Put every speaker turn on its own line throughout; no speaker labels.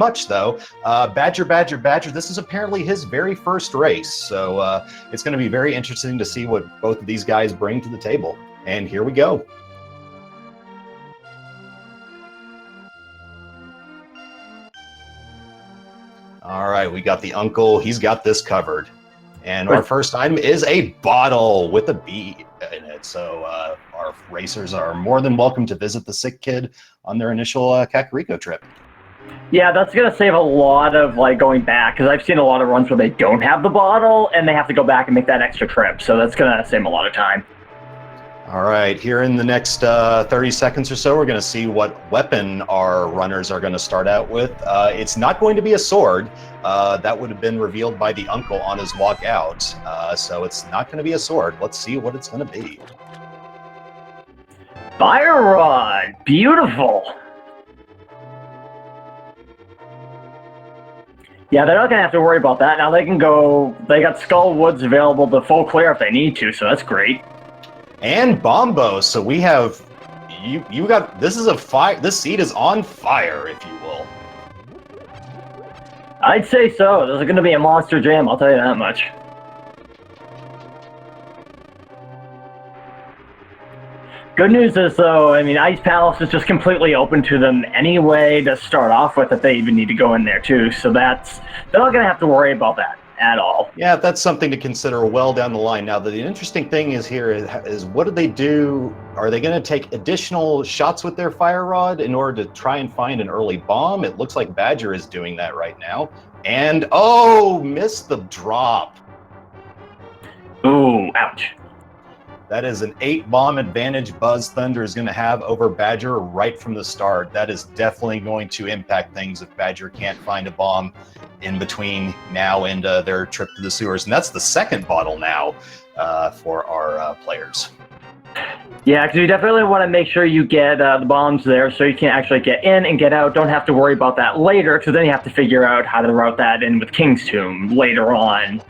much though. Badger, this is apparently his very first race, so it's going to be very interesting to see what both of these guys bring to the table. And here we go. All right, we got the uncle. He's got this covered. And our first item is a bottle with a B in it. So our racers are more than welcome to visit the sick kid on their initial Kakariko trip.
Yeah, that's going to save a lot of going back, because I've seen a lot of runs where they don't have the bottle and they have to go back and make that extra trip. So that's going to save a lot of time.
All right, here in the next 30 seconds or so, we're going to see what weapon our runners are going to start out with. It's not going to be a sword. That would have been revealed by the uncle on his walk out. So it's not going to be a sword. Let's see what it's going to be.
Fire rod, beautiful. Yeah, they're not going to have to worry about that. Now they can go, they got Skull Woods available to full clear if they need to, so that's great.
And Bombo, so we have, you got, this is a fire, this seed is on fire, if you will.
I'd say so. This is going to be a monster jam, I'll tell you that much. Good news is, though, I mean, Ice Palace is just completely open to them anyway to start off with if they even need to go in there, too. So they're not going to have to worry about that at all.
Yeah, that's something to consider well down the line. Now, the interesting thing is here is what do they do? Are they going to take additional shots with their fire rod in order to try and find an early bomb? It looks like Badger is doing that right now. And, oh, missed the drop.
Ooh, ouch.
That is an 8-bomb advantage BuzzThunder is going to have over Badger right from the start. That is definitely going to impact things if Badger can't find a bomb in between now and their trip to the sewers. And that's the second bottle now for our players.
Yeah, because you definitely want to make sure you get the bombs there so you can actually get in and get out. Don't have to worry about that later, because then you have to figure out how to route that in with King's Tomb later on.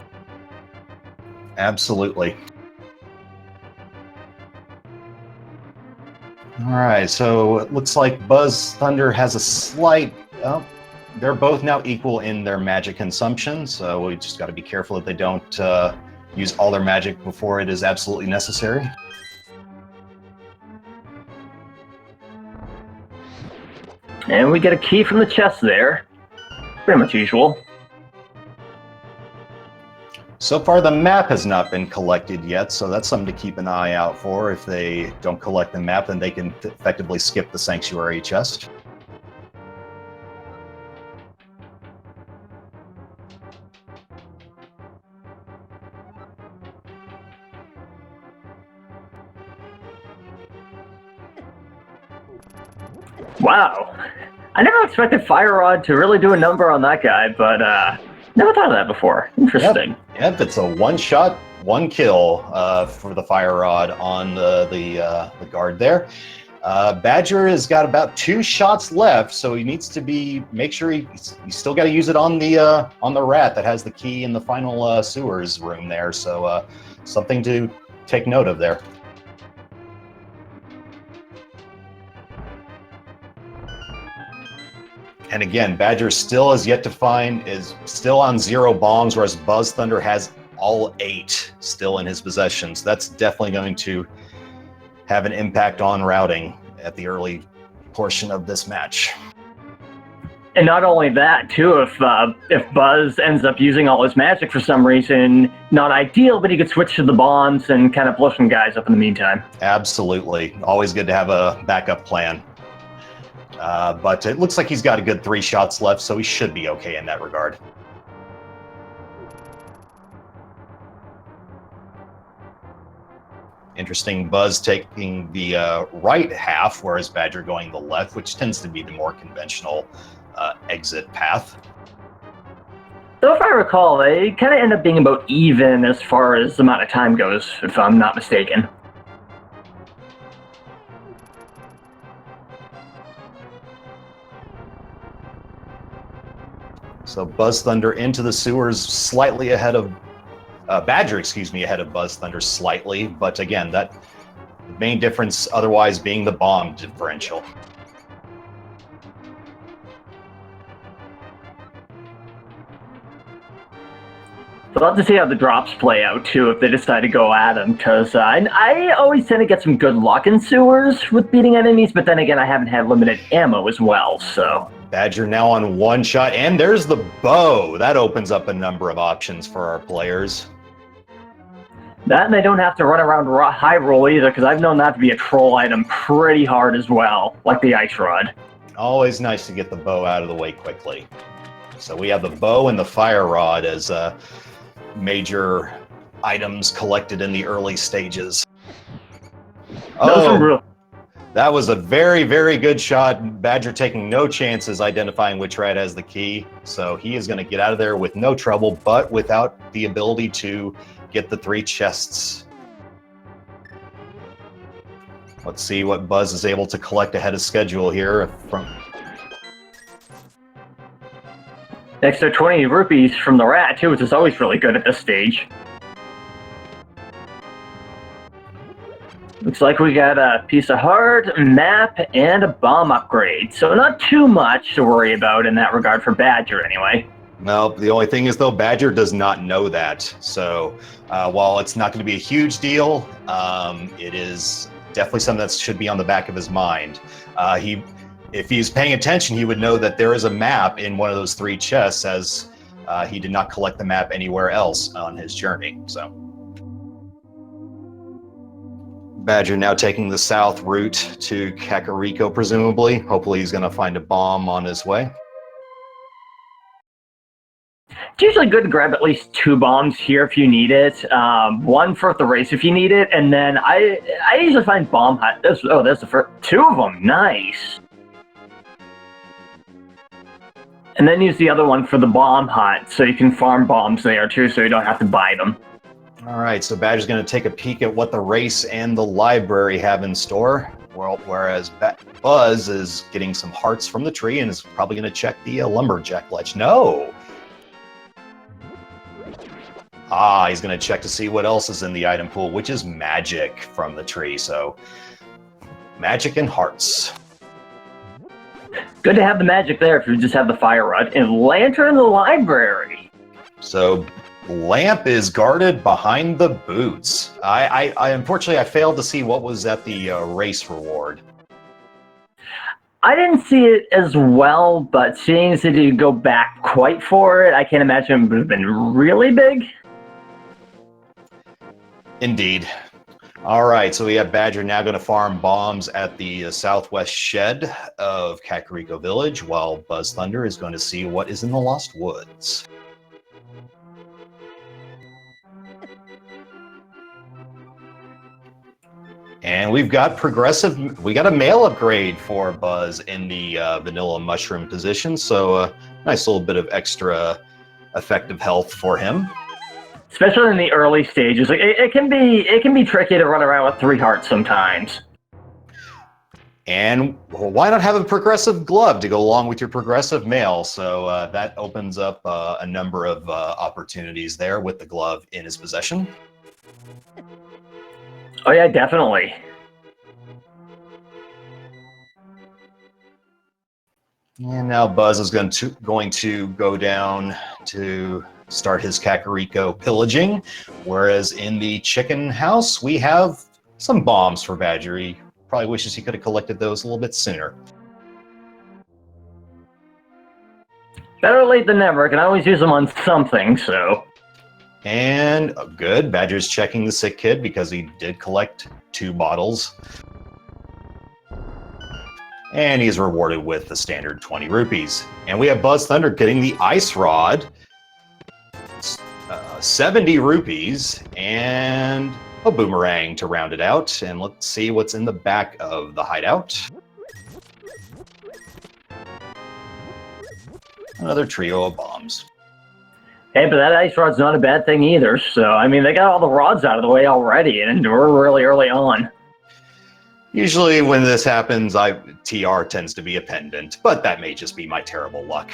Absolutely. All right, so it looks like BuzzThunder has a slight... Oh, they're both now equal in their magic consumption, so we just got to be careful that they don't use all their magic before it is absolutely necessary.
And we get a key from the chest there. Pretty much usual.
So far, the map has not been collected yet, so that's something to keep an eye out for. If they don't collect the map, then they can effectively skip the Sanctuary chest.
Wow. I never expected Fire Rod to really do a number on that guy, but never thought of that before. Interesting.
Yep, it's a one-shot, one-kill for the Fire Rod on the guard there. Badger has got about 2 shots left, so he needs to make sure he's still got to use it on the rat that has the key in the final sewers room there. So something to take note of there. And again, Badger still is yet to find, is still on 0 bombs, whereas BuzzThunder has all 8 still in his possession. So that's definitely going to have an impact on routing at the early portion of this match.
And not only that, too, if Buzz ends up using all his magic for some reason, not ideal, but he could switch to the bombs and kind of blow some guys up in the meantime.
Absolutely. Always good to have a backup plan. But it looks like he's got a good 3 shots left, so he should be okay in that regard. Interesting, Buzz taking the right half, whereas Badger going the left, which tends to be the more conventional exit path.
So if I recall, they kind of end up being about even as far as the amount of time goes, if I'm not mistaken.
So BuzzThunder into the sewers slightly ahead of Badger, ahead of BuzzThunder slightly, but again, that the main difference otherwise being the bomb differential.
So I'll have to see how the drops play out, too, if they decide to go at them, because I always tend to get some good luck in sewers with beating enemies, but then again, I haven't had limited ammo as well, so...
Badger now on one shot, and there's the bow. That opens up a number of options for our players.
That, and they don't have to run around high roll either, because I've known that to be a troll item pretty hard as well, like the ice rod.
Always nice to get the bow out of the way quickly. So we have the bow and the fire rod as major items collected in the early stages. Oh, that was a very, very good shot. Badger taking no chances identifying which rat has the key. So he is going to get out of there with no trouble, but without the ability to get the 3 chests. Let's see what Buzz is able to collect ahead of schedule here.
Extra 20 rupees from the rat, too, which is always really good at this stage. Looks like we got a piece of heart, map, and a bomb upgrade. So not too much to worry about in that regard for Badger, anyway.
Well, the only thing is, though, Badger does not know that. So while it's not going to be a huge deal, it is definitely something that should be on the back of his mind. If he's paying attention, he would know that there is a map in one of those 3 chests, as he did not collect the map anywhere else on his journey. So Badger now taking the south route to Kakariko, presumably. Hopefully he's going to find a bomb on his way.
It's usually good to grab at least 2 bombs here if you need it. One for the race if you need it, and then I usually find bomb hut. There's the first 2 of them. Nice. And then use the other one for the bomb hut, so you can farm bombs there too, so you don't have to buy them.
All right, so Badger's going to take a peek at what the race and the library have in store. Well, whereas Buzz is getting some hearts from the tree and is probably going to check the lumberjack ledge. No! He's going to check to see what else is in the item pool, which is magic from the tree. So, magic and hearts.
Good to have the magic there if you just have the fire rod. And lantern in the library.
So, lamp is guarded behind the boots. I unfortunately, I failed to see what was at the race reward.
I didn't see it as well, but seeing as that you go back quite for it, I can't imagine it would have been really big.
Indeed. All right, so we have Badger now going to farm bombs at the southwest shed of Kakariko Village, while BuzzThunder is going to see what is in the Lost Woods. And we got a mail upgrade for Buzz in the vanilla mushroom position, so a nice little bit of extra effective health for him.
Especially in the early stages, like it can be tricky to run around with 3 hearts sometimes.
And why not have a progressive glove to go along with your progressive mail? So that opens up a number of opportunities there with the glove in his possession.
Oh yeah, definitely.
And now Buzz is going to go down to start his Kakariko pillaging, whereas in the chicken house we have some bombs for Badger. He probably wishes he could have collected those a little bit sooner.
Better late than never. I can always use them on something, so...
And good, Badger's checking the sick kid because he did collect 2 bottles. And he's rewarded with the standard 20 rupees. And we have BuzzThunder getting the ice rod, 70 rupees, and a boomerang to round it out. And let's see what's in the back of the hideout. Another trio of bombs.
Hey, but that ice rod's not a bad thing either. So, I mean, they got all the rods out of the way already, and we're really early on.
Usually when this happens, TR tends to be a pendant, but that may just be my terrible luck.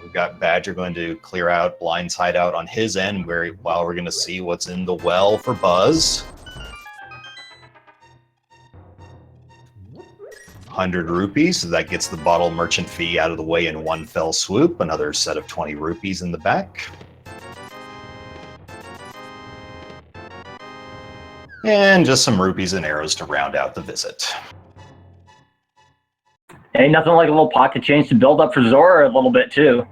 We've got Badger going to clear out Blind's hideout on his end, while we're going to see what's in the well for Buzz. 100 rupees, so that gets the bottle merchant fee out of the way in one fell swoop. Another set of 20 rupees in the back. And just some rupees and arrows to round out the visit.
Ain't nothing like a little pocket change to build up for Zora a little bit, too.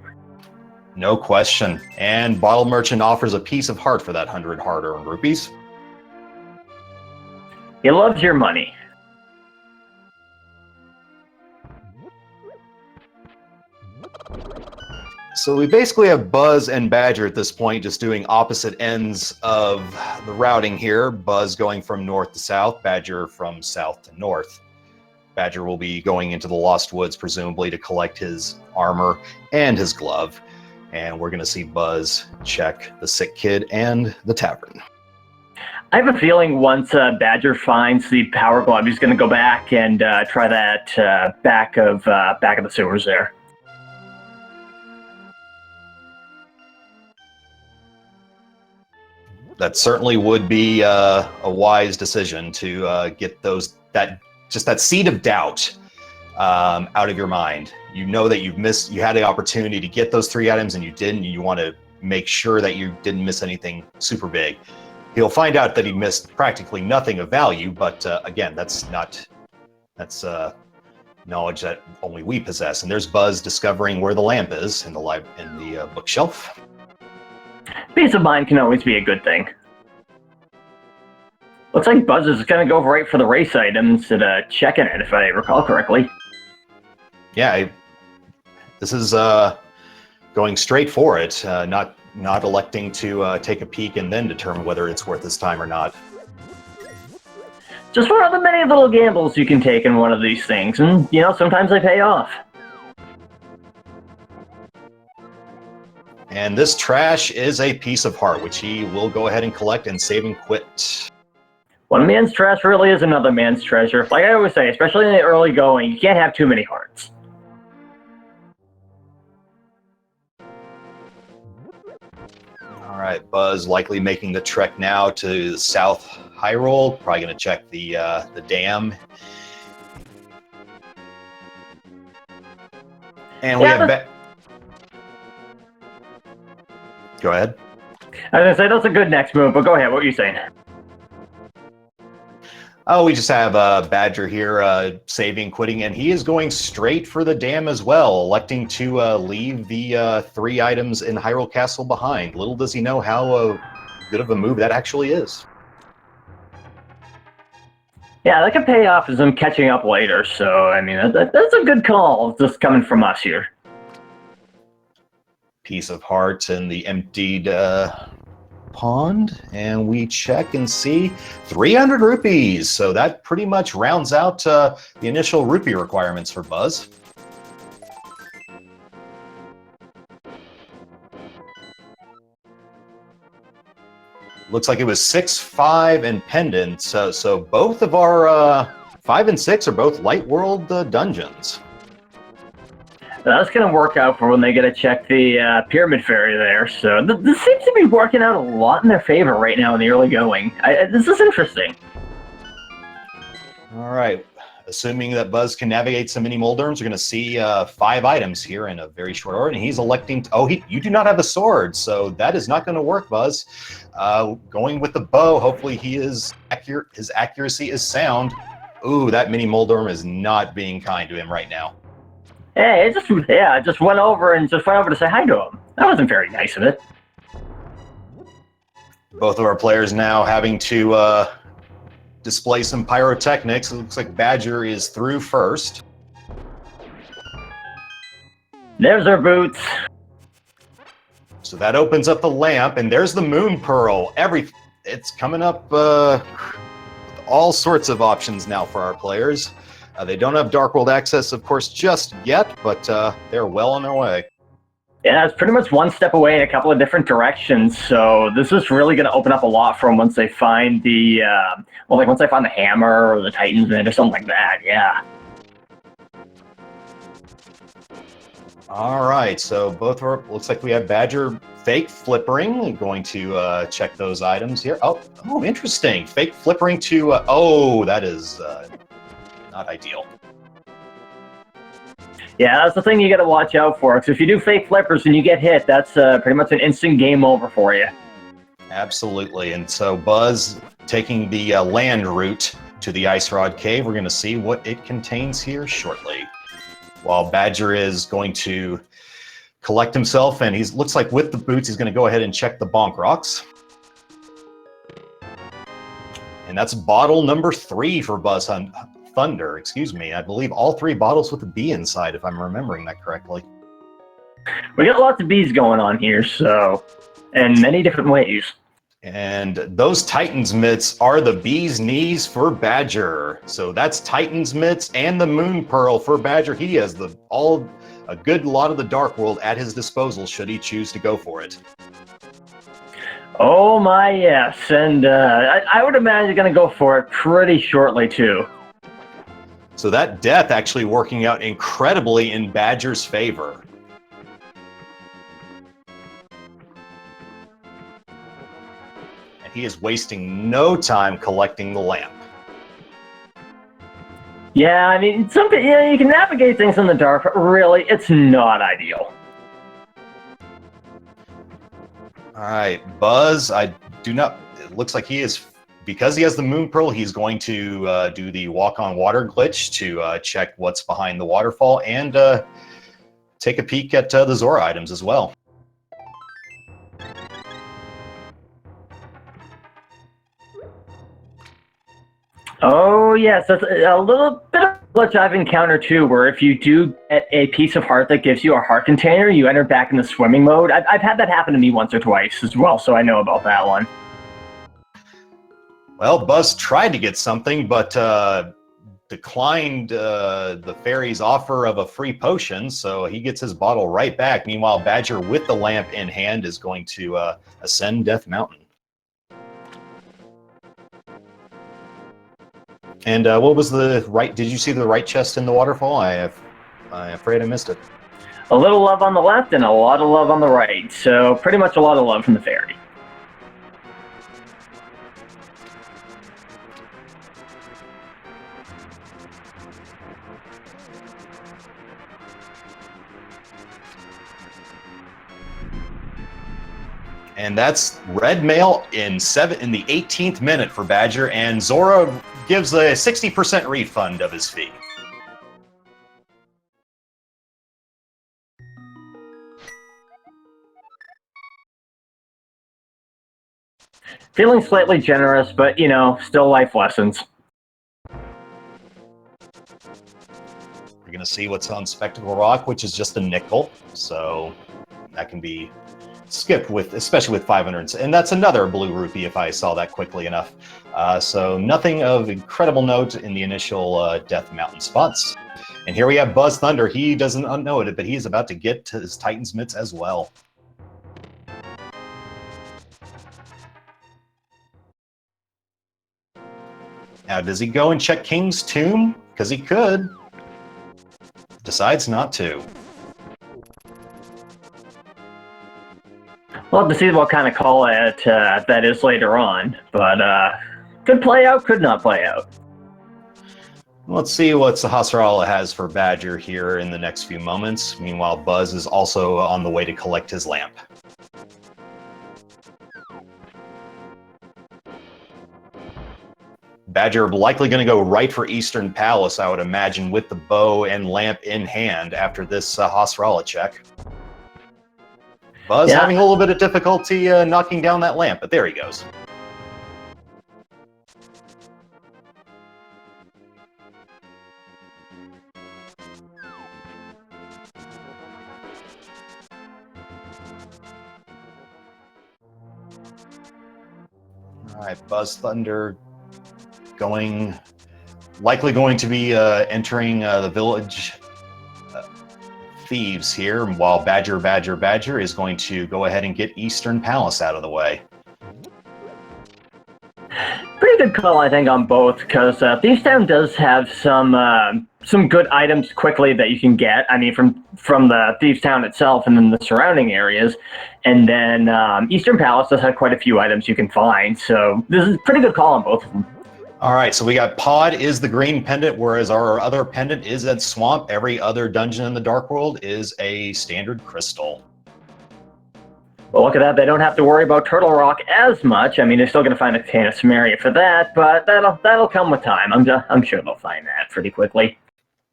No question. And Bottle Merchant offers a piece of heart for that 100 hard-earned rupees.
He loves your money.
So we basically have Buzz and Badger at this point, just doing opposite ends of the routing here. Buzz going from north to south, Badger from south to north. Badger will be going into the Lost Woods, presumably to collect his armor and his glove. And we're going to see Buzz check the sick kid and the tavern.
I have a feeling once Badger finds the power glove, he's going to go back and try that back of the sewers there.
That certainly would be a wise decision to get that seed of doubt out of your mind. You know that you had the opportunity to get those 3 items and you didn't. You want to make sure that you didn't miss anything super big. He'll find out that he missed practically nothing of value, but again, that's knowledge that only we possess. And there's Buzz discovering where the lamp is in the bookshelf.
Peace of mind can always be a good thing. Looks like Buzz is going to go right for the race item instead of checking it, if I recall correctly.
Yeah, this is going straight for it, not electing to take a peek and then determine whether it's worth his time or not.
Just one of the many little gambles you can take in one of these things, and, sometimes they pay off.
And this trash is a piece of heart, which he will go ahead and collect and save and quit.
One man's trash really is another man's treasure. Like I always say, especially in the early going, you can't have too many hearts.
All right, Buzz likely making the trek now to South Hyrule. Probably going to check the dam. And we have... Go ahead.
I was going to say, that's a good next move, but go ahead. What were you saying?
Oh, we just have Badger here saving, quitting, and he is going straight for the dam as well, electing to leave the 3 items in Hyrule Castle behind. Little does he know how good of a move that actually is.
Yeah, that could pay off as him catching up later, so, I mean, that's a good call just coming from us here.
Piece of heart in the emptied pond, and we check and see 300 rupees. So that pretty much rounds out the initial rupee requirements for Buzz. Looks like it was 6, 5, and pendant. So both of our 5 and 6 are both light world dungeons.
That's going to work out for when they get to check the Pyramid Fairy there. So this seems to be working out a lot in their favor right now in the early going. This is interesting.
All right. Assuming that Buzz can navigate some mini Molderms, we're going to see 5 items here in a very short order. And he's electing to... Oh, you do not have a sword, so that is not going to work, Buzz. Going with the bow, hopefully he is accurate. His accuracy is sound. Ooh, that mini Moldorm is not being kind to him right now.
Hey, just went over to say hi to him. That wasn't very nice of it.
Both of our players now having to display some pyrotechnics. It looks like Badger is through first.
There's our boots.
So that opens up the lamp, and there's the Moon Pearl. It's coming up with all sorts of options now for our players. They don't have Dark World access, of course, just yet, but they're well on their way.
Yeah, it's pretty much one step away in a couple of different directions, so this is really going to open up a lot for them once they find the, once they find the hammer or the Titan's Mint or something like that, yeah.
All right, so looks like we have Badger fake flippering. Going to check those items here. Oh, interesting. Fake flippering to, that is not ideal.
Yeah, that's the thing you got to watch out for. Because if you do fake flippers and you get hit, that's pretty much an instant game over for you.
Absolutely. And so Buzz taking the land route to the Ice Rod Cave. We're going to see what it contains here shortly. While Badger is going to collect himself, and he looks like with the boots, he's going to go ahead and check the bonk rocks. And that's bottle number 3 for BuzzThunder. Excuse me. I believe all 3 bottles with a B inside, if I'm remembering that correctly.
We got lots of B's going on here, so in many different ways.
And those Titan's mitts are the bee's knees for Badger. So that's Titan's mitts and the Moon Pearl for Badger. He has a good lot of the Dark World at his disposal should he choose to go for it.
Oh my, yes, and I would imagine going to go for it pretty shortly too.
So that death actually working out incredibly in Badger's favor. And he is wasting no time collecting the lamp.
Yeah, I mean, you can navigate things in the dark, but really, it's not ideal.
All right, Buzz, it looks like he is, because he has the Moon Pearl, he's going to do the walk on water glitch to check what's behind the waterfall and take a peek at the Zora items as well.
Oh yes, that's a little bit of a glitch I've encountered too, where if you do get a piece of heart that gives you a heart container, you enter back in the swimming mode. I've had that happen to me once or twice as well, so I know about that one.
Well, Buzz tried to get something, but declined the fairy's offer of a free potion, so he gets his bottle right back. Meanwhile, Badger, with the lamp in hand, is going to ascend Death Mountain. And what was the right? Did you see the right chest in the waterfall? I'm afraid I missed it.
A little love on the left and a lot of love on the right, so pretty much a lot of love from the fairy.
And that's red mail in the 18th minute for Badger, and Zora gives a 60% refund of his fee.
Feeling slightly generous, but still life lessons.
We're going to see what's on Spectacle Rock, which is just a nickel, so that can be skipped especially with 500, and that's another blue rupee if I saw that quickly enough. So nothing of incredible note in the initial Death Mountain spots. And here we have BuzzThunder. He doesn't know it, but he's about to get to his Titan's mitts as well. Now, does he go and check King's Tomb? Because he could. Decides not to.
We'll have to see what kind of call that is later on, but could play out, could not play out.
Let's see what Sahasrara has for Badger here in the next few moments. Meanwhile, Buzz is also on the way to collect his lamp. Badger likely going to go right for Eastern Palace, I would imagine, with the bow and lamp in hand after this Sahasrara check. Buzz having a little bit of difficulty knocking down that lamp, but there he goes. All right, BuzzThunder likely going to be entering the village Thieves here, while Badger is going to go ahead and get Eastern Palace out of the way.
Pretty good call, I think, on both, because Thieves Town does have some good items quickly that you can get. I mean, from the Thieves Town itself and then the surrounding areas. And then Eastern Palace does have quite a few items you can find, so this is a pretty good call on both of them.
All right, so we got Pod is the green pendant, whereas our other pendant is at Swamp. Every other dungeon in the Dark World is a standard crystal.
Well, look at that. They don't have to worry about Turtle Rock as much. I mean, they're still going to find a container of Samaria for that, but that'll come with time. I'm sure they'll find that pretty quickly.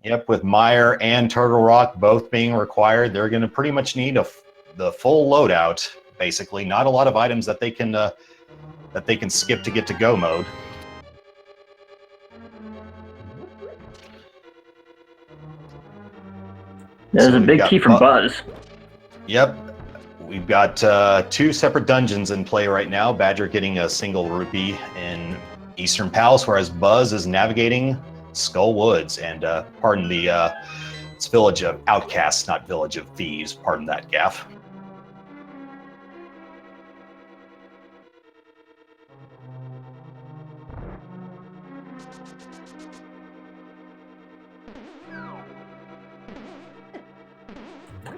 Yep, with Mire and Turtle Rock both being required, they're going to pretty much need the full loadout. Basically, not a lot of items that they can skip to get to go mode.
There's a big key from Buzz.
Yep. We've got 2 separate dungeons in play right now. Badger getting a single rupee in Eastern Palace, whereas Buzz is navigating Skull Woods. And pardon the, it's Village of Outcasts, not Village of Thieves. Pardon that gaffe.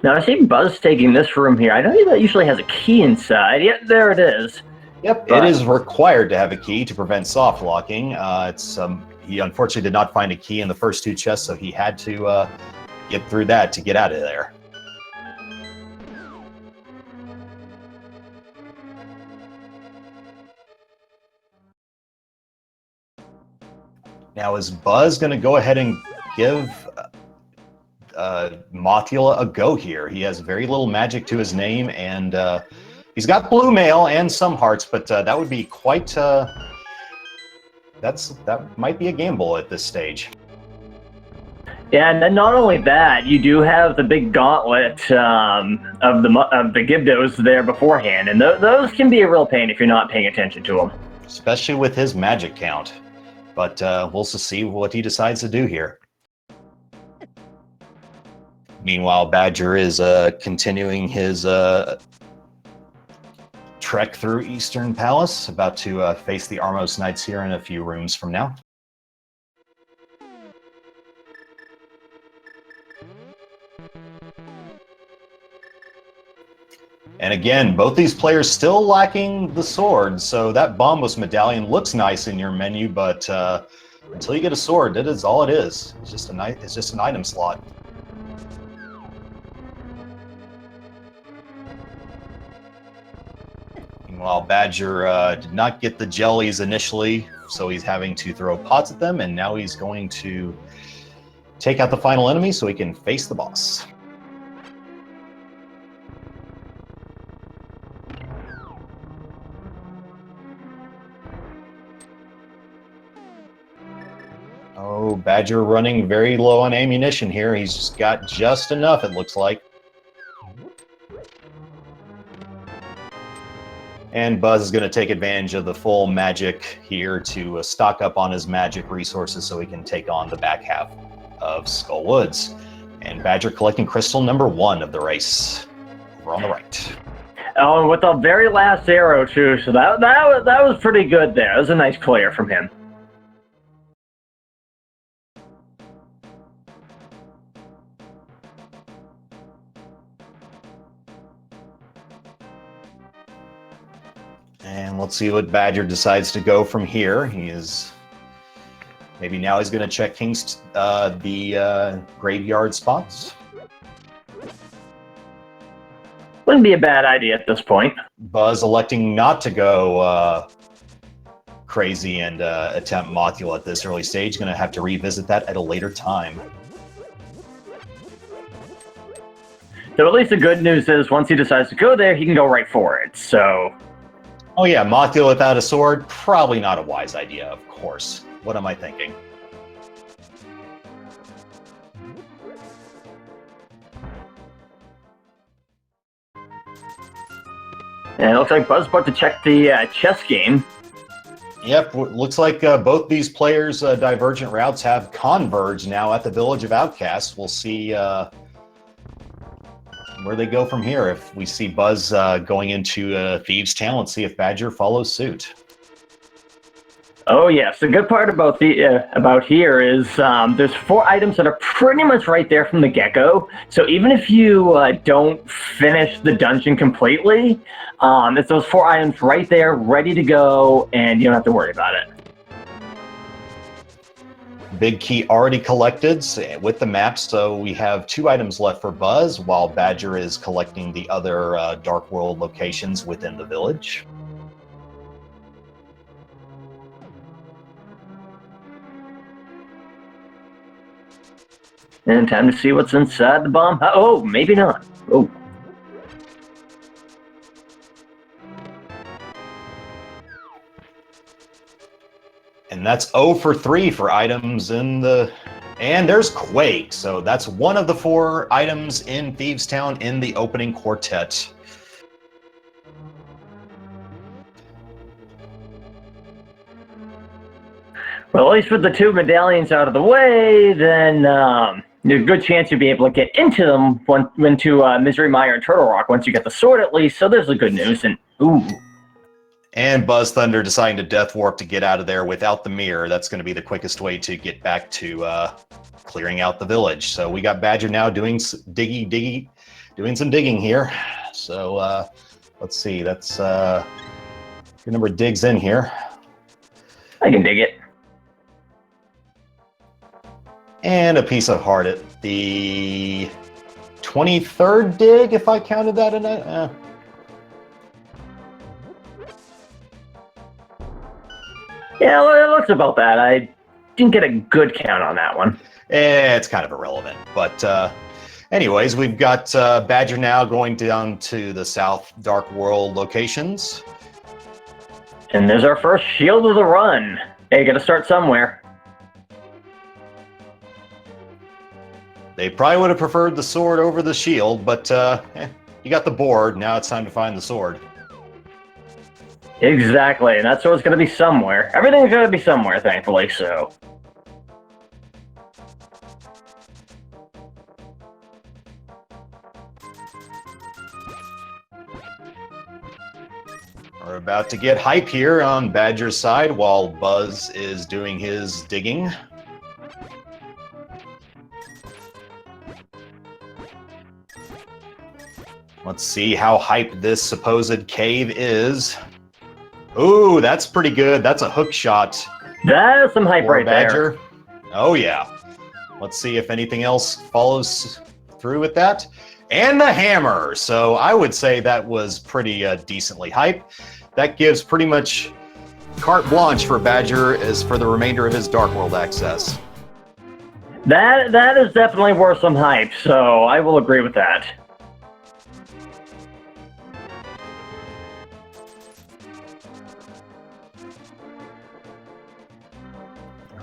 Now, I see Buzz taking this room here. I know that usually has a key inside. Yep, there it is.
Yep, it is required to have a key to prevent soft locking. He unfortunately did not find a key in the first 2 chests, so he had to get through that to get out of there. Now, is Buzz going to go ahead and give Mothula a go here? He has very little magic to his name, and he's got blue mail and some hearts, but that would be quite... that might be a gamble at this stage.
Yeah, and then not only that, you do have the big gauntlet of the Gibdos there beforehand, and those can be a real pain if you're not paying attention to them.
Especially with his magic count. But we'll see what he decides to do here. Meanwhile, Badger is continuing his trek through Eastern Palace, about to face the Armos Knights here in a few rooms from now. And again, both these players still lacking the sword, so that Bombos medallion looks nice in your menu, but until you get a sword, that is all it is. It's just an item slot. Meanwhile, Badger did not get the jellies initially, so he's having to throw pots at them, and now he's going to take out the final enemy so he can face the boss. Oh, Badger running very low on ammunition here. He's just got just enough, it looks like. And Buzz is going to take advantage of the full magic here to stock up on his magic resources so he can take on the back half of Skull Woods. And Badger collecting crystal number 1 of the race. Over on the right.
Oh, and with the very last arrow, too. So that was pretty good there. That was a nice clear from him.
And let's see what Badger decides to go from here. Maybe now he's going to check the graveyard spots.
Wouldn't be a bad idea at this point.
Buzz electing not to go crazy and attempt Mothula at this early stage. Going to have to revisit that at a later time.
So at least the good news is once he decides to go there, he can go right for it. So...
Oh yeah, Mothula without a sword, probably not a wise idea, of course. What am I thinking?
And it looks like Buzz about to check the chess game.
Yep, looks like both these players' divergent routes have converged now at the Village of Outcasts. We'll see where they go from here. If we see Buzz going into Thieves Town, let's see if Badger follows suit.
Oh yes, the good part about here is there's 4 items that are pretty much right there from the get-go. So even if you don't finish the dungeon completely, it's those 4 items right there, ready to go, and you don't have to worry about it.
Big key already collected with the map, so we have 2 items left for Buzz, while Badger is collecting the other Dark World locations within the village.
And time to see what's inside the bomb. Oh, maybe not. Oh.
And that's 0 for 3 for items in the... And there's Quake, so that's one of the 4 items in Thieves Town in the opening quartet.
Well, at least with the 2 medallions out of the way, then there's a good chance you'll be able to get into them into Misery Mire and Turtle Rock once you get the sword at least, so there's the good news. And ooh.
And BuzzThunder deciding to Death Warp to get out of there without the mirror. That's going to be the quickest way to get back to clearing out the village. So we got Badger now doing some digging here. So let's see. That's good number of digs in here.
I can dig it.
And a piece of heart at the 23rd dig, if I counted that in it.
Yeah, well, it looks about that. I didn't get a good count on that one.
It's kind of irrelevant. But anyways, we've got Badger now going down to the South Dark World locations.
And there's our first shield of the run. Hey, gotta start somewhere.
They probably would have preferred the sword over the shield, but you got the board. Now it's time to find the sword.
Exactly, and that sword's gonna be somewhere. Everything's gonna be somewhere, thankfully, so.
We're about to get hype here on Badger's side while Buzz is doing his digging. Let's see how hype this supposed cave is. Ooh, that's pretty good. That's a hook shot.
That is some hype right
Badger.
there.
Oh, yeah. Let's see if anything else follows through with that. And the hammer. So I would say that was pretty decently hype. That gives pretty much carte blanche for Badger as for the remainder of his Dark World access.
That is definitely worth some hype, so I will agree with that.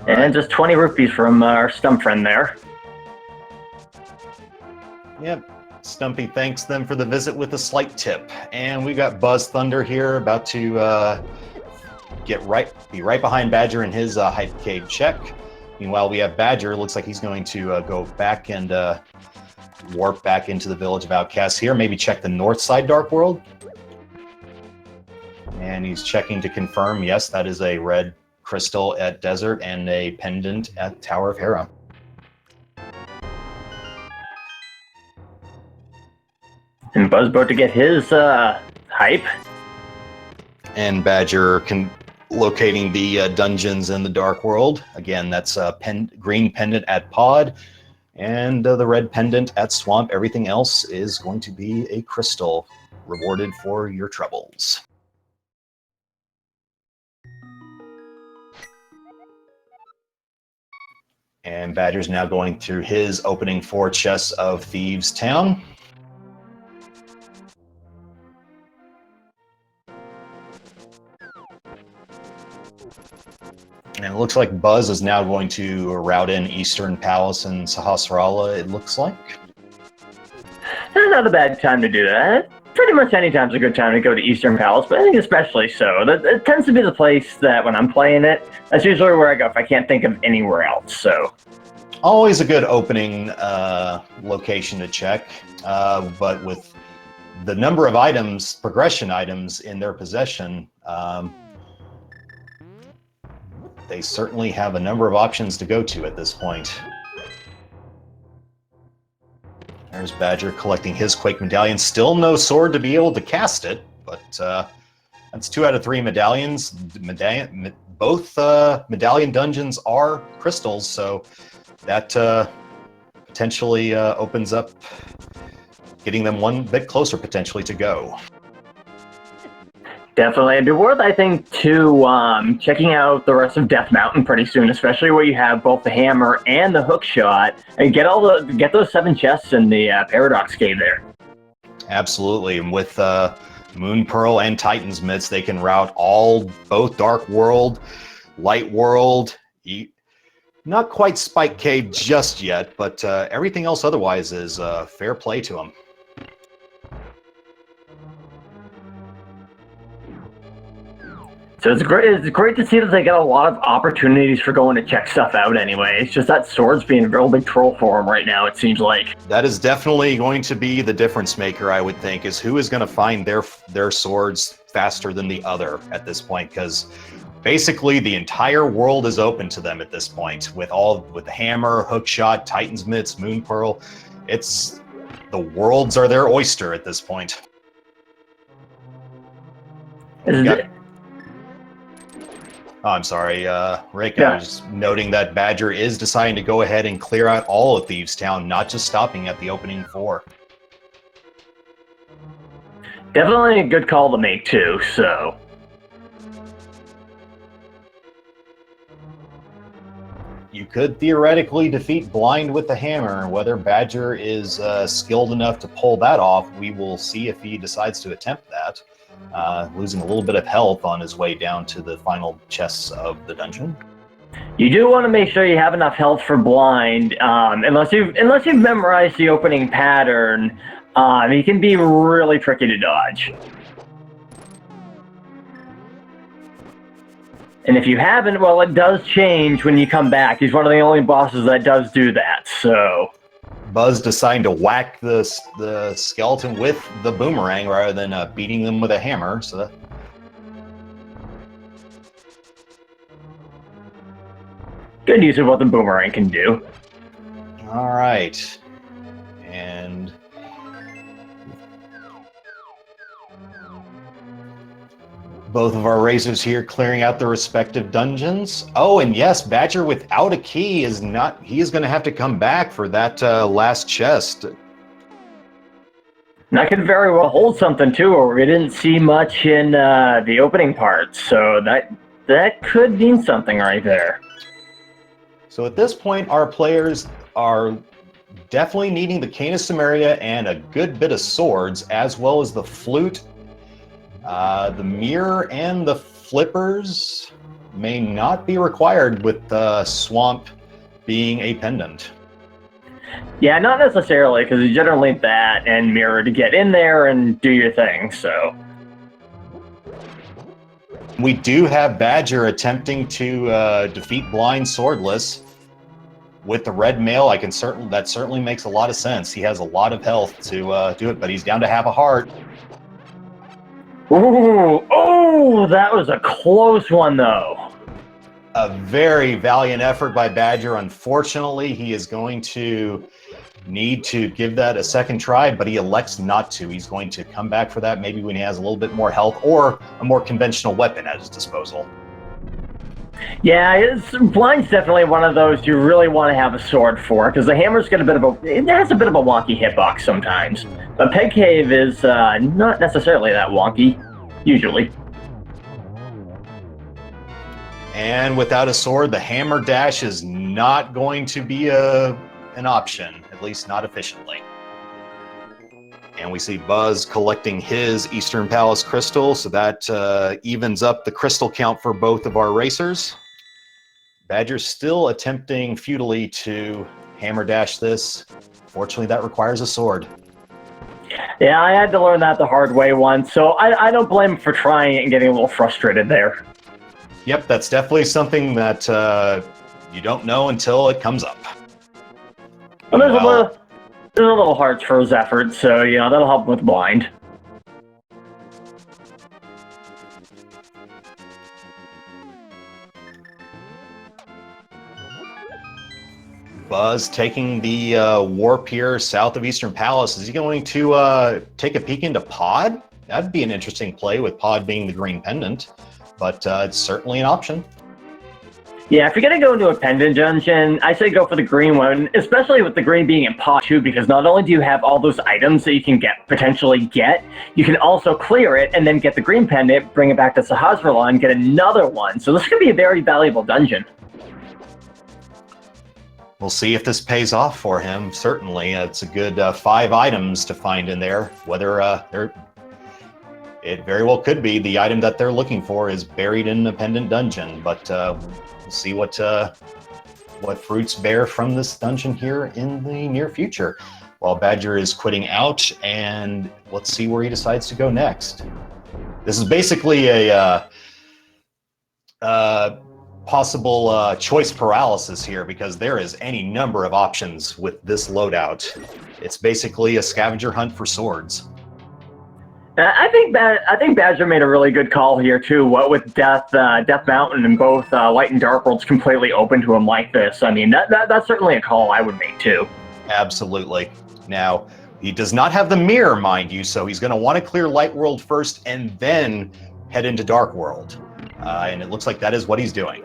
And just 20 rupees from our stump friend there.
Yep. Stumpy thanks them for the visit with a slight tip. And we got BuzzThunder here about to be right behind Badger in his hype cave check. Meanwhile, we have Badger. Looks like he's going to go back and warp back into the village of Outcasts here. Maybe check the north side Dark World. And he's checking to confirm, yes, that is a red crystal at Desert and a pendant at Tower of Hera.
And Buzz about to get his hype.
And Badger locating the dungeons in the Dark World. Again, that's a green pendant at Pod and the red pendant at Swamp. Everything else is going to be a crystal rewarded for your troubles. And Badger's now going through his opening 4 chests of Thieves Town. And it looks like Buzz is now going to route in Eastern Palace and Sahasrara, it looks like.
Not a bad time to do that. Pretty much any time's a good time to go to Eastern Palace, but I think especially so. It tends to be the place that when I'm playing it, that's usually where I go if I can't think of anywhere else, so.
Always a good opening location to check, but with the number of items, progression items in their possession, they certainly have a number of options to go to at this point. There's Badger collecting his Quake medallion. Still no sword to be able to cast it, but that's 2 out of 3 medallions. both medallion dungeons are crystals, so that potentially opens up, getting them one bit closer potentially to go.
Definitely. It'd be worth, I think, to checking out the rest of Death Mountain pretty soon, especially where you have both the hammer and the hook shot, and get those 7 chests in the Paradox Cave there.
Absolutely, and with Moon Pearl and Titan's Mitts, they can route both Dark World, Light World. Not quite Spike Cave just yet, but everything else otherwise is fair play to them.
So it's great to see that they get a lot of opportunities for going to check stuff out anyway. It's just that sword's being a real big troll for them right now, it seems like.
That is definitely going to be the difference maker, I would think, is who is going to find their swords faster than the other at this point, because basically the entire world is open to them at this point with the hammer, hookshot, Titan's Mitts, Moon Pearl. The worlds are their oyster at this point. Oh, I'm sorry, Rick.
Yeah.
I was just noting that Badger is deciding to go ahead and clear out all of Thieves Town, not just stopping at the opening 4.
Definitely a good call to make too, so.
You could theoretically defeat Blind with the hammer. Whether Badger is skilled enough to pull that off, we will see if he decides to attempt that. Losing a little bit of health on his way down to the final chests of the dungeon.
You do want to make sure you have enough health for Blind, unless you've memorized the opening pattern. He can be really tricky to dodge. And if you haven't, well, it does change when you come back. He's one of the only bosses that does do that, so.
Buzz deciding to whack the skeleton with the boomerang rather than beating them with a hammer. So
good use of what the boomerang can do.
All right. And both of our racers here clearing out their respective dungeons. Oh, and yes, Badger without a key is going to have to come back for that last chest.
And that could very well hold something too, or we didn't see much in the opening part, so that could mean something right there.
So at this point, our players are definitely needing the Cane of Samaria and a good bit of swords, as well as the flute. The mirror and the flippers may not be required with the swamp being a pendant.
Yeah, not necessarily, because you generally need that and mirror to get in there and do your thing, so.
We do have Badger attempting to defeat Blind swordless. With the red mail, that certainly makes a lot of sense. He has a lot of health to do it, but he's down to half a heart.
Ooh, oh, that was a close one, though.
A very valiant effort by Badger. Unfortunately, he is going to need to give that a second try, but he elects not to. He's going to come back for that maybe when he has a little bit more health or a more conventional weapon at his disposal.
Yeah, Blind's definitely one of those you really want to have a sword for, because the hammer's got it has a bit of a wonky hitbox sometimes. But Peg Cave is not necessarily that wonky, usually.
And without a sword, the hammer dash is not going to be an option, at least not efficiently. And we see Buzz collecting his Eastern Palace crystal, so that evens up the crystal count for both of our racers. Badger's still attempting futilely to hammer dash this. Fortunately, that requires a sword.
Yeah, I had to learn that the hard way once, so I don't blame him for trying it and getting a little frustrated there.
Yep, that's definitely something that you don't know until it comes up.
Well, there's a little hearts for his efforts, so yeah, that'll help with Blind.
Buzz taking the warp here south of Eastern Palace. Is he going to take a peek into Pod? That'd be an interesting play with Pod being the green pendant, but it's certainly an option.
Yeah, if you're gonna go into a pendant dungeon, I say go for the green one, especially with the green being in pot too, because not only do you have all those items that you can potentially get, you can also clear it and then get the green pendant, bring it back to Sahasrahla, and get another one. So this could be a very valuable dungeon.
We'll see if this pays off for him. Certainly, it's a good 5 items to find in there. Whether it very well could be the item that they're looking for is buried in the pendant dungeon, but we'll see what fruits bear from this dungeon here in the near future. While Badger is quitting out, and let's see where he decides to go next. This is basically a possible choice paralysis here, because there is any number of options with this loadout. It's basically a scavenger hunt for swords.
I think Badger made a really good call here too. What with Death Mountain and both Light and Dark Worlds completely open to him like this. I mean, that's certainly a call I would make too.
Absolutely. Now, he does not have the mirror, mind you, so he's going to want to clear Light World first and then head into Dark World. And it looks like that is what he's doing.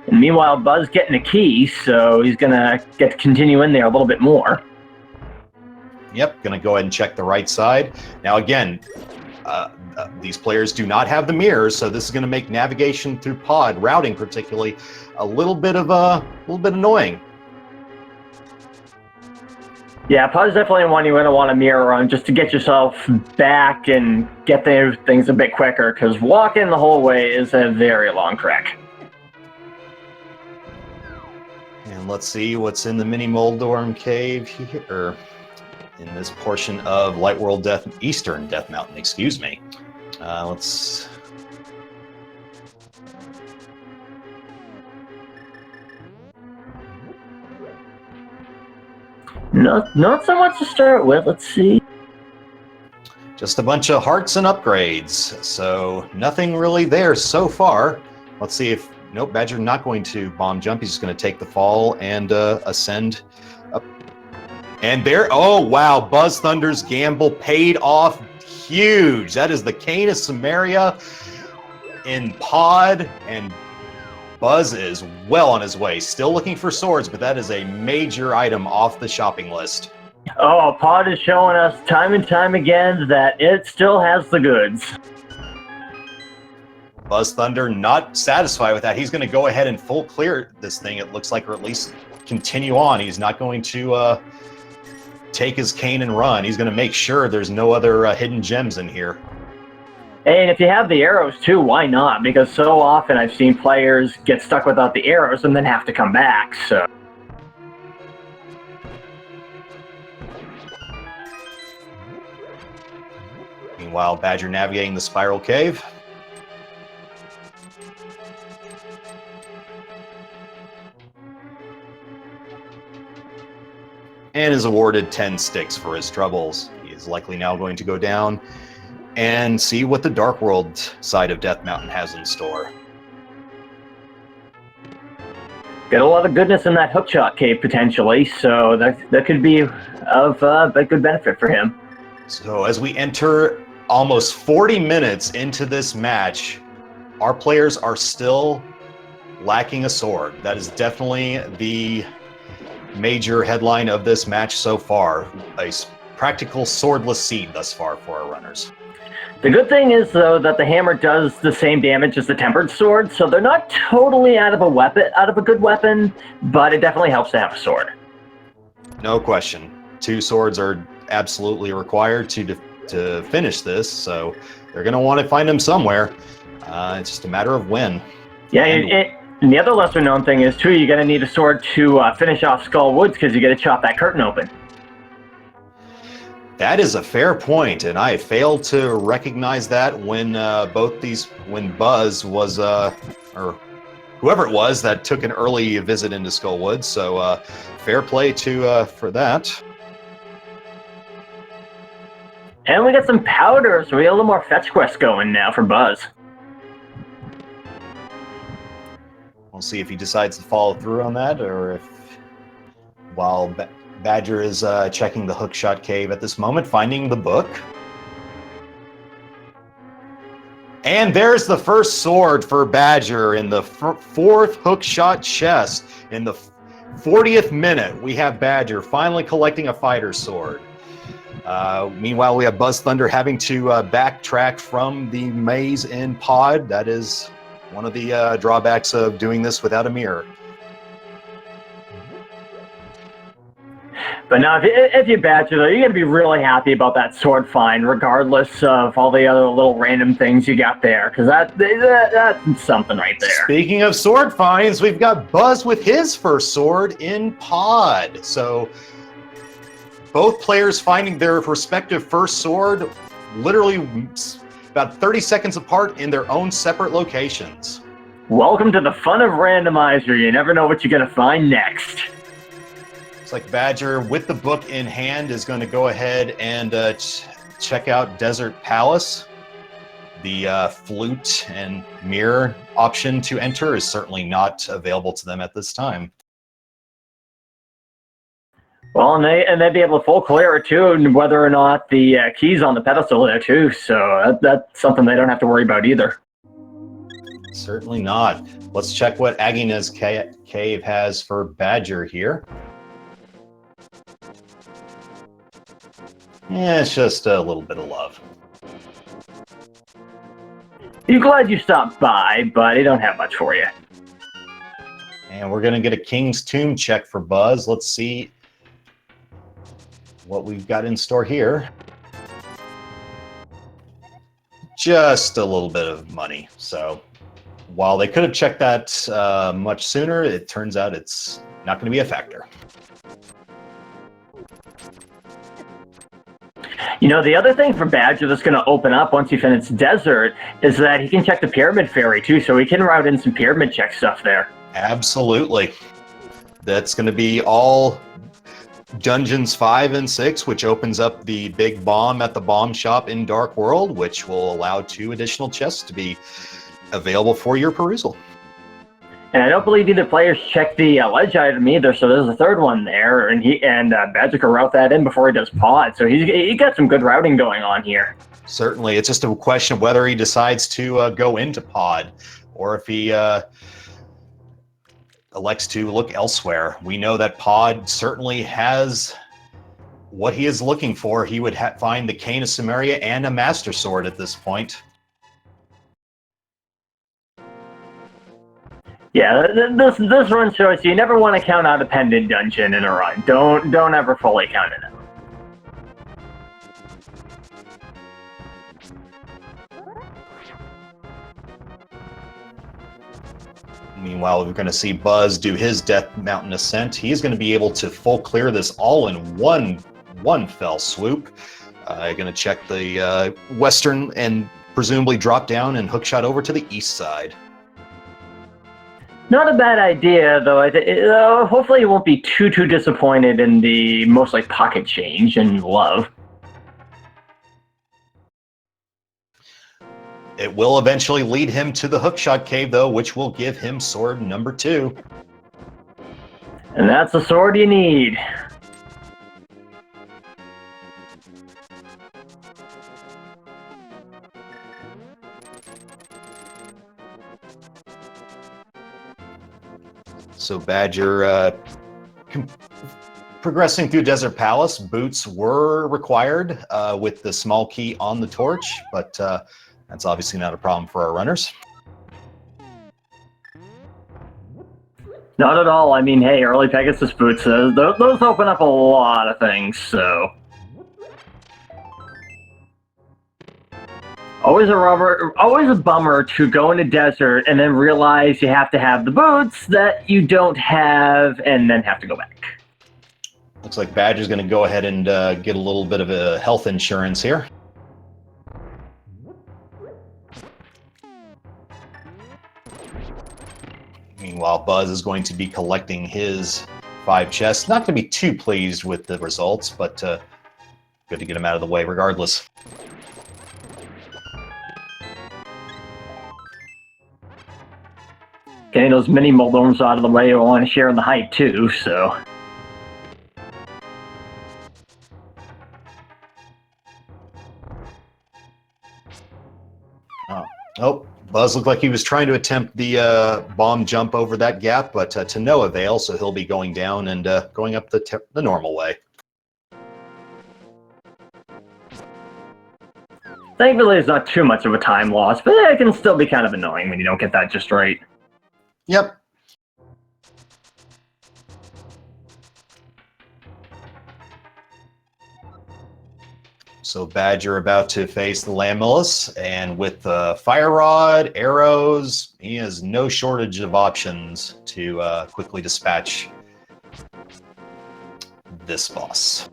And meanwhile, Buzz getting a key, so he's going to get to continue in there a little bit more.
Yep, going to go ahead and check the right side. Now again, these players do not have the mirrors, so this is going to make navigation through pod, routing particularly, a little bit annoying.
Yeah, pod's definitely one you're going to want a mirror on just to get yourself back and get things a bit quicker, because walking the whole way is a very long trek.
And let's see what's in the mini Moldorm cave here. In this portion of Light World Eastern Death Mountain, excuse me. Let's...
Not so much to start with, let's see.
Just a bunch of hearts and upgrades, so nothing really there so far. Let's see if... Nope, Badger not going to bomb jump, he's just going to take the fall and ascend up. And there, oh wow, BuzzThunder's gamble paid off huge. That is the Cane of Samaria in pod, and Buzz is well on his way. Still looking for swords, but that is a major item off the shopping list.
Oh, pod is showing us time and time again that it still has the goods.
BuzzThunder not satisfied with that. He's going to go ahead and full clear this thing, it looks like, or at least continue on. He's not going to... take his cane and run. He's going to make sure there's no other hidden gems in here.
And if you have the arrows too, why not? Because so often I've seen players get stuck without the arrows and then have to come back, so...
Meanwhile, Badger navigating the spiral cave. And is awarded 10 sticks for his troubles. He is likely now going to go down and see what the Dark World side of Death Mountain has in store.
Got a lot of goodness in that hookshot cave, potentially, so that could be of a good benefit for him.
So as we enter almost 40 minutes into this match, our players are still lacking a sword. That is definitely the major headline of this match so far. A practical swordless seed thus far for our runners.
The good thing is, though, that the hammer does the same damage as the tempered sword, so they're not totally out of a good weapon, but it definitely helps to have a sword.
No question. 2 swords are absolutely required to finish this, so they're going to want to find them somewhere. It's just a matter of when.
Yeah, and the other lesser-known thing is, too, you're going to need a sword to finish off Skull Woods, because you got to chop that curtain open.
That is a fair point, and I failed to recognize that when when Buzz was, or whoever it was that took an early visit into Skull Woods. So fair play to for that.
And we got some powder, so we got a little more fetch quest going now for Buzz.
We'll see if he decides to follow through on that, or if while Badger is checking the hookshot cave at this moment, finding the book. And there's the first sword for Badger in the fourth hookshot chest. In the 40th minute, we have Badger finally collecting a fighter's sword. Meanwhile, we have BuzzThunder having to backtrack from the maze in Pod. That is one of the drawbacks of doing this without a mirror.
But now, if you Badger, though, you're going to be really happy about that sword find, regardless of all the other little random things you got there, because that's something right there.
Speaking of sword finds, we've got Buzz with his first sword in Pod. So both players finding their respective first sword literally about 30 seconds apart in their own separate locations.
Welcome to the fun of Randomizer. You never know what you're going to find next.
Looks like Badger, with the book in hand, is going to go ahead and check out Desert Palace. The flute and mirror option to enter is certainly not available to them at this time.
Well, and they'd be able to full clear it too, and whether or not the key's on the pedestal there too. So that's something they don't have to worry about either.
Certainly not. Let's check what Agina's cave has for Badger here. Yeah, it's just a little bit of love.
You're glad you stopped by, but they don't have much for you.
And we're going to get a King's Tomb check for Buzz. Let's see what we've got in store here. Just a little bit of money. So while they could have checked that much sooner, it turns out it's not going to be a factor.
You know, the other thing for Badger that's going to open up once he finishes Desert is that he can check the Pyramid Fairy too, so he can route in some pyramid check stuff there.
Absolutely. That's going to be all Dungeons 5 and 6, which opens up the big bomb at the bomb shop in Dark World, which will allow 2 additional chests to be available for your perusal.
And I don't believe either players check the ledge item either, so there's a third one there, and Badger can route that in before he does Pod, so he got some good routing going on here.
Certainly, it's just a question of whether he decides to go into Pod, or if he elects to look elsewhere. We know that Pod certainly has what he is looking for. He would find the Cane of Samaria and a Master Sword at this point.
Yeah, this run shows you never want to count out a pendant dungeon in a run. Don't ever fully count it out.
Meanwhile, we're going to see Buzz do his Death Mountain ascent. He's going to be able to full clear this all in one fell swoop. Going to check the western and presumably drop down and hookshot over to the east side.
Not a bad idea, though. Hopefully you won't be too disappointed in the mostly pocket change and love.
It will eventually lead him to the hookshot cave, though, which will give him sword number 2.
And that's the sword you need.
So Badger progressing through Desert Palace. Boots were required with the small key on the torch, but that's obviously not a problem for our runners.
Not at all. I mean, hey, early Pegasus boots, those open up a lot of things, so... Always a bummer to go in a desert and then realize you have to have the boots that you don't have and then have to go back.
Looks like Badger's going to go ahead and get a little bit of a health insurance here. Meanwhile, Buzz is going to be collecting his 5 chests. Not going to be too pleased with the results, but good to get him out of the way regardless.
Getting those mini Moldones out of the way, I want to share in the hype too, so...
Oh, Buzz looked like he was trying to attempt the bomb jump over that gap, but to no avail, so he'll be going down and going up the normal way.
Thankfully, it's not too much of a time loss, but it can still be kind of annoying when you don't get that just right.
Yep. So Badger about to face the Lamellus, and with the Fire Rod, arrows, he has no shortage of options to quickly dispatch this boss.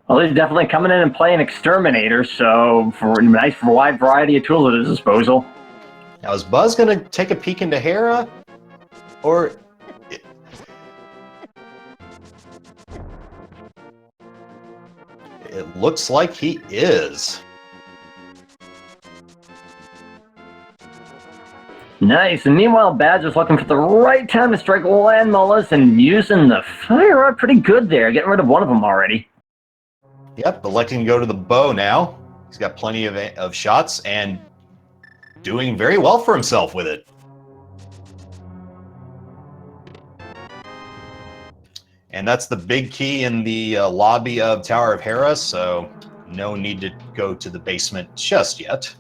Well, he's definitely coming in and playing Exterminator, so for a nice wide variety of tools at his disposal.
Now, is Buzz going to take a peek into Hera? Or... It looks like he is.
Nice, and meanwhile, Badger's looking for the right time to strike Landmullis and using the Fire Rod pretty good there, getting rid of one of them already.
Yep, electing to go to the bow now. He's got plenty of shots and doing very well for himself with it. And that's the big key in the lobby of Tower of Hera, so no need to go to the basement just yet.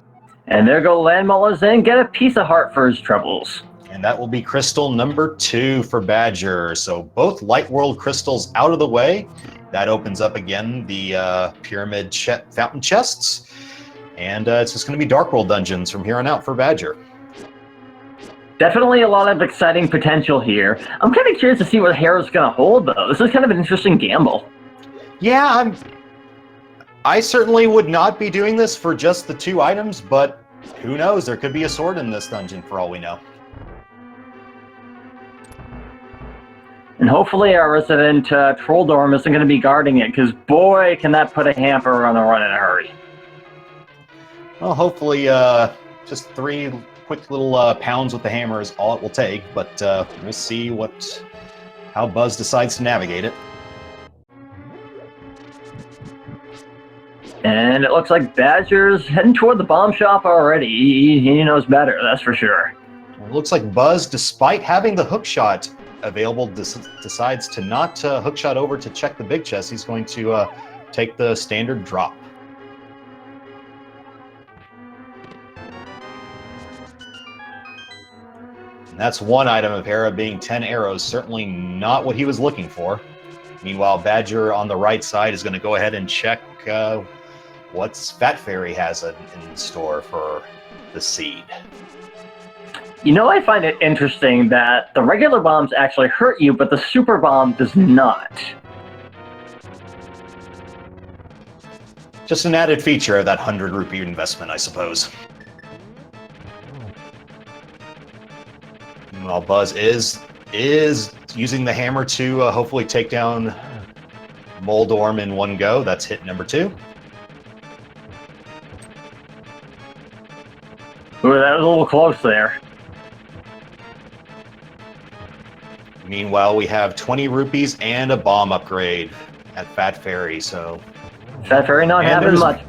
And there go Landmullis and get a piece of heart for his troubles.
And that will be crystal number 2 for Badger. So both Light World crystals out of the way. That opens up again the pyramid fountain chests. And it's just going to be Dark World dungeons from here on out for Badger.
Definitely a lot of exciting potential here. I'm kind of curious to see what Hera's going to hold, though. This is kind of an interesting gamble.
Yeah, I certainly would not be doing this for just the 2 items, but who knows? There could be a sword in this dungeon for all we know.
And hopefully our resident Trolldorm isn't going to be guarding it, because boy, can that put a hamper on the run in a hurry.
Well, hopefully just 3 quick little pounds with the hammer is all it will take, but we'll see how Buzz decides to navigate it.
And it looks like Badger's heading toward the bomb shop already. He knows better, that's for sure.
It looks like Buzz, despite having the hookshot available, decides to not hookshot over to check the big chest. He's going to take the standard drop. And that's one item of Hera being 10 arrows, certainly not what he was looking for. Meanwhile, Badger on the right side is going to go ahead and check what Fat Fairy has in store for the seed.
You know, I find it interesting that the regular bombs actually hurt you, but the super bomb does not.
Just an added feature of that 100 rupee investment, I suppose. Meanwhile, Buzz is using the hammer to hopefully take down Moldorm in one go. That's hit number 2.
Ooh, that was a little close there.
Meanwhile, we have 20 rupees and a bomb upgrade at Fat Fairy, so...
Fat Fairy not having much.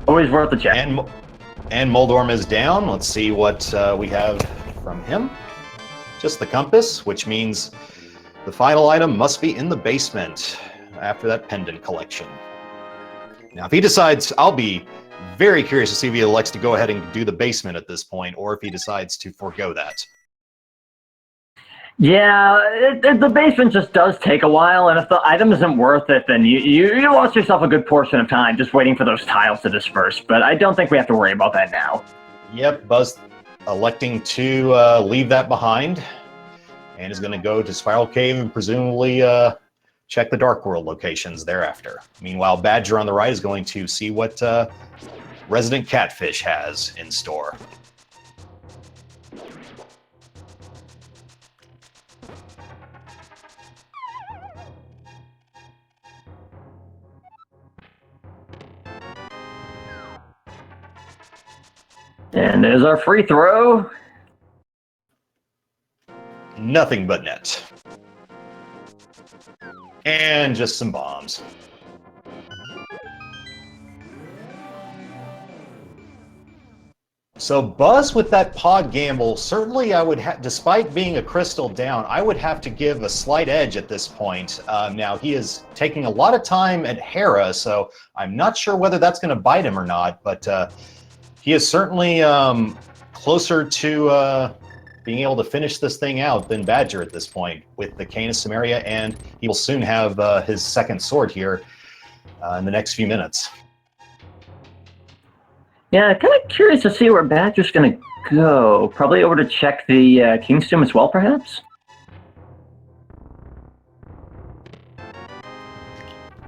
Always worth a check.
And Moldorm is down. Let's see what we have from him. Just the compass, which means the final item must be in the basement after that pendant collection. Now, if he decides, I'll be very curious to see if he elects to go ahead and do the basement at this point, or if he decides to forego that.
Yeah, the basement just does take a while, and if the item isn't worth it, then you lost yourself a good portion of time just waiting for those tiles to disperse, but I don't think we have to worry about that now.
Yep, Buzz electing to leave that behind, and is going to go to Spiral Cave and presumably check the Dark World locations thereafter. Meanwhile, Badger on the right is going to see what Resident Catfish has in store.
And there's our free throw.
Nothing but net. And just some bombs. So Buzz with that pod gamble, certainly I would despite being a crystal down, I would have to give a slight edge at this point. Now he is taking a lot of time at Hera, so I'm not sure whether that's going to bite him or not, but he is certainly closer to being able to finish this thing out than Badger at this point with the Cane of Samaria, and he will soon have his second sword here in the next few minutes.
Yeah, kind of curious to see where Badger's going to go. Probably over to check the King's Tomb as well, perhaps?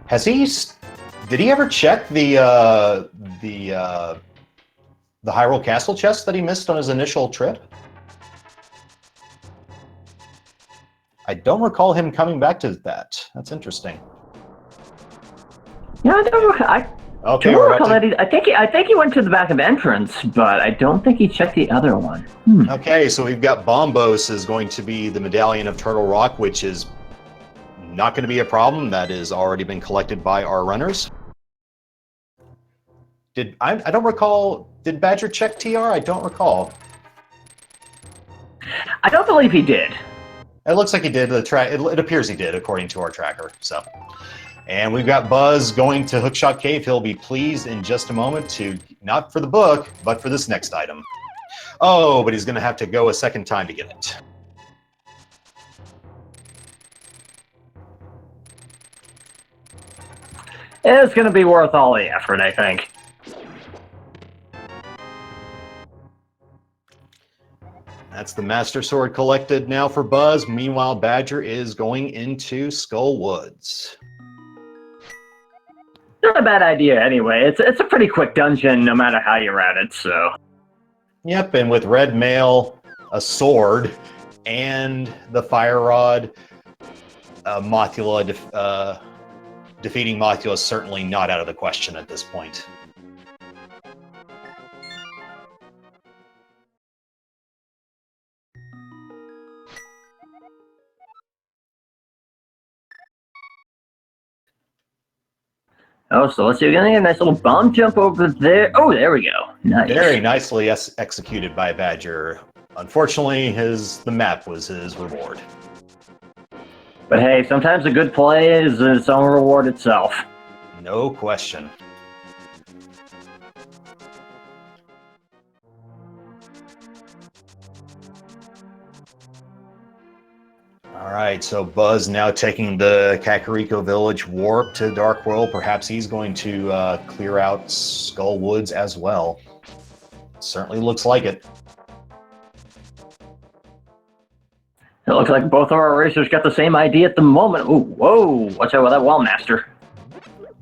Has he? Did he ever check the Hyrule Castle chest that he missed on his initial trip? I don't recall him coming back to that. That's interesting.
Yeah, I don't.
Okay,
I think he went to the back of entrance, but I don't think he checked the other one.
Okay, so we've got Bombos is going to be the Medallion of Turtle Rock, which is not going to be a problem. That has already been collected by our runners. I don't recall. Did Badger check TR? I don't recall.
I don't believe he did.
It looks like he did. It appears he did, according to our tracker. So. And we've got Buzz going to Hookshot Cave. He'll be pleased in just a moment to, not for the book, but for this next item. Oh, but he's going to have to go a second time to get it.
It's going to be worth all the effort, I think.
That's the Master Sword collected now for Buzz. Meanwhile, Badger is going into Skull Woods.
Not a bad idea anyway. It's a pretty quick dungeon no matter how you route it, so.
Yep, and with Red Mail, a sword, and the Fire Rod, Mothula, defeating Mothula is certainly not out of the question at this point.
Oh, so let's see. We're going to get a nice little bomb jump over there. Oh, there we go. Nice.
Very nicely executed by Badger. Unfortunately, the map was his reward.
But hey, sometimes a good play is its own reward itself.
No question. Alright, so Buzz now taking the Kakariko Village warp to Dark World. Perhaps he's going to clear out Skull Woods as well. Certainly looks like it.
It looks like both of our racers got the same idea at the moment. Ooh, whoa, watch out with that wall master.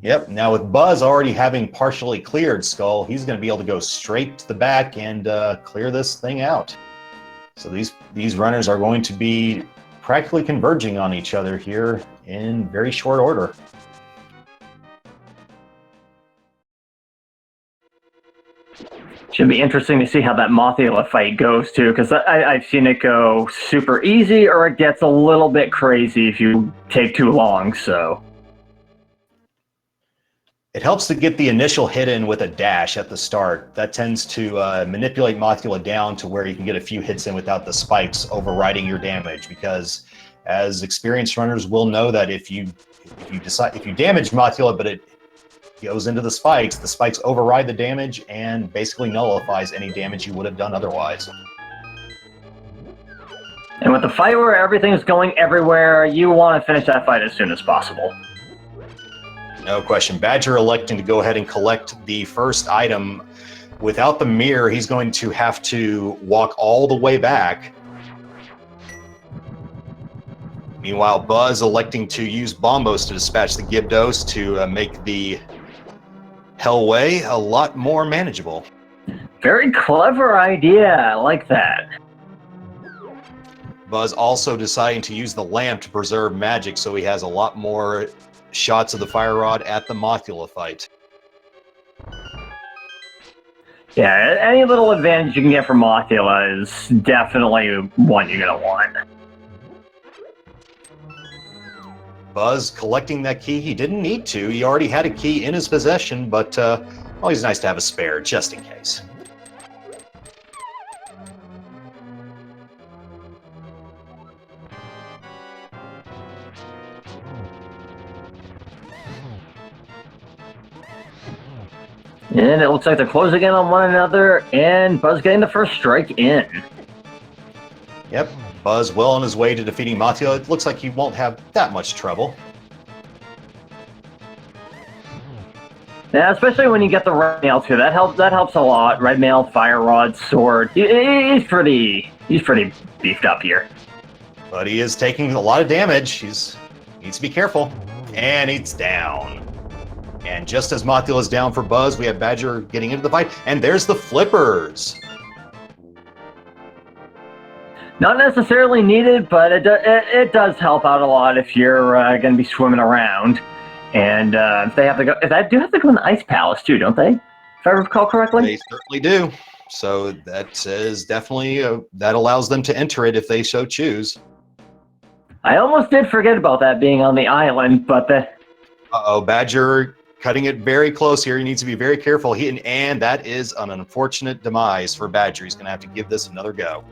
Yep, now with Buzz already having partially cleared Skull, he's going to be able to go straight to the back and clear this thing out. So these runners are going to be practically converging on each other here in very short order.
Should be interesting to see how that Mothula fight goes too, because I've seen it go super easy or it gets a little bit crazy if you take too long, so.
It helps to get the initial hit in with a dash at the start. That tends to manipulate Mothula down to where you can get a few hits in without the spikes overriding your damage, because as experienced runners will know that if you damage Mothula but it goes into the spikes override the damage and basically nullifies any damage you would have done otherwise.
And with the fight where everything's going everywhere, you want to finish that fight as soon as possible.
No question. Badger electing to go ahead and collect the first item. Without the mirror, he's going to have to walk all the way back. Meanwhile, Buzz electing to use Bombos to dispatch the Gyarados to make the Hellway a lot more manageable.
Very clever idea. I like that.
Buzz also deciding to use the lamp to preserve magic, so he has a lot more shots of the Fire Rod at the Mothula fight.
Yeah, any little advantage you can get from Mothula is definitely one you're going to want.
Buzz collecting that key. He didn't need to. He already had a key in his possession, but always nice to have a spare just in case.
And it looks like they're closing in on one another, and Buzz getting the first strike in.
Yep, Buzz well on his way to defeating Matio. It looks like he won't have that much trouble.
Yeah, especially when you get the red mail too. That helps a lot. Red mail, fire rod, sword. He's pretty beefed up here.
But he is taking a lot of damage. He needs to be careful. And he's down. And just as Matio is down for Buzz, we have Badger getting into the fight. And there's the flippers.
Not necessarily needed, but it does help out a lot if you're going to be swimming around. And if they do have to go in the Ice Palace too, don't they? If I recall correctly.
They certainly do. So that is definitely that allows them to enter it if they so choose.
I almost did forget about that being on the island, but
Badger cutting it very close here. He needs to be very careful. And that is an unfortunate demise for Badger. He's going to have to give this another go.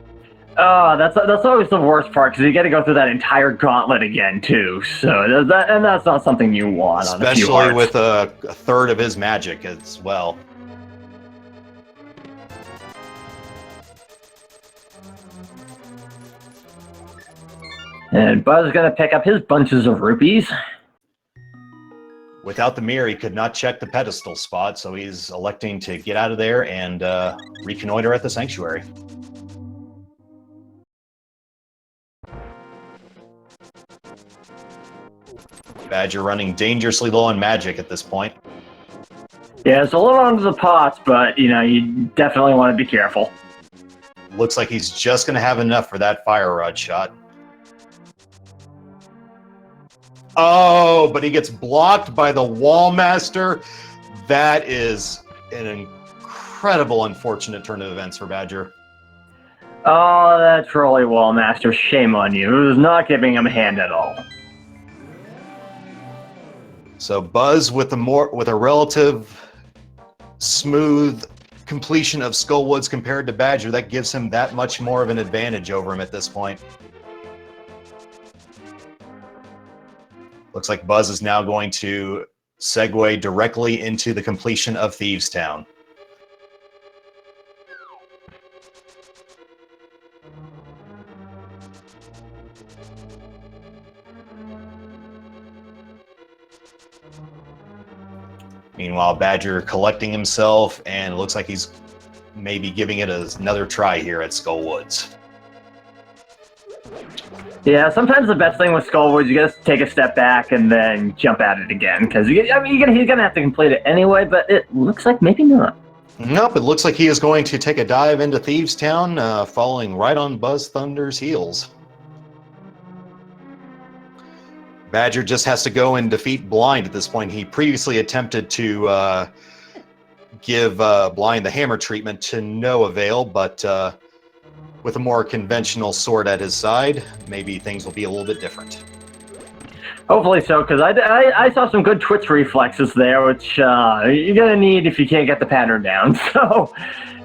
Oh, that's always the worst part because you got to go through that entire gauntlet again too. So that's not something you want,
especially with a third of his magic as well.
And Buzz is going to pick up his bunches of rupees.
Without the mirror, he could not check the pedestal spot, so he's electing to get out of there and reconnoiter at the sanctuary. Badger running dangerously low on magic at this point.
Yeah, it's a little under the pots, but you definitely want to be careful.
Looks like he's just going to have enough for that fire rod shot. Oh, but he gets blocked by the Wall Master. That is an incredible, unfortunate turn of events for Badger.
Oh, that trolley Wall Master, shame on you. It was not giving him a hand at all.
So Buzz with a relative smooth completion of Skullwoods compared to Badger, that gives him that much more of an advantage over him at this point. Looks like Buzz is now going to segue directly into the completion of Thieves Town. Meanwhile, Badger collecting himself, and it looks like he's maybe giving it another try here at Skullwoods.
Yeah, sometimes the best thing with Skullwoods, you gotta take a step back and then jump at it again, because he's gonna have to complete it anyway, but it looks like maybe not.
Nope, it looks like he is going to take a dive into Thieves Town, following right on BuzzThunder's heels. Badger just has to go and defeat Blind at this point. He previously attempted to give Blind the hammer treatment to no avail, but with a more conventional sword at his side, maybe things will be a little bit different.
Hopefully so, because I saw some good twitch reflexes there, which you're going to need if you can't get the pattern down. So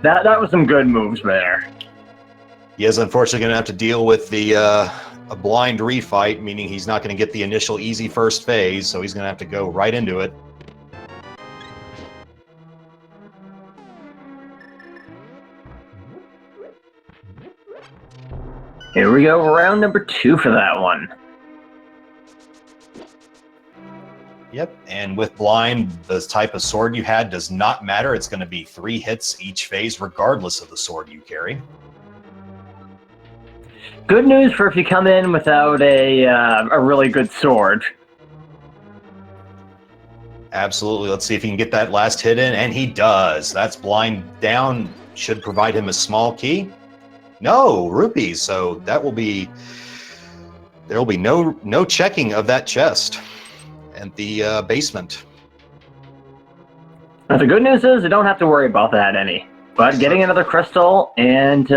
that was some good moves there.
He is unfortunately going to have to deal with a blind refight, meaning he's not going to get the initial easy first phase, so he's going to have to go right into it.
Here we go, round number 2 for that one.
Yep, and with Blind, the type of sword you had does not matter. It's going to be 3 hits each phase, regardless of the sword you carry.
Good news for if you come in without a really good sword.
Absolutely. Let's see if he can get that last hit in, and he does. That's Blind down. Should provide him a small key. No, rupees. So that will be. There will be no checking of that chest and the basement.
Now, the good news is you don't have to worry about that any. But getting another crystal and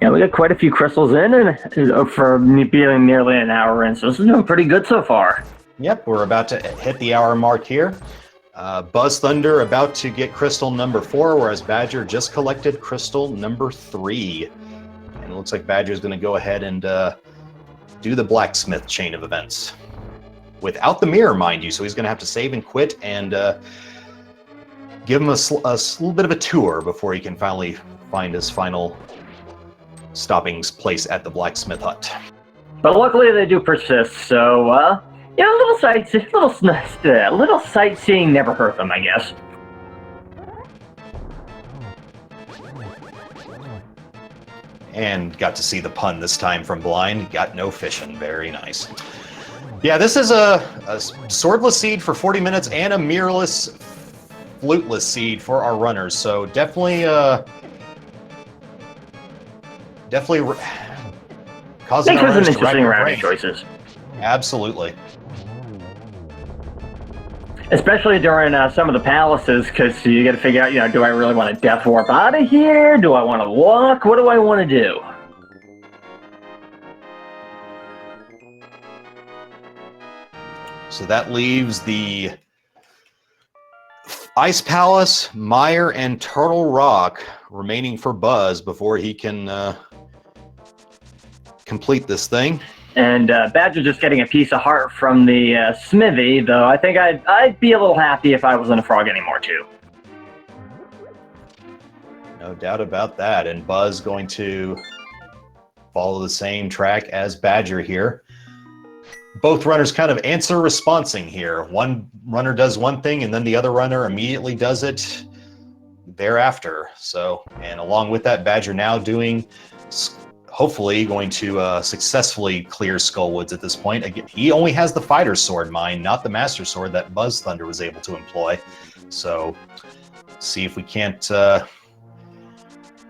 yeah, we got quite a few crystals in, and for being nearly an hour in, so this is doing pretty good so far.
Yep, we're about to hit the hour mark here. BuzzThunder about to get crystal number 4, whereas Badger just collected crystal number 3. And it looks like Badger's going to go ahead and do the blacksmith chain of events. without the mirror, mind you. So he's going to have to save and quit and give him a little bit of a tour before he can finally find his final stopping place at the blacksmith hut.
But luckily they do persist, so, a little sightseeing never hurt them, I guess.
And got to see the pun this time from Blind. Got no fishing. Very nice. Yeah, this is a swordless seed for 40 minutes and a mirrorless, fluteless seed for our runners. So definitely causing
Makes
our
some
runners to rack
interesting
their
routing
brains.
choices.
Absolutely.
Especially during some of the palaces, because you got to figure out, do I really want to death warp out of here? Do I want to walk? What do I want to do?
So that leaves the Ice Palace, Mire, and Turtle Rock remaining for Buzz before he can complete this thing.
And Badger just getting a piece of heart from the smithy, though I think I'd be a little happy if I wasn't a frog anymore, too.
No doubt about that. And Buzz going to follow the same track as Badger here. Both runners kind of answer responsing here. One runner does one thing, and then the other runner immediately does it thereafter. So, and along with that, Badger now doing... hopefully going to successfully clear Skullwoods at this point. Again, he only has the fighter's sword, mind, not the master sword that BuzzThunder was able to employ. So, see if we can't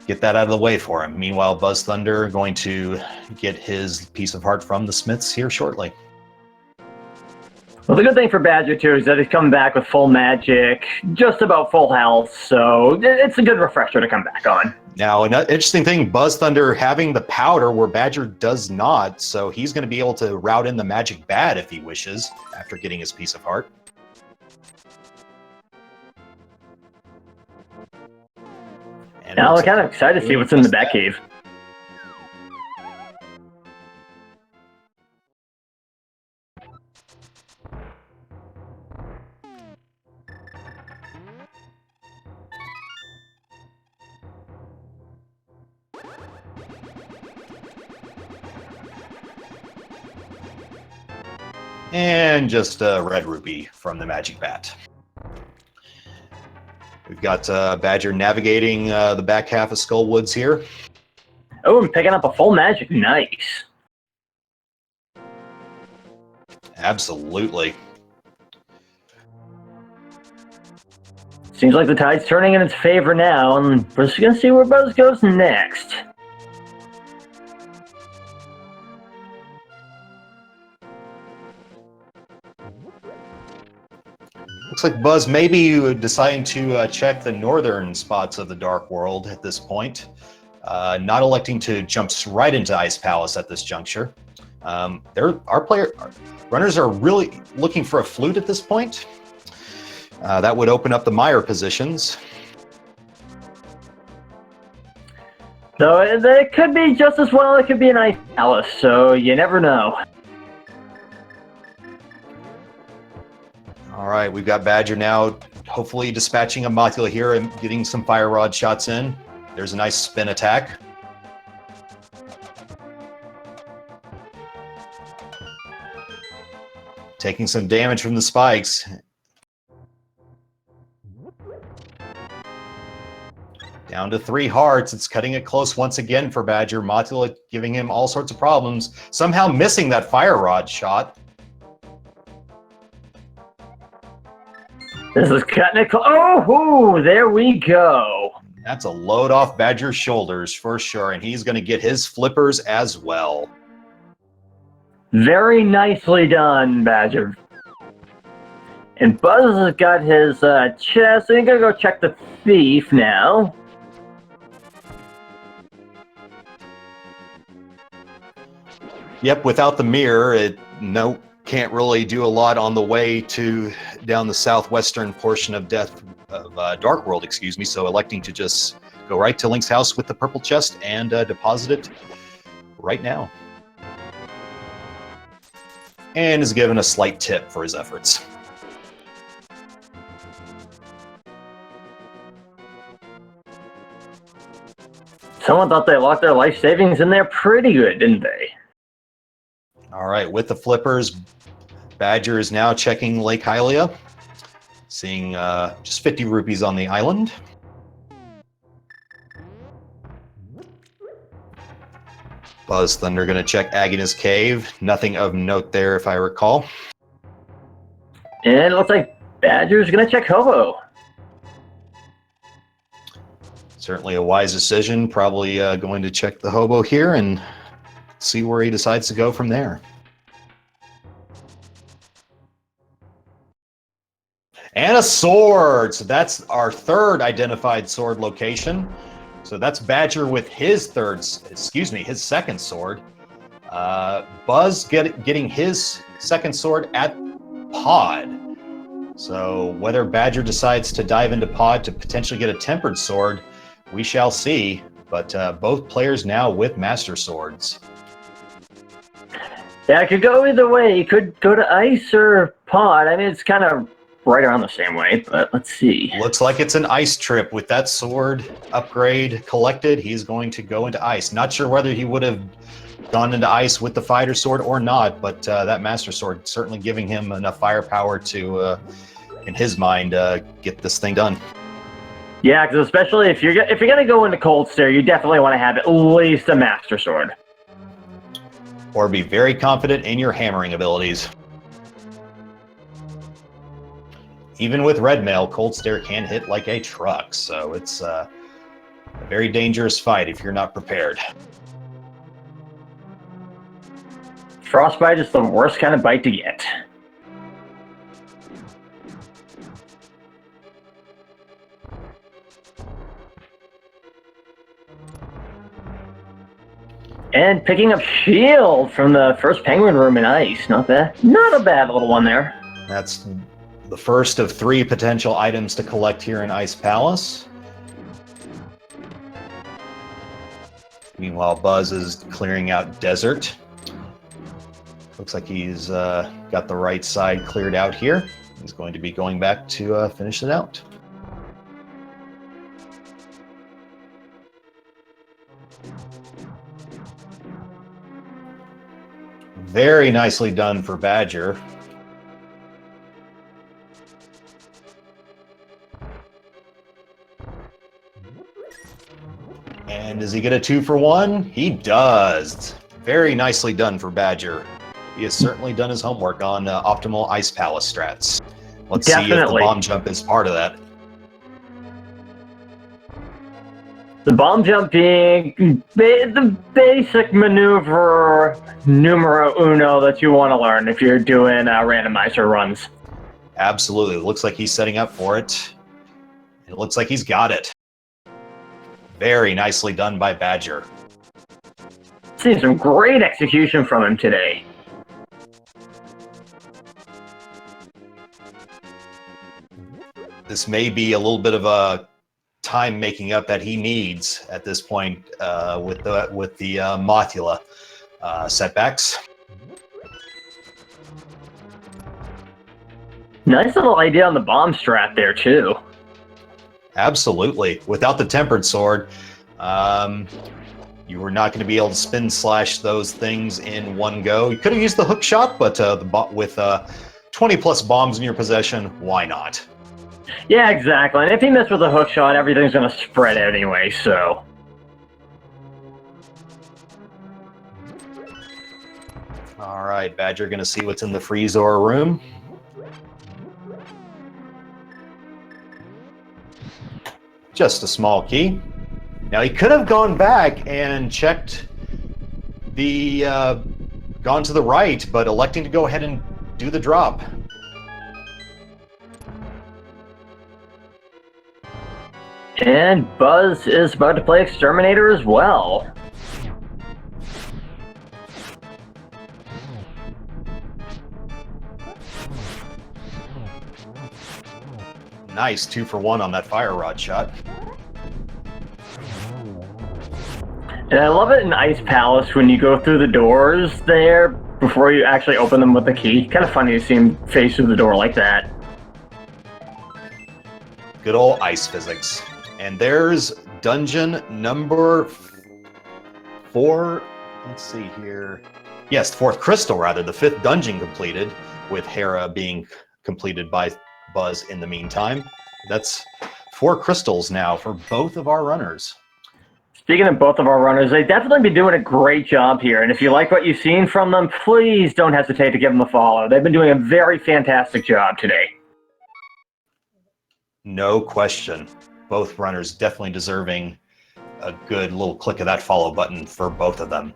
get that out of the way for him. Meanwhile, BuzzThunder going to get his piece of heart from the smiths here shortly.
Well, the good thing for Badger, too, is that he's coming back with full magic, just about full health, so it's a good refresher to come back on.
Now, an interesting thing, BuzzThunder having the powder where Badger does not, so he's going to be able to route in the magic bat if he wishes after getting his piece of heart. And
now we're kind of excited to see what's in the Batcave.
And just a red rupee from the magic bat. We've got Badger navigating the back half of Skullwoods here.
Oh, I'm picking up a full magic. Nice.
Absolutely.
Seems like the tide's turning in its favor now, and we're just going to see where Buzz goes next.
Looks like Buzz may be deciding to check the northern spots of the Dark World at this point. Not electing to jump right into Ice Palace at this juncture. Our runners are really looking for a flute at this point. That would open up the mire positions.
So it could be just as well, it could be an Ice Palace, so you never know.
All right, we've got Badger now hopefully dispatching a Mothula here and getting some fire rod shots in. There's a nice spin attack. Taking some damage from the spikes. Down to 3 hearts. It's cutting it close once again for Badger. Mothula giving him all sorts of problems. Somehow missing that fire rod shot.
This is cutting it close. Oh, there we go.
That's a load off Badger's shoulders for sure, and he's going to get his flippers as well.
Very nicely done, Badger. And Buzz has got his chest, so he's going to go check the thief now.
Yep, without the mirror, can't really do a lot on the way to down the southwestern portion of Dark World, excuse me. So electing to just go right to Link's house with the purple chest and deposit it right now. and is given a slight tip for his efforts.
Someone thought they locked their life savings in there pretty good, didn't they?
All right, with the flippers, Badger is now checking Lake Hylia, seeing just 50 rupees on the island. BuzzThunder going to check Agnes Cave. Nothing of note there, if I recall.
And it looks like Badger's going to check Hobo.
Certainly a wise decision. Probably going to check the Hobo here and see where he decides to go from there. And a sword! So that's our third identified sword location. So that's Badger with his his second sword. Buzz getting his second sword at Pod. So whether Badger decides to dive into Pod to potentially get a tempered sword, we shall see. But both players now with master swords.
Yeah, it could go either way. It could go to Ice or Pod. I mean, it's kind of right around the same way, but let's see.
Looks like it's an ice trip. With that sword upgrade collected, he's going to go into ice. Not sure whether he would have gone into ice with the fighter sword or not, but that master sword certainly giving him enough firepower to, in his mind, get this thing done.
Yeah, because especially if you're gonna go into Cold Stare, you definitely want to have at least a master sword.
Or be very confident in your hammering abilities. Even with Red Mail, Cold Stare can hit like a truck, so it's a very dangerous fight if you're not prepared.
Frostbite is the worst kind of bite to get. And picking up Shield from the first Penguin Room in Ice. Not bad. Not a bad little one there.
That's the first of 3 potential items to collect here in Ice Palace. Meanwhile, Buzz is clearing out Desert. Looks like he's got the right side cleared out here. He's going to be going back to finish it out. Very nicely done for Badger. And does he get a 2-for-1? He does. Very nicely done for Badger. He has certainly done his homework on optimal Ice Palace strats. Let's see if the bomb jump is part of that.
The bomb jump being the basic maneuver numero uno that you want to learn if you're doing randomizer runs.
Absolutely. It looks like he's setting up for it. It looks like he's got it. Very nicely done by Badger.
Seen some great execution from him today.
This may be a little bit of a time making up that he needs at this point with the Mothula setbacks.
Nice little idea on the bomb strat there too.
Absolutely. Without the tempered sword, you were not going to be able to spin slash those things in one go. You could have used the hook shot, but with 20 plus bombs in your possession, why not?
Yeah, exactly. And if you miss with a hook shot, everything's going to spread anyway, so.
All right, Badger going to see what's in the Freezor room. Just a small key. Now, he could have gone back and checked the, gone to the right, but electing to go ahead and do the drop.
And Buzz is about to play Exterminator as well.
Nice 2-for-1 on that fire rod shot.
And I love it in Ice Palace when you go through the doors there. before you actually open them with the key. Kind of funny to see him face through the door like that.
Good old ice physics. And there's dungeon number 4. Let's see here. Yes, 4th crystal, rather. The 5th dungeon completed, with Hera being completed by Buzz in the meantime. That's 4 crystals now for both of our runners.
Speaking of both of our runners, they've definitely been doing a great job here. And if you like what you've seen from them, please don't hesitate to give them a follow. They've been doing a very fantastic job today.
No question. Both runners definitely deserving a good little click of that follow button for both of them.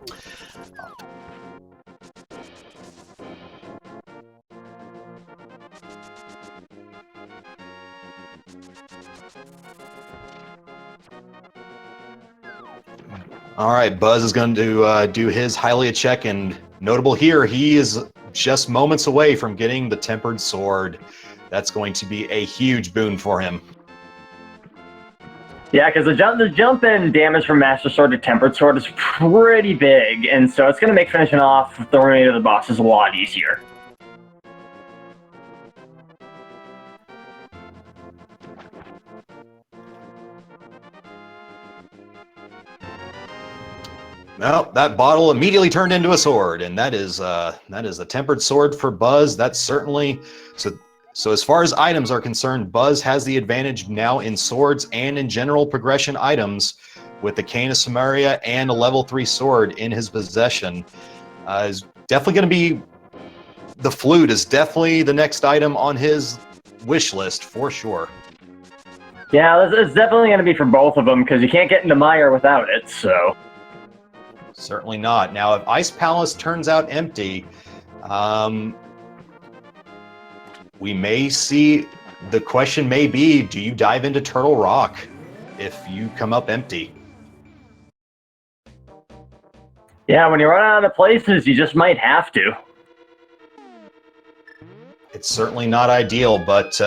All right, Buzz is going to do his Hylia check, and notable here, he is just moments away from getting the Tempered Sword. That's going to be a huge boon for him.
Yeah, because the jump in damage from Master Sword to Tempered Sword is pretty big, and so it's going to make finishing off the remainder of the bosses a lot easier.
Well, that bottle immediately turned into a sword, and that is a Tempered Sword for Buzz. That's certainly so as far as items are concerned, Buzz has the advantage now in swords and in general progression items, with the Cane of Samaria and a level 3 sword in his possession. Is definitely going to be the flute is definitely the next item on his wish list for sure.
Yeah, it's definitely going to be for both of them because you can't get into Mire without it. So.
Certainly not. Now, if Ice Palace turns out empty, we may see, the question may be, do you dive into Turtle Rock if you come up empty?
Yeah, when you run out of places, you just might have to.
It's certainly not ideal, but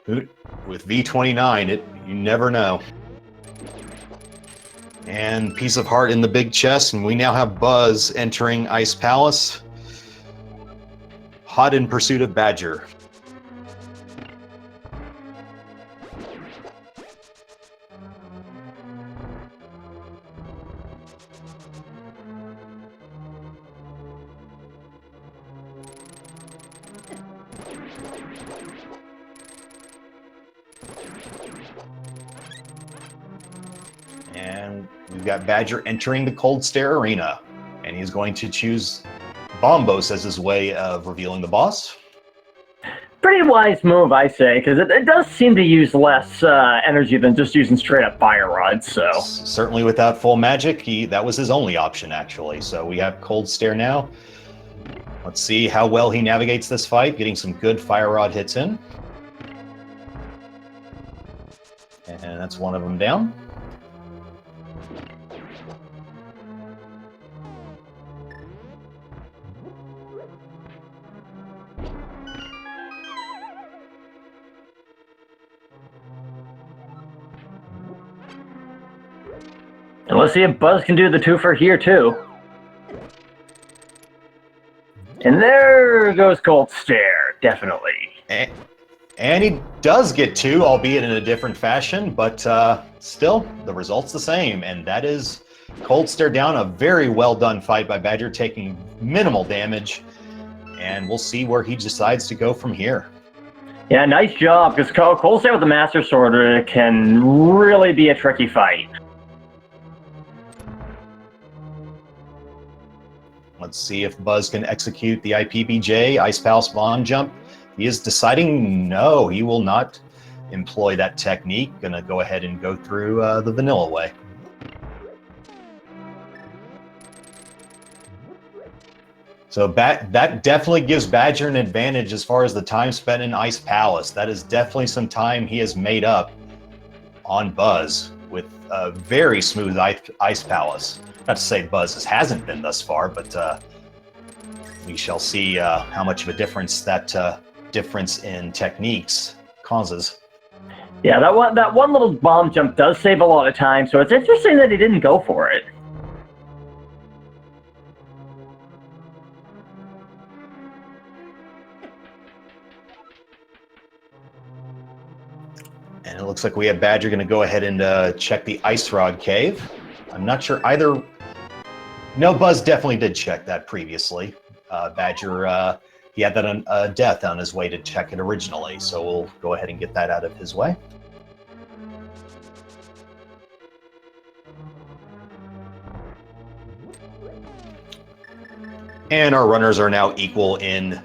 with V29, you never know. And Piece of Heart in the big chest, and we now have Buzz entering Ice Palace, hot in pursuit of Badger. And we've got Badger entering the Cold Stare Arena, and he's going to choose Bombos as his way of revealing the boss.
Pretty wise move, I say, because it does seem to use less energy than just using straight up fire rods. So
certainly without full magic, that was his only option actually. So we have Cold Stare now. Let's see how well he navigates this fight, getting some good fire rod hits in. And that's one of them down.
And let's see if Buzz can do the twofer here too. And there goes Cold Stare, definitely.
And he does get 2, albeit in a different fashion, but still, the result's the same. And that is Cold Stare down. A very well done fight by Badger, taking minimal damage. And we'll see where he decides to go from here.
Yeah, nice job, because Cold Stare with the Master Sword can really be a tricky fight.
Let's see if Buzz can execute the IPBJ, Ice Palace Bomb Jump. He is deciding no, he will not employ that technique. Gonna go ahead and go through the vanilla way. So that definitely gives Badger an advantage as far as the time spent in Ice Palace. That is definitely some time he has made up on Buzz with a very smooth Ice Palace. Not to say Buzz hasn't been thus far, but we shall see how much of a difference that difference in techniques causes.
Yeah, that one little bomb jump does save a lot of time, so it's interesting that he didn't go for it.
And it looks like we have Badger going to go ahead and check the Ice Rod Cave. I'm not sure either. No, Buzz definitely did check that previously. Badger, he had that on death on his way to check it originally, so we'll go ahead and get that out of his way. And our runners are now equal in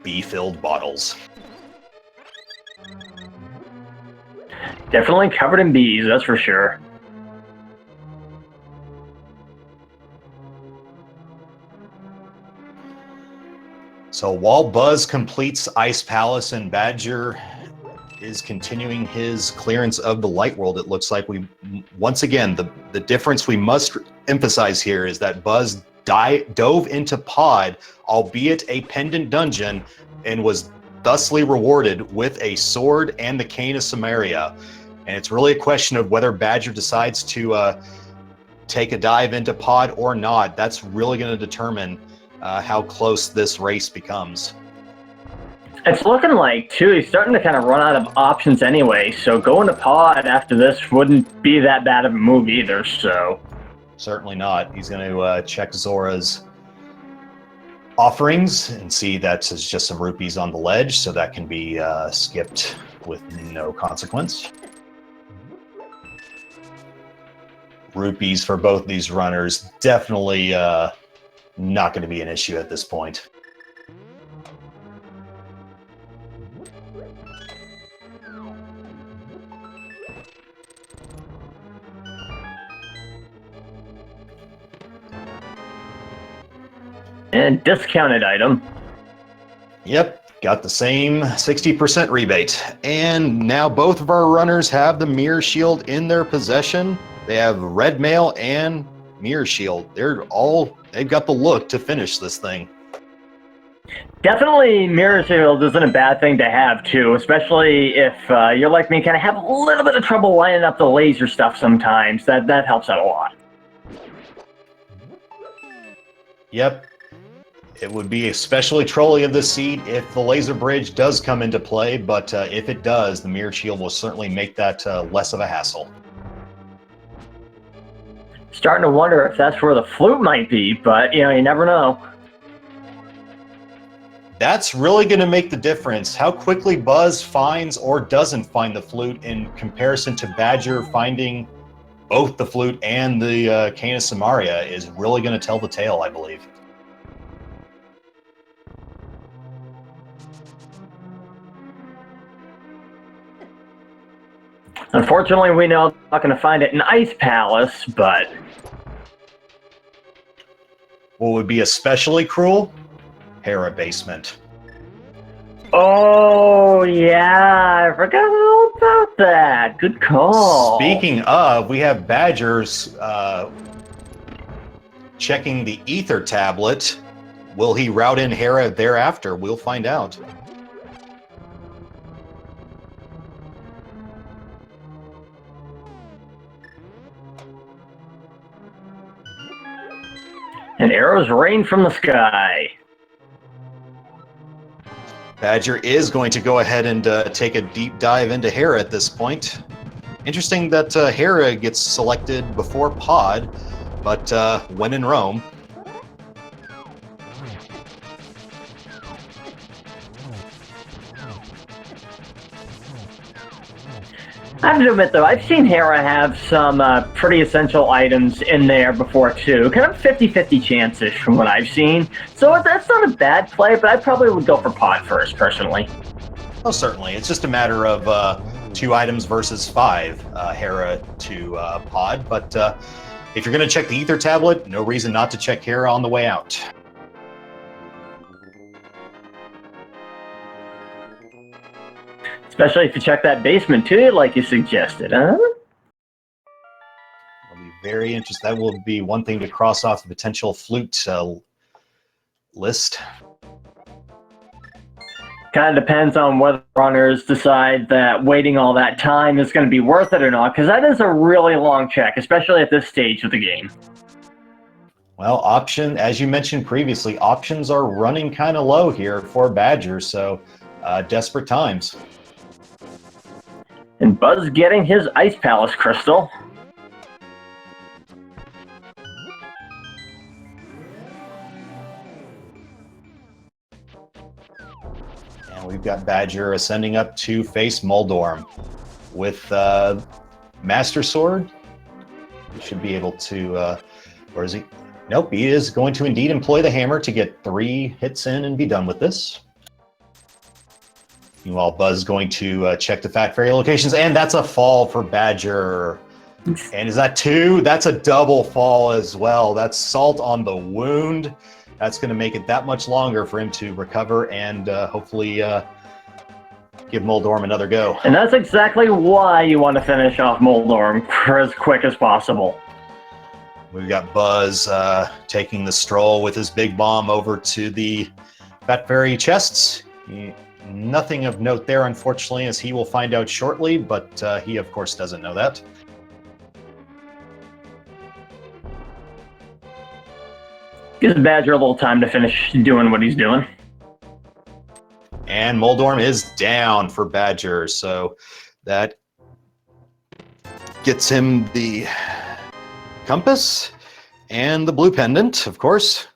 bee-filled bottles.
Definitely covered in bees, that's for sure.
So while Buzz completes Ice Palace and Badger is continuing his clearance of the Light World, it looks like we, once again, the difference we must emphasize here is that Buzz dove into Pod, albeit a pendant dungeon, and was thusly rewarded with a sword and the Cane of Samaria. And it's really a question of whether Badger decides to take a dive into Pod or not. That's really going to determine how close this race becomes.
It's looking like, too, he's starting to kind of run out of options anyway, so going to Pod after this wouldn't be that bad of a move either, so...
Certainly not. He's going to check Zora's offerings and see that there's just some rupees on the ledge, so that can be skipped with no consequence. Rupees for both these runners, definitely not going to be an issue at this point.
And discounted item.
Yep, got the same 60% rebate. And now both of our runners have the Mirror Shield in their possession. They have Red Mail and Mirror Shield. They've got the look to finish this thing.
Definitely Mirror Shield isn't a bad thing to have, too, especially if you're like me, kind of have a little bit of trouble lining up the laser stuff sometimes. That helps out a lot.
Yep. It would be especially trolly of the seed if the laser bridge does come into play, but if it does, the Mirror Shield will certainly make that less of a hassle.
Starting to wonder if that's where the flute might be, but, you never know.
That's really going to make the difference. How quickly Buzz finds or doesn't find the flute in comparison to Badger finding both the flute and the Cane of Samaria is really going to tell the tale, I believe.
Unfortunately, we know I'm not going to find it in Ice Palace, but...
What would be especially cruel? Hera basement.
Oh, yeah, I forgot all about that. Good call.
Speaking of, we have Badgers checking the Ether tablet. Will he route in Hera thereafter? We'll find out.
And arrows rain from the sky.
Badger is going to go ahead and take a deep dive into Hera at this point. Interesting that Hera gets selected before Pod, but when in Rome.
I have to admit, though, I've seen Hera have some pretty essential items in there before, too. Kind of 50-50 chance-ish from what I've seen. So that's not a bad play, but I probably would go for Pod first, personally.
Oh, certainly. It's just a matter of 2 items versus 5, Hera to Pod. But if you're going to check the Ether tablet, no reason not to check Hera on the way out.
Especially if you check that basement, too, like you suggested, huh?
I'll be very interested. That will be one thing to cross off the potential flute list.
Kind of depends on whether runners decide that waiting all that time is going to be worth it or not, because that is a really long check, especially at this stage of the game.
Well, as you mentioned previously, options are running kind of low here for Badger, so desperate times.
And Buzz getting his Ice Palace crystal.
And we've got Badger ascending up to face Moldorm with Master Sword. He should be able to, or is he? Nope, he is going to indeed employ the hammer to get 3 hits in and be done with this. Meanwhile, Buzz is going to check the Fat Fairy locations, and that's a fall for Badger. And is that 2? That's a double fall as well. That's salt on the wound. That's going to make it that much longer for him to recover and hopefully give Moldorm another go.
And that's exactly why you want to finish off Moldorm for as quick as possible.
We've got Buzz taking the stroll with his big bomb over to the Fat Fairy chests. Nothing of note there, unfortunately, as he will find out shortly, but he, of course, doesn't know that.
Gives Badger a little time to finish doing what he's doing.
And Moldorm is down for Badger, so that gets him the compass and the blue pendant, of course.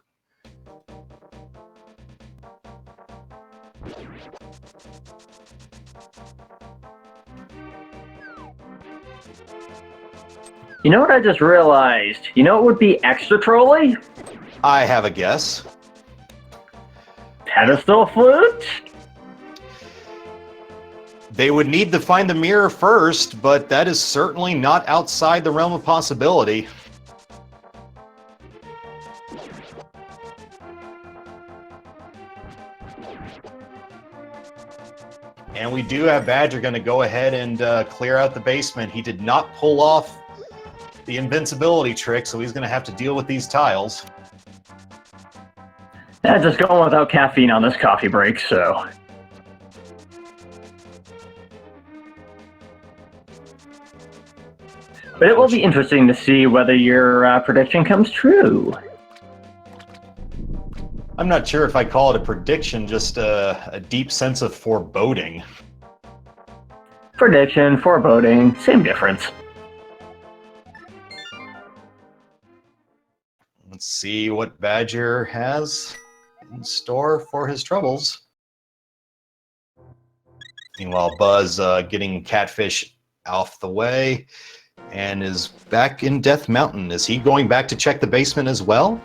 You know what I just realized? You know what would be extra trolly?
I have a guess.
Pedestal flute?
They would need to find the mirror first, but that is certainly not outside the realm of possibility. And we do have Badger going to go ahead and clear out the basement. He did not pull off the invincibility trick, so he's going to have to deal with these tiles.
Yeah, just going without caffeine on this coffee break, so... But it will be interesting to see whether your prediction comes true.
I'm not sure if I call it a prediction, just a deep sense of foreboding.
Prediction, foreboding, same difference.
Let's see what Badger has in store for his troubles. Meanwhile, Buzz getting Catfish off the way and is back in Death Mountain. Is he going back to check the basement as well?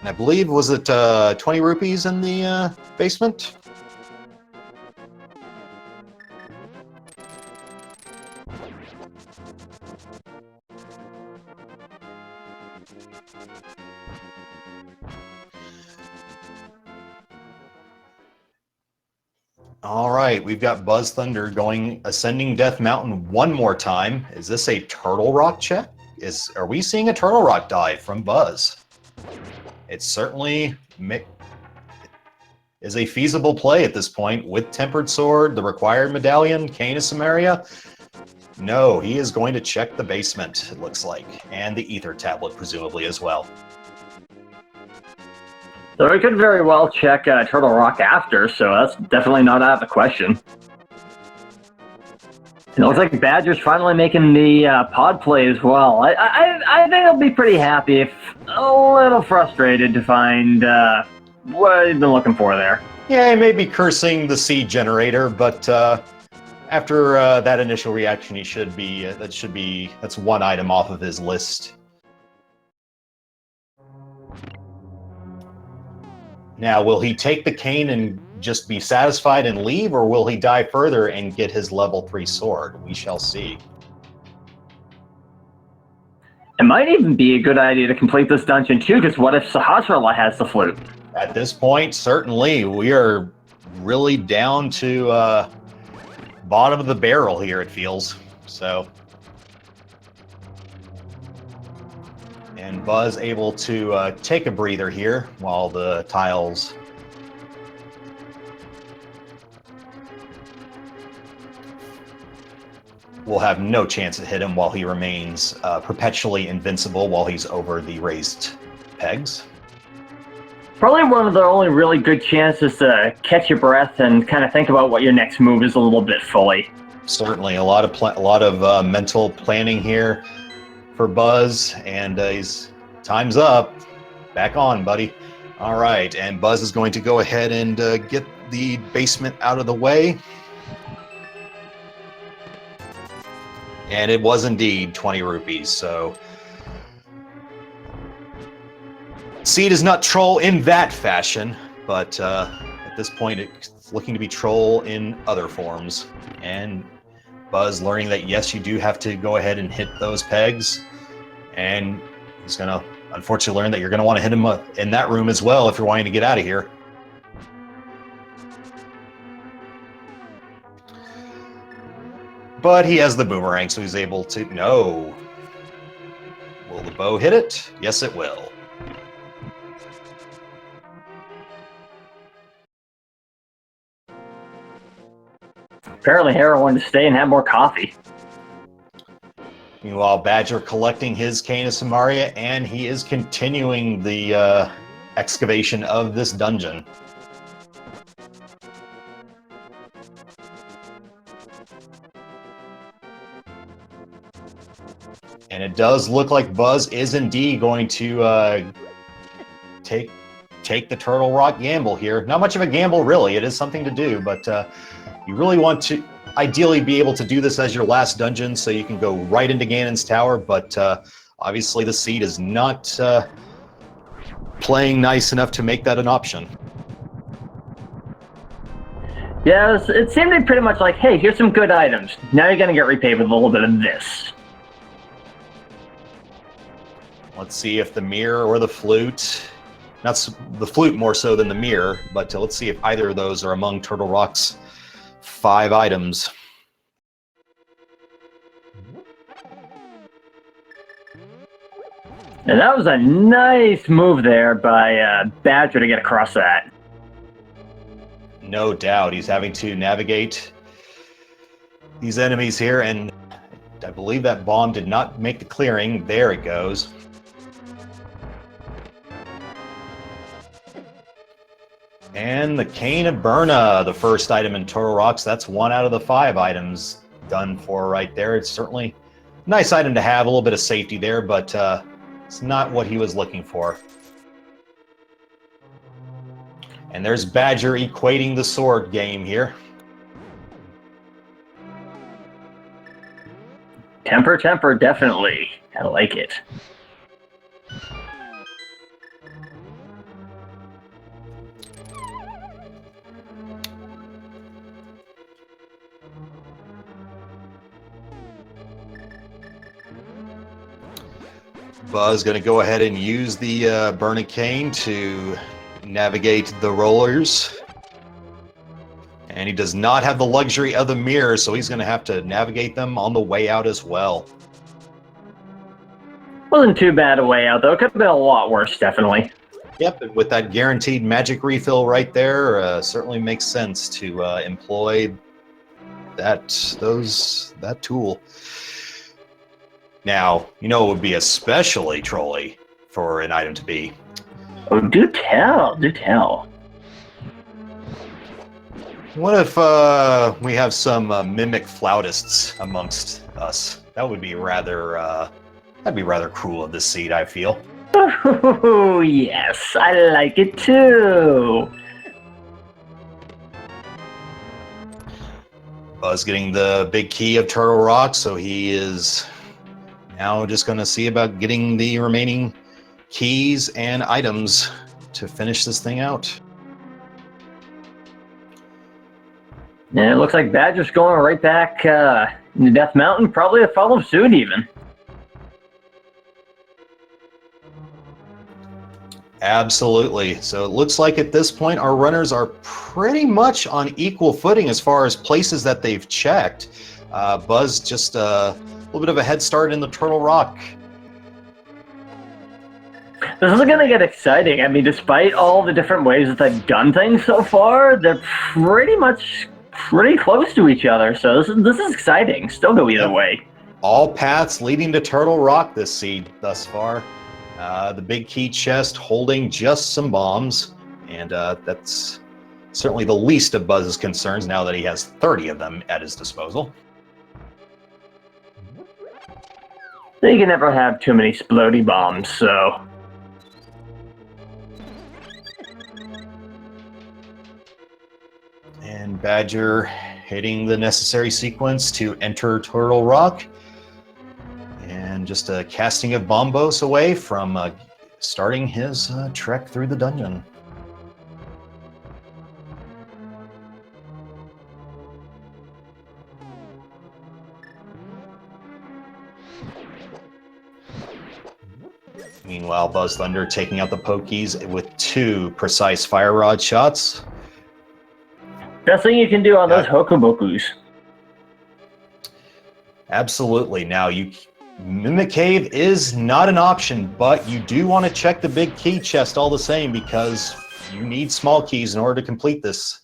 I believe, was it 20 rupees in the basement? All right, we've got BuzzThunder ascending Death Mountain one more time. Is this a Turtle Rock check? Are we seeing a Turtle Rock dive from Buzz? It certainly is a feasible play at this point with Tempered Sword, the required medallion, Cane of Samaria. No, he is going to check the basement, it looks like, and the Ether Tablet, presumably, as well.
So we could very well check Turtle Rock after, so that's definitely not out of the question. It looks like Badger's finally making the pod play as well. I think he'll be pretty happy, if a little frustrated to find what he's been looking for there.
Yeah, he may be cursing the seed generator, but after that initial reaction, he should be. That's one item off of his list. Now, will he take the cane and just be satisfied and leave, or will he dive further and get his level 3 sword? We shall see.
It might even be a good idea to complete this dungeon too, because what if Sahasrara has the flute?
At this point, certainly. We are really down to bottom of the barrel here, it feels. So... And Buzz able to take a breather here while the tiles will have no chance to hit him while he remains perpetually invincible while he's over the raised pegs.
Probably one of the only really good chances to catch your breath and kind of think about what your next move is a little bit fully.
Certainly, a lot of mental planning here for Buzz, and he's time's up. Back on, buddy. All right, and Buzz is going to go ahead and get the basement out of the way. And it was indeed 20 rupees, so Seed is not troll in that fashion, but at this point it's looking to be troll in other forms. And Buzz learning that yes, you do have to go ahead and hit those pegs, and he's going to unfortunately learn that you're going to want to hit him in that room as well if you're wanting to get out of here. But he has the boomerang, so he's able to... No. Will the bow hit it? Yes, it will.
Apparently Hera wanted to stay and have more coffee.
Meanwhile, Badger collecting his Cane of Samaria, and he is continuing the excavation of this dungeon. And it does look like Buzz is indeed going to take the Turtle Rock gamble here. Not much of a gamble, really. It is something to do, but you really want to ideally be able to do this as your last dungeon so you can go right into Ganon's Tower, but obviously the Seed is not playing nice enough to make that an option.
Yeah, it seemed to be pretty much like, hey, here's some good items. Now you're going to get repaid with a little bit of this.
Let's see if the mirror or the flute, not the flute more so than the mirror, but let's see if either of those are among Turtle Rock's 5 items.
And that was a nice move there by Badger to get across that.
No doubt. He's having to navigate these enemies here, and I believe that bomb did not make the clearing. There it goes. And the Cane of Burna, the first item in Turtle Rocks. That's 1 out of the 5 items done for right there. It's certainly a nice item to have, a little bit of safety there, but it's not what he was looking for. And there's Badger equating the sword game here.
Temper, temper, definitely. I like it.
Buzz going to go ahead and use the Burning Cane to navigate the rollers. And he does not have the luxury of the mirror, so he's going to have to navigate them on the way out as well.
Wasn't too bad a way out, though. It could have been a lot worse, definitely.
Yep, and with that guaranteed magic refill right there, certainly makes sense to employ that tool. Now, you know it would be especially trolly for an item to be.
Oh, do tell, do tell.
What if we have some mimic flautists amongst us? That would be rather, that'd be rather cruel of the Seed, I feel.
Oh, yes, I like it too.
Buzz getting the big key of Turtle Rock, so he is now just going to see about getting the remaining keys and items to finish this thing out.
And it looks like Badger's going right back into Death Mountain, probably to follow suit even.
Absolutely. So it looks like at this point our runners are pretty much on equal footing as far as places that they've checked. Buzz just a little bit of a head start in the Turtle Rock.
This is going to get exciting. I mean, despite all the different ways that they've done things so far, they're pretty close to each other. So this is exciting. Still go either way.
All paths leading to Turtle Rock this Seed thus far. The big key chest holding just some bombs, and that's certainly the least of Buzz's concerns now that he has 30 of them at his disposal.
You can never have too many splody bombs, so...
And Badger hitting the necessary sequence to enter Turtle Rock. And just a casting of Bombos away from starting his trek through the dungeon. Meanwhile, BuzzThunder taking out the Pokies with 2 precise fire rod shots.
Best thing you can do on those Hokobokus.
Absolutely. Now, Mimic Cave is not an option, but you do want to check the big key chest all the same because you need small keys in order to complete this.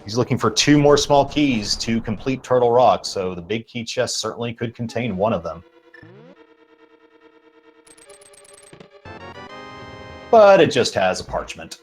He's looking for 2 more small keys to complete Turtle Rock, so the big key chest certainly could contain one of them. But it just has a parchment.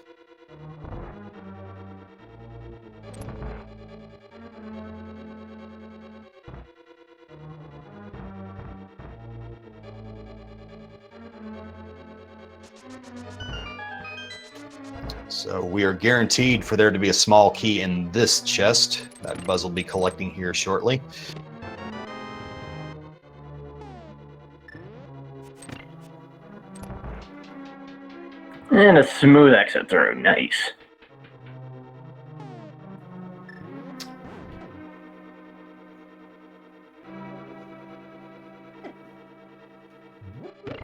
So we are guaranteed for there to be a small key in this chest that Buzz will be collecting here shortly.
And a smooth exit through. Nice.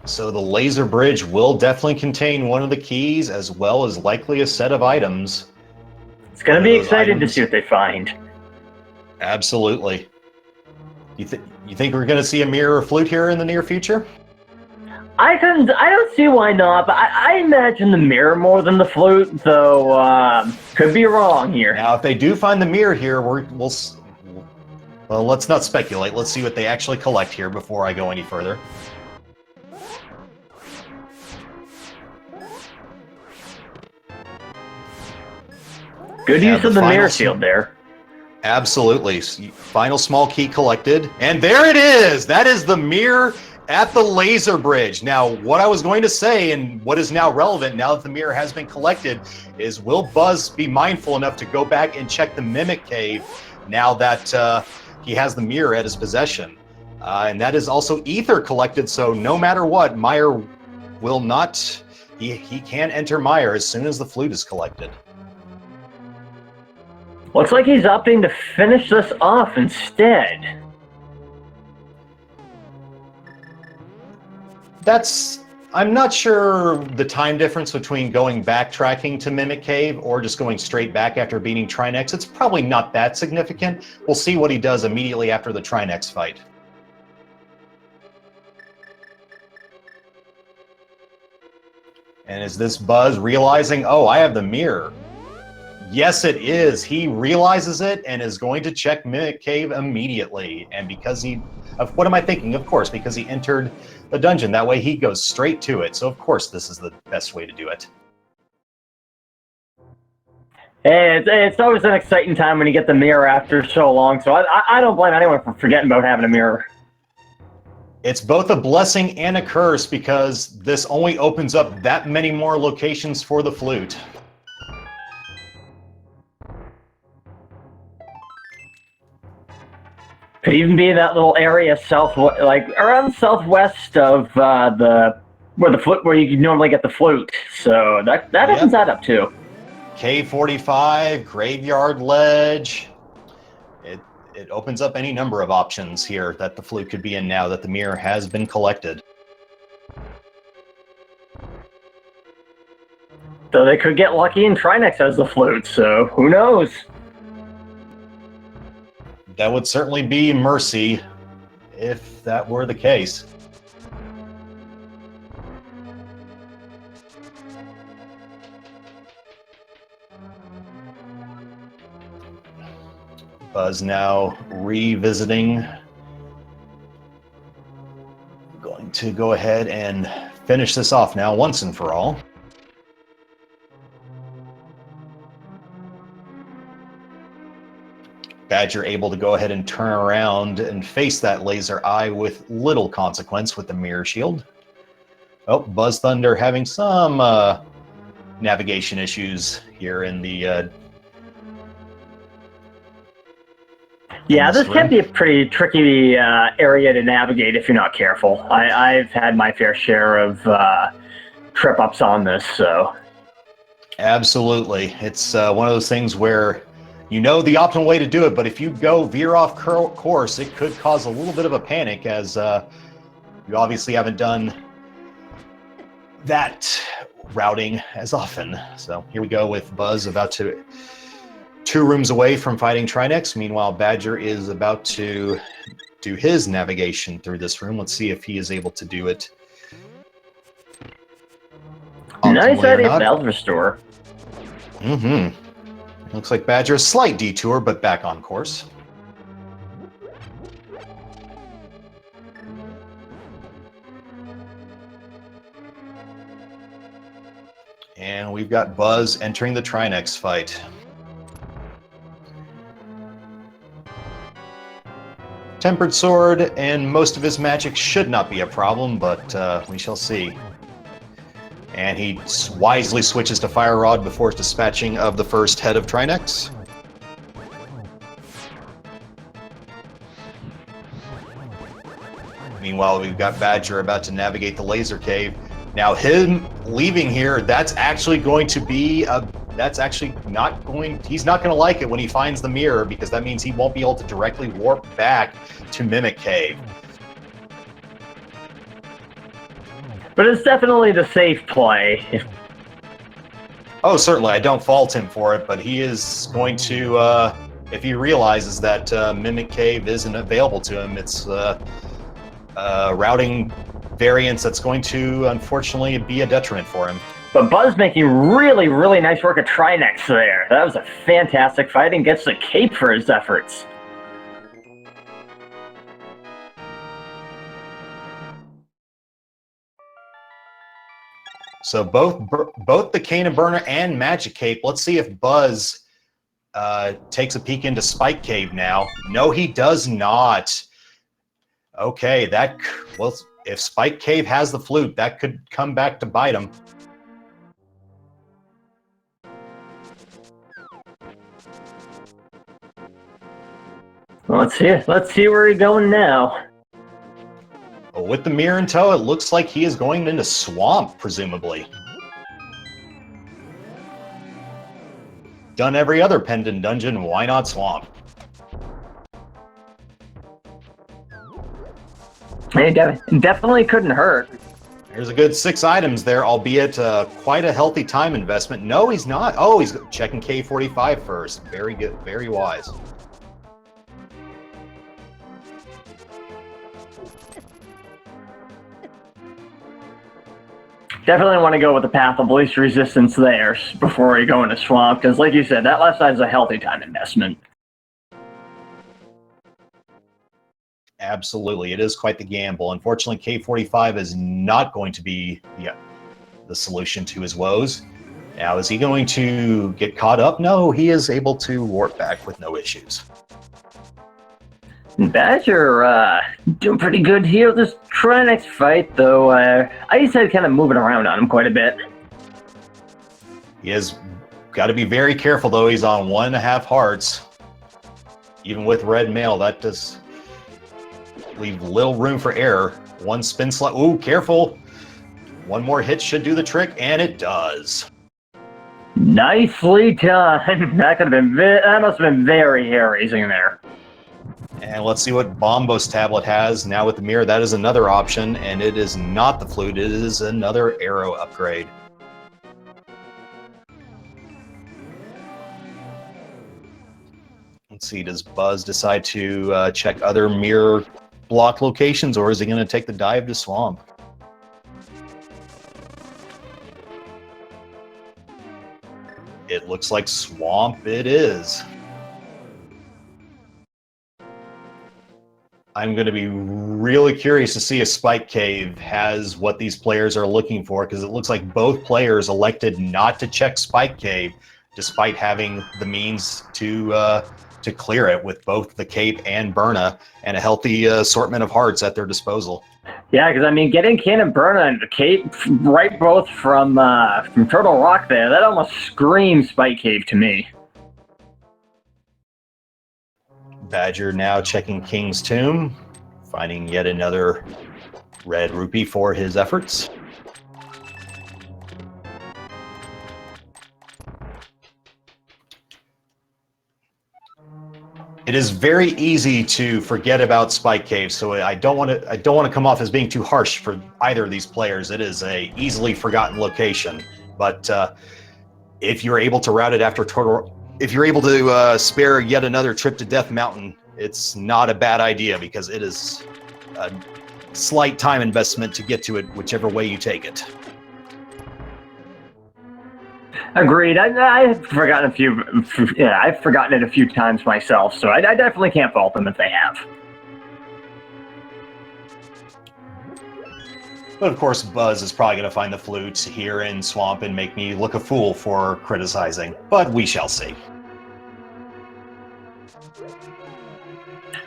So the laser bridge will definitely contain one of the keys as well as likely a set of items.
It's going to be exciting to see what they find.
Absolutely. You think we're going to see a mirror or flute here in the near future?
I don't see why not, but I imagine the mirror more than the flute, though could be wrong here.
Now, if they do find the mirror here, well, let's not speculate. Let's see what they actually collect here before I go any further.
Good use of the mirror shield there.
Absolutely. Final small key collected. And there it is! That is the mirror at the laser bridge. Now, what I was going to say, and what is now relevant now that the mirror has been collected, is will Buzz be mindful enough to go back and check the Mimic Cave now that he has the mirror at his possession? And that is also Ether collected, so no matter what, Meyer will not... He can enter Meyer as soon as the flute is collected.
Looks like he's opting to finish this off instead.
I'm not sure the time difference between going backtracking to Mimic Cave or just going straight back after beating Trinex. It's probably not that significant. We'll see what he does immediately after the Trinex fight. And is this Buzz realizing, oh, I have the mirror? Yes, it is. He realizes it and is going to check Mimic Cave immediately. And because what am I thinking? Of course, because he entered the dungeon. That way he goes straight to it. So of course this is the best way to do it.
And it's always an exciting time when you get the mirror after so long. So I don't blame anyone for forgetting about having a mirror.
It's both a blessing and a curse because this only opens up that many more locations for the flute.
Could even be in that little area around southwest of where you normally get the flute. So that opens that up too.
K45, Graveyard Ledge. It opens up any number of options here that the flute could be in now that the mirror has been collected.
So they could get lucky and Trinex has the flute, so who knows?
That would certainly be mercy if that were the case. Buzz now revisiting. Going to go ahead and finish this off now once and for all. Badger able to go ahead and turn around and face that laser eye with little consequence with the mirror shield. Oh, BuzzThunder having some navigation issues here in the
yeah, this can be a pretty tricky area to navigate if you're not careful. I've had my fair share of trip-ups on this, so...
Absolutely. It's one of those things where you know the optimal way to do it, but if you go veer off course, it could cause a little bit of a panic, as you obviously haven't done that routing as often. So here we go with Buzz about to 2 rooms away from fighting Trinex. Meanwhile, Badger is about to do his navigation through this room. Let's see if he is able to do it.
Nice idea for the health restore.
Mm-hmm. Looks like Badger, a slight detour, but back on course. And we've got Buzz entering the Trinex fight. Tempered Sword and most of his magic should not be a problem, but we shall see. And he wisely switches to Fire Rod before dispatching of the first head of Trinex. Meanwhile, we've got Badger about to navigate the laser cave. Now, him leaving here, that's actually going to be he's not going to like it when he finds the mirror, because that means he won't be able to directly warp back to Mimic Cave.
But it's definitely the safe play.
Oh, certainly. I don't fault him for it, but he is going to, if he realizes that Mimic Cave isn't available to him, it's routing variance that's going to, unfortunately, be a detriment for him.
But Buzz making really, really nice work at Trinex there. That was a fantastic fight and gets the cape for his efforts.
So both the Cane and Burner and Magic Cape. Let's see if Buzz takes a peek into Spike Cave now. No, he does not. Okay, well, if Spike Cave has the flute, that could come back to bite him.
Well, let's see where he's going now.
With the mirror in tow, it looks like he is going into Swamp, presumably. Done every other pendant dungeon, why not Swamp?
Hey, definitely couldn't hurt.
There's a good 6 items there, albeit quite a healthy time investment. No, he's not. Oh, he's checking K45 first. Very good, very wise.
Definitely want to go with the path of least resistance there before you go into Swamp, because like you said, that left side is a healthy time investment.
Absolutely, it is quite the gamble. Unfortunately, K45 is not going to be the solution to his woes. Now, is he going to get caught up? No, he is able to warp back with no issues.
Badger doing pretty good here. This Trinex fight, though, I just had kind of moving around on him quite a bit.
He has got to be very careful, though. He's on 1.5 hearts. Even with red mail, that does leave little room for error. 1 spin slot. Ooh, careful. 1 more hit should do the trick, and it does.
Nicely done. That must have been very hair-raising there.
And let's see what Bombo's tablet has. Now with the mirror, that is another option, and it is not the flute, it is another arrow upgrade. Let's see, does Buzz decide to check other mirror block locations, or is he going to take the dive to Swamp? It looks like Swamp it is. I'm going to be really curious to see if Spike Cave has what these players are looking for, because it looks like both players elected not to check Spike Cave, despite having the means to clear it with both the Cape and Berna and a healthy assortment of hearts at their disposal.
Yeah, because I mean, getting Cannon Burna and the Cape right both from Turtle Rock there, that almost screams Spike Cave to me.
Badger now checking King's Tomb, finding yet another red rupee for his efforts. It is very easy to forget about Spike Cave, so I don't want to come off as being too harsh for either of these players. It is a easily forgotten location, but if you're able to route it after Turtle, if you're able to spare yet another trip to Death Mountain, it's not a bad idea, because it is a slight time investment to get to it, whichever way you take it.
Agreed. I've forgotten I've forgotten it a few times myself, so I definitely can't fault them if they have.
But of course, Buzz is probably going to find the flute here in Swamp and make me look a fool for criticizing, but we shall see.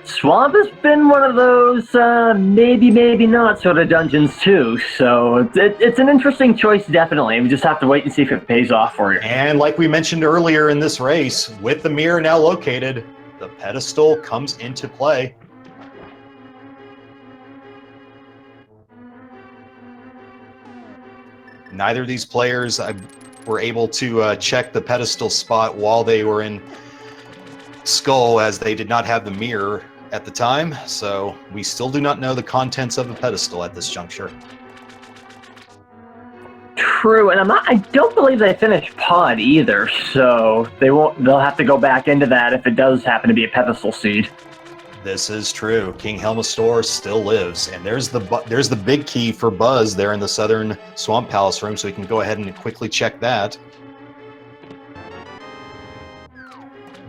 Swamp has been one of those maybe, maybe not sort of dungeons too, so it's an interesting choice, definitely. We just have to wait and see if it pays off for you.
And like we mentioned earlier in this race, with the mirror now located, the pedestal comes into play. Neither of these players were able to check the pedestal spot while they were in Skull, as they did not have the mirror at the time, so we still do not know the contents of the pedestal at this juncture.
True, and I don't believe they finished Pod either, so they'll have to go back into that if it does happen to be a pedestal seed.
This is true. King Helmastor still lives, and there's the big key for Buzz there in the southern Swamp Palace room, so we can go ahead and quickly check that.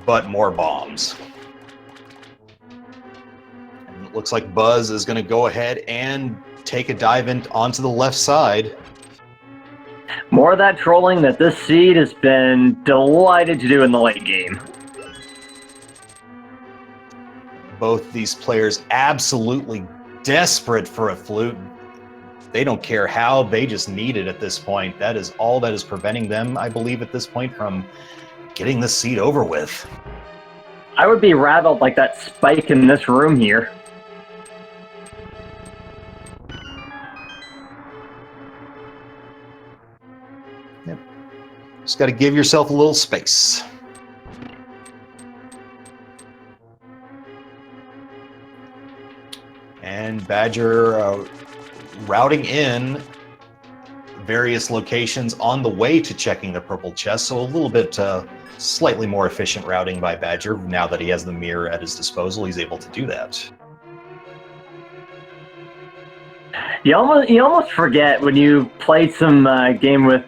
But more bombs. And it looks like Buzz is going to go ahead and take a dive onto the left side.
More of that trolling that this seed has been delighted to do in the late game.
Both these players absolutely desperate for a flute. They don't care how, they just need it at this point. That is all that is preventing them, I believe, at this point from getting this seed over with.
I would be rattled like that spike in this room here.
Yep. Just got to give yourself a little space. And Badger routing in various locations on the way to checking the purple chest, so a little bit slightly more efficient routing by Badger. Now that he has the mirror at his disposal, he's able to do that.
You almost forget when you play some game with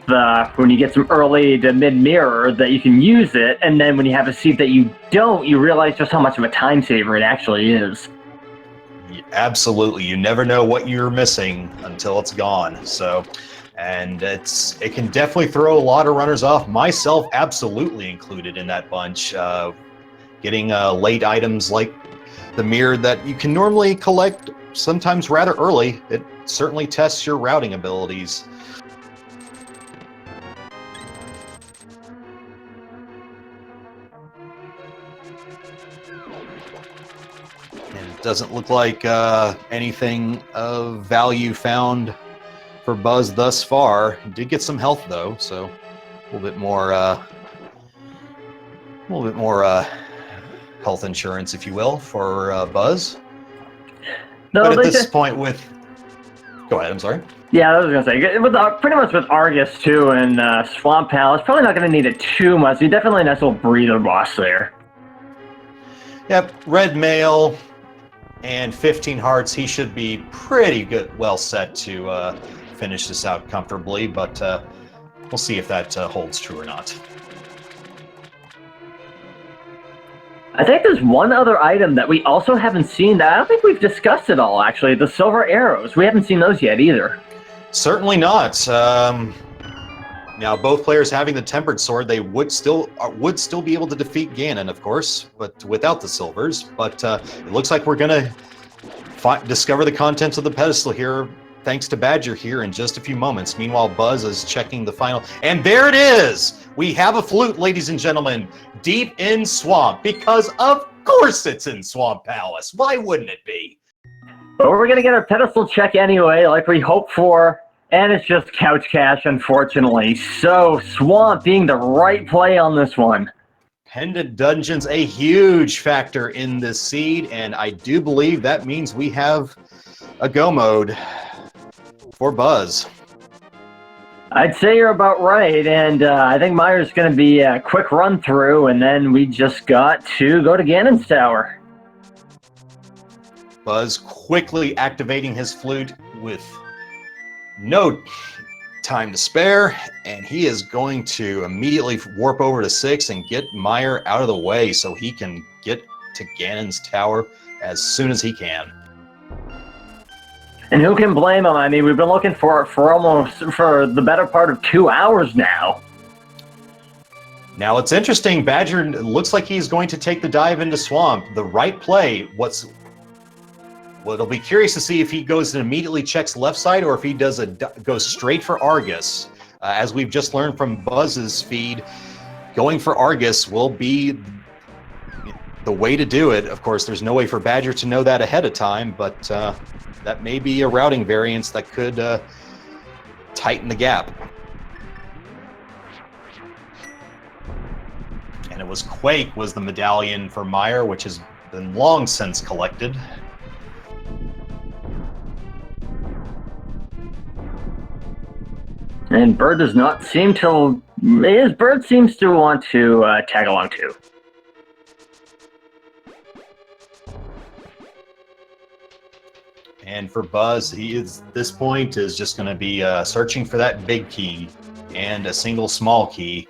when you get some early to mid mirror that you can use it, and then when you have a seat that you don't, you realize just how much of a time saver it actually is.
Absolutely, you never know what you're missing until it's gone. So, and it can definitely throw a lot of runners off. Myself, absolutely included in that bunch. Getting late items like the mirror that you can normally collect sometimes rather early, it certainly tests your routing abilities. And it doesn't look like anything of value found for Buzz thus far. He did get some health though, so a little bit more health insurance, if you will, for Buzz.
No,
but at this point with... Go ahead, I'm sorry.
Yeah, I was going to say, with, pretty much with Argus, too, and Swamp Palace, probably not going to need it too much. You definitely a nice little breather boss there.
Yep, red mail and 15 hearts. He should be pretty good, well set to finish this out comfortably, but we'll see if that holds true or not.
I think there's one other item that we also haven't seen that I don't think we've discussed at all, actually. The silver arrows. We haven't seen those yet either.
Certainly not. Now, both players having the tempered sword, they would still be able to defeat Ganon, of course, but without the silvers. But it looks like we're gonna discover the contents of the pedestal here, thanks to Badger here in just a few moments. Meanwhile, Buzz is checking the final, and there it is. We have a flute, ladies and gentlemen, deep in Swamp, because of course it's in Swamp Palace. Why wouldn't it be?
But we're gonna get our pedestal check anyway, like we hoped for. And it's just couch cash, unfortunately. So, Swamp being the right play on this one.
Pendant Dungeons, a huge factor in this seed, and I do believe that means we have a go mode for Buzz.
I'd say you're about right, and I think Meyer's going to be a quick run through, and then we just got to go to Ganon's Tower.
Buzz quickly activating his flute with no time to spare, and he is going to immediately warp over to 6 and get Meyer out of the way so he can get to Ganon's Tower as soon as he can.
And who can blame him? I mean, we've been looking for it for the better part of 2 hours now.
Now it's interesting, Badger looks like he's going to take the dive into Swamp. The right play, well, it'll be curious to see if he goes and immediately checks left side or if he goes straight for Argus. As we've just learned from Buzz's feed, going for Argus will be the way to do it. Of course, there's no way for Badger to know that ahead of time, but that may be a routing variance that could tighten the gap. And it was Quake was the medallion for Meyer, which has been long since collected.
And Bird does not seem to... Bird seems to want to tag along too.
And for Buzz, this point is just going to be searching for that big key and a single small key.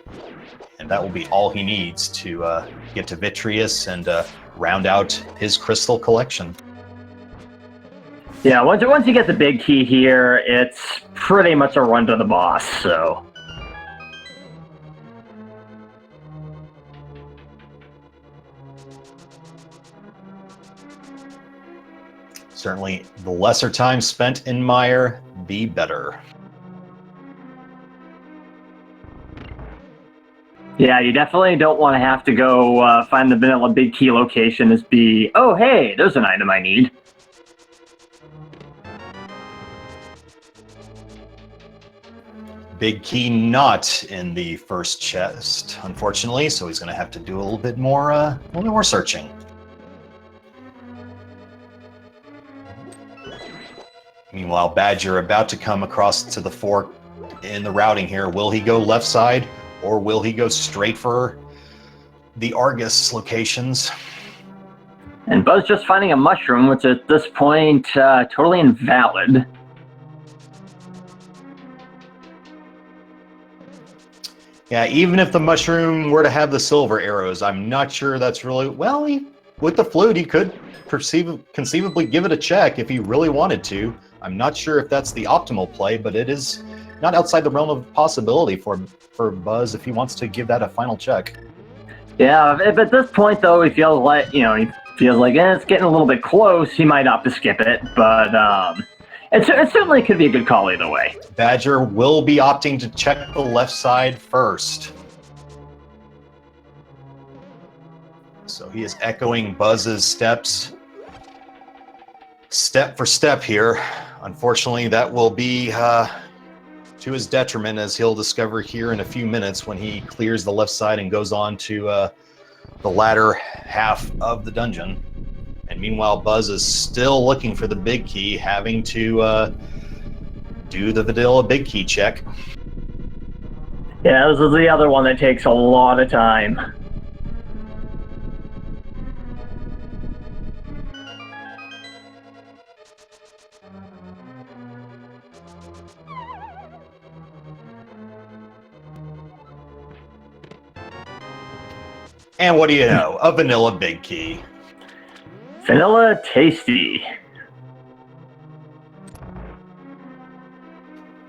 And that will be all he needs to get to Vitreous and round out his crystal collection.
Yeah, once you get the big key here, it's pretty much a run to the boss, so...
Certainly, the lesser time spent in Meyer, the better.
Yeah, you definitely don't want to have to go find the vanilla big key location as be, oh hey, there's an item I need.
Big key not in the first chest, unfortunately, so he's going to have to do a little bit more searching. Meanwhile, Badger about to come across to the fork in the routing here. Will he go left side, or will he go straight for the Argus locations?
And Buzz just finding a mushroom, which at this point, totally invalid.
Yeah, even if the mushroom were to have the silver arrows, I'm not sure that's really... Well, with the flute, he could conceivably give it a check if he really wanted to. I'm not sure if that's the optimal play, but it is not outside the realm of possibility for Buzz if he wants to give that a final check.
Yeah, if at this point, though, he feels like, it's getting a little bit close, he might opt to skip it, but it certainly could be a good call either way.
Badger will be opting to check the left side first. So he is echoing Buzz's steps, step for step here. Unfortunately, that will be to his detriment, as he'll discover here in a few minutes when he clears the left side and goes on to the latter half of the dungeon. And meanwhile, Buzz is still looking for the big key, having to do the vanilla big key check.
Yeah, this is the other one that takes a lot of time.
And what do you know? A vanilla big key.
Vanilla tasty.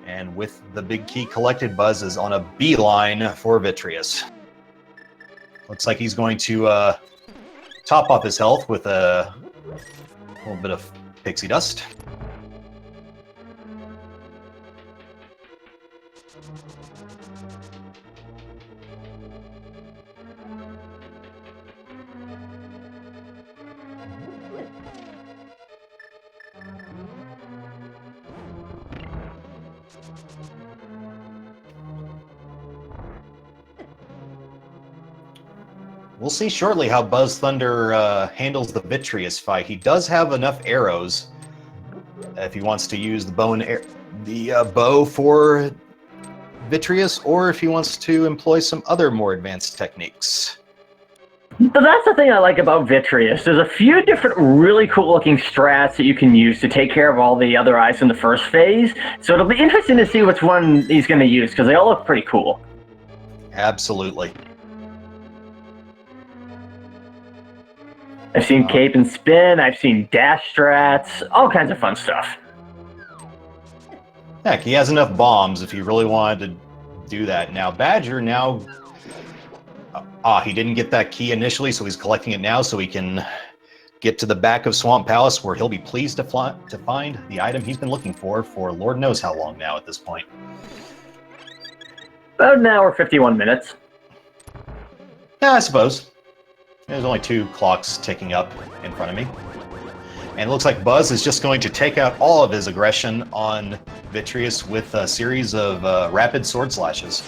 And with the big key collected, Buzz is on a beeline for Vitreous. Looks like he's going to top off his health with a little bit of pixie dust. We'll see shortly how BuzzThunder handles the Vitreous fight. He does have enough arrows if he wants to use the bow for Vitreous, or if he wants to employ some other more advanced techniques.
But that's the thing I like about Vitreous. There's a few different really cool-looking strats that you can use to take care of all the other eyes in the first phase. So it'll be interesting to see which one he's going to use, because they all look pretty cool.
Absolutely.
I've seen cape and spin, I've seen dash strats, all kinds of fun stuff.
Heck, he has enough bombs if he really wanted to do that. Now, Badger he didn't get that key initially, so he's collecting it now so he can get to the back of Swamp Palace, where he'll be pleased to find the item he's been looking for Lord knows how long now at this point.
About an hour, 51 minutes.
Yeah, I suppose. There's only 2 clocks ticking up in front of me. And it looks like Buzz is just going to take out all of his aggression on Vitreous with a series of rapid sword slashes.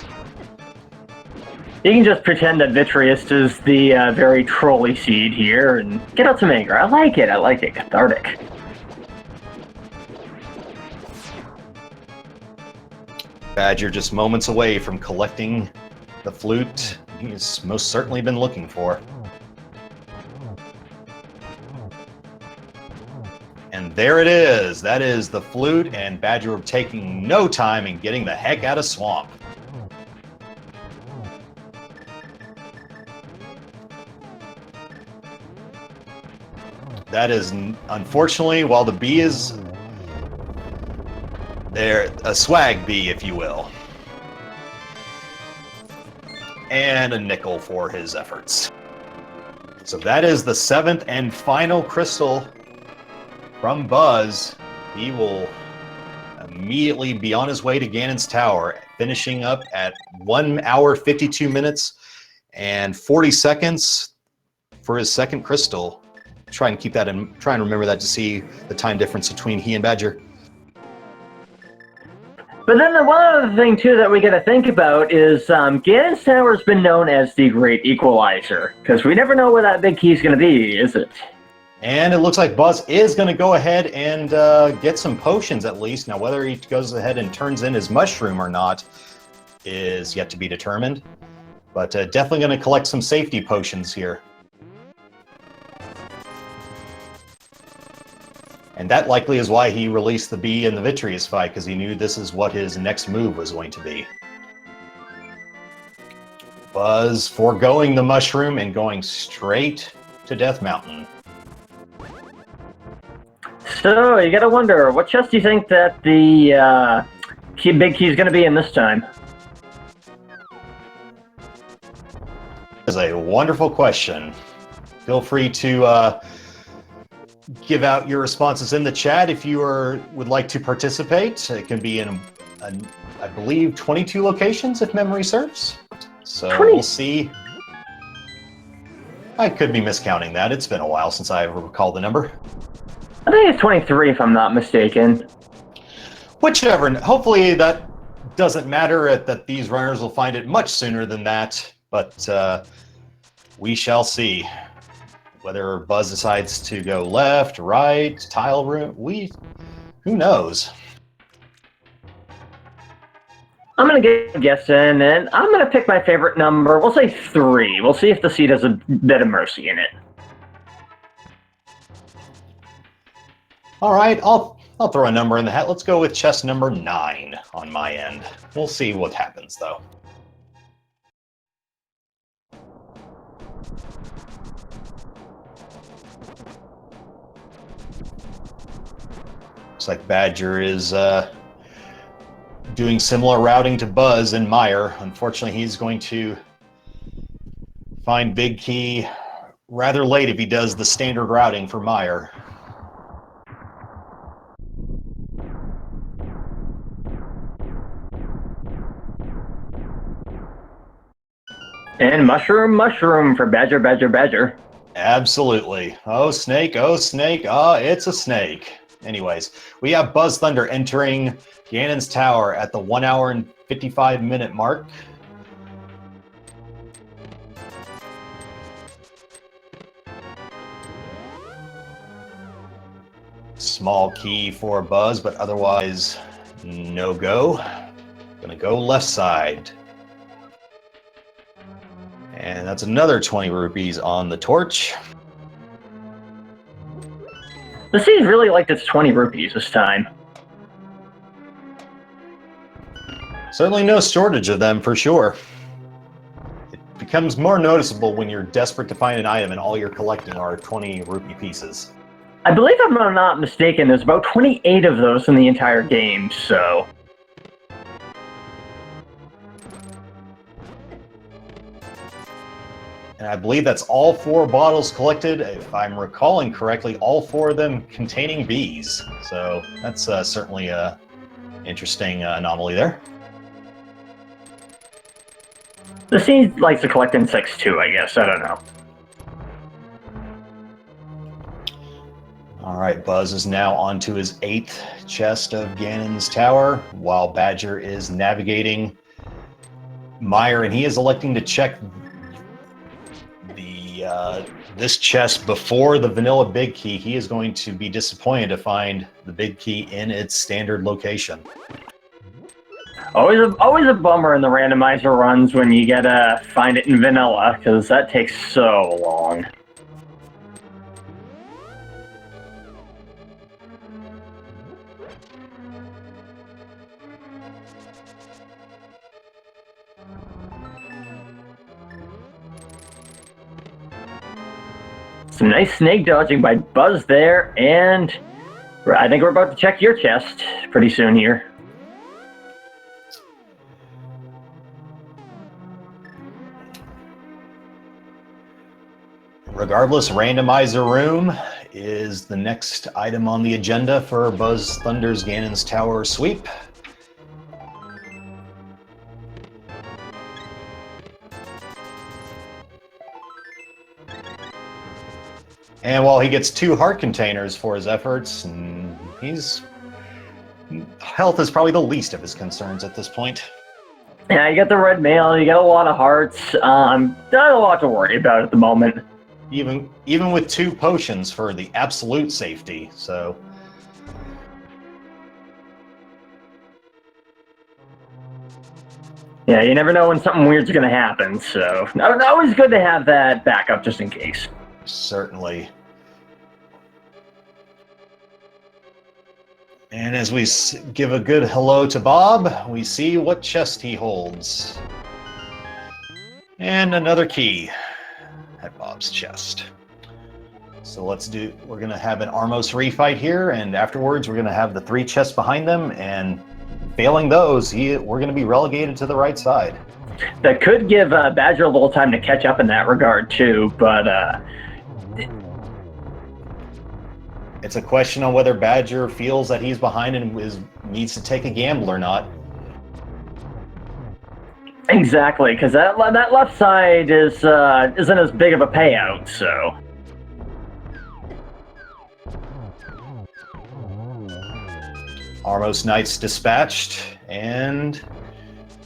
You can just pretend that Vitreous is the very trolly seed here and get out some anger. I like it, cathartic.
Badger just moments away from collecting the flute he's most certainly been looking for. And there it is. That is the flute, and Badger taking no time in getting the heck out of Swamp. That is, unfortunately, while the bee is there, a swag bee, if you will. And a nickel for his efforts. So that is the 7th and final crystal from Buzz. He will immediately be on his way to Ganon's Tower, finishing up at 1 hour, 52 minutes, and 40 seconds for his second crystal. Try and keep that in, try and remember that to see the time difference between he and Badger.
But then the one other thing, too, that we got to think about is Ganon's Tower has been known as the Great Equalizer, because we never know where that big key is going to be, is it?
And it looks like Buzz is going to go ahead and get some potions at least. Now, whether he goes ahead and turns in his mushroom or not is yet to be determined. But definitely going to collect some safety potions here. And that likely is why he released the bee in the Vitreous fight, because he knew this is what his next move was going to be. Buzz foregoing the mushroom and going straight to Death Mountain.
So, you gotta wonder, what chest do you think that the big key is gonna be in this time?
That's a wonderful question. Feel free to give out your responses in the chat if you would like to participate. It can be in, I believe, 22 locations if memory serves. So
20.
We'll see. I could be miscounting that. It's been a while since I recall the number.
I think it's 23 if I'm not mistaken.
Whichever. Hopefully that doesn't matter, that these runners will find it much sooner than that, but we shall see. Whether Buzz decides to go left, right, tile room, who knows?
I'm gonna get a guess in, and I'm gonna pick my favorite number. We'll say 3. We'll see if the seed has a bit of mercy in it.
All right, I'll throw a number in the hat. Let's go with chest number 9 on my end. We'll see what happens, though. Looks like Badger is doing similar routing to Buzz and Meyer. Unfortunately, he's going to find Big Key rather late if he does the standard routing for Meyer.
And mushroom for badger.
Absolutely. Oh, snake, it's a snake. Anyways, we have BuzzThunder entering Ganon's Tower at the 1 hour and 55-minute mark. Small key for Buzz, but otherwise no go. Gonna go left side. And that's another 20 rupees on the torch.
This seems really like it's 20 rupees this time.
Certainly no shortage of them for sure. It becomes more noticeable when you're desperate to find an item and all you're collecting are 20 rupee pieces.
I believe, if I'm not mistaken, there's about 28 of those in the entire game, so...
And I believe that's all 4 bottles collected, if I'm recalling correctly, all 4 of them containing bees. So that's certainly an interesting anomaly there.
This seems like to collect insects too, I guess. I don't know.
All right, Buzz is now onto his 8th chest of Ganon's Tower, while Badger is navigating Meyer, and he is electing to check this chest before the vanilla big key. He is going to be disappointed to find the big key in its standard location.
Always a bummer in the randomizer runs when you gotta find it in vanilla, because that takes so long. Some nice snake dodging by Buzz there, and I think we're about to check your chest pretty soon here.
Regardless, Randomizer Room is the next item on the agenda for BuzzThunder's Ganon's Tower sweep. And while he gets 2 heart containers for his efforts, health is probably the least of his concerns at this point.
Yeah, you got the red mail, you got a lot of hearts. Not a lot to worry about at the moment.
Even with 2 potions for the absolute safety, so...
Yeah, you never know when something weird's gonna happen, so... Always good to have that backup just in case.
Certainly. And as we give a good hello to Bob, we see what chest he holds. And another key at Bob's chest. So we're going to have an Armos refight here, and afterwards we're going to have the 3 chests behind them, and failing those, we're going to be relegated to the right side.
That could give Badger a little time to catch up in that regard too, but...
It's a question on whether Badger feels that he's behind and needs to take a gamble or not.
Exactly, because that left side isn't as big of a payout, so...
Armos Knights dispatched, and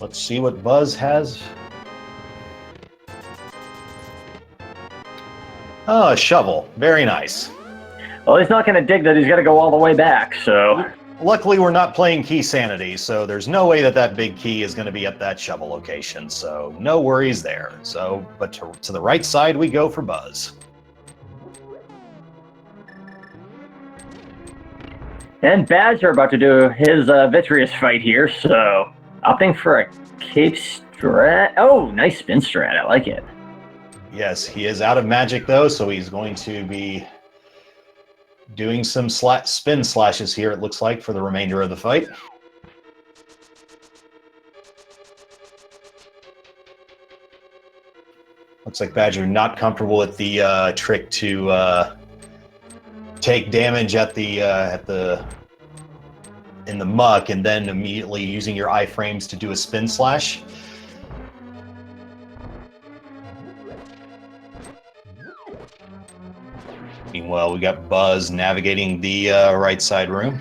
let's see what Buzz has. Oh, a shovel. Very nice.
Well, he's not going to dig that. He's got to go all the way back, so...
Luckily, we're not playing Key Sanity, so there's no way that big key is going to be at that shovel location, so no worries there. So, but to the right side we go for Buzz.
And Badger about to do his vitreous fight here, so... Opting for a cape strat... Oh, nice spin strat. I like it.
Yes, he is out of magic though, so he's going to be doing some spin slashes here, it looks like, for the remainder of the fight. Looks like Badger not comfortable with the trick to take damage at the in the muck and then immediately using your iframes to do a spin slash. Meanwhile, we got Buzz navigating the right side room.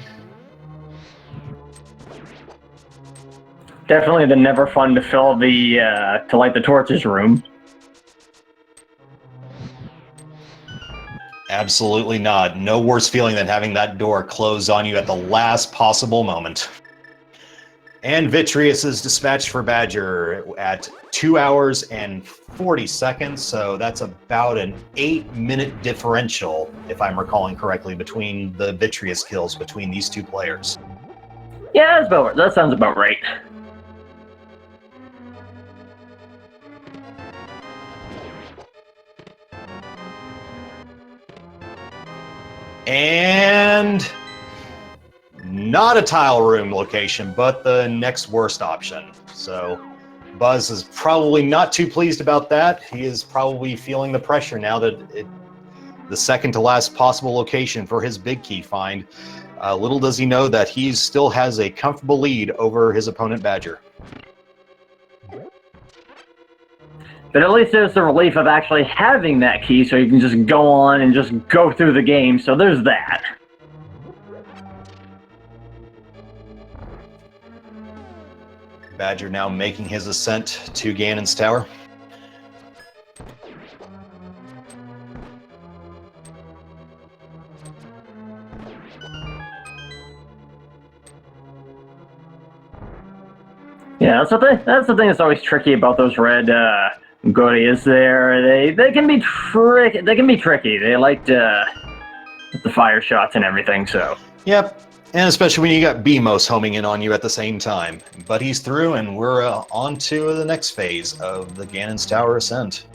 Definitely the never fun to fill the to light the torches room.
Absolutely not. No worse feeling than having that door close on you at the last possible moment. And Vitreous is dispatched for Badger at 2 hours and 40 seconds, so that's about an 8-minute differential, if I'm recalling correctly, between the Vitreous kills between these two players.
Yeah, that sounds about right.
And not a tile room location, but the next worst option. So Buzz is probably not too pleased about that. He is probably feeling the pressure now that the second to last possible location for his big key find. Little does he know that he still has a comfortable lead over his opponent Badger.
But at least there's the relief of actually having that key, so you can just go on and just go through the game, so there's that.
Badger now making his ascent to Ganon's tower.
Yeah, that's the thing that's always tricky about those red goodies there. They can be tricky. They like the fire shots and everything, so.
Yep. And especially when you got BMOS homing in on you at the same time. But he's through, and we're on to the next phase of the Ganon's Tower ascent.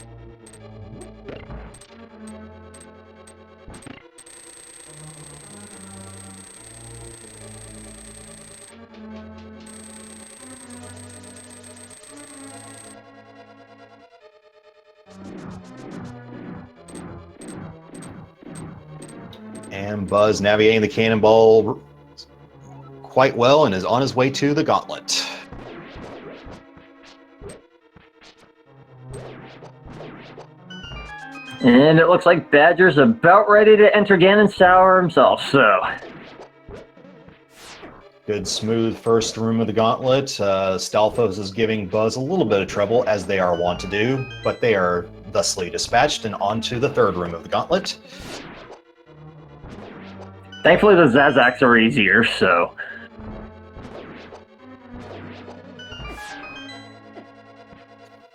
And Buzz navigating the cannonball quite well and is on his way to the gauntlet.
And it looks like Badger's about ready to enter Ganon's Tower himself, so.
Good, smooth first room of the gauntlet. Stalfos is giving Buzz a little bit of trouble, as they are wont to do, but they are thusly dispatched and on to the third room of the gauntlet.
Thankfully, the Zazaks are easier, so.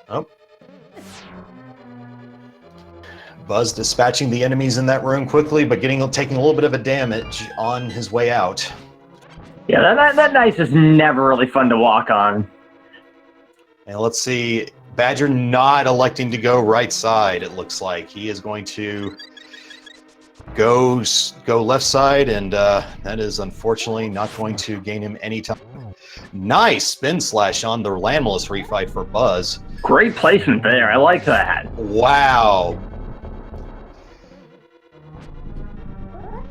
Oh. Buzz dispatching the enemies in that room quickly, but taking a little bit of a damage on his way out.
Yeah, that ice is never really fun to walk on.
And let's see, Badger not electing to go right side, it looks like. He is going to go left side, and that is unfortunately not going to gain him any time. Nice spin slash on the Landless refight for Buzz.
Great placement there. I like that.
Wow.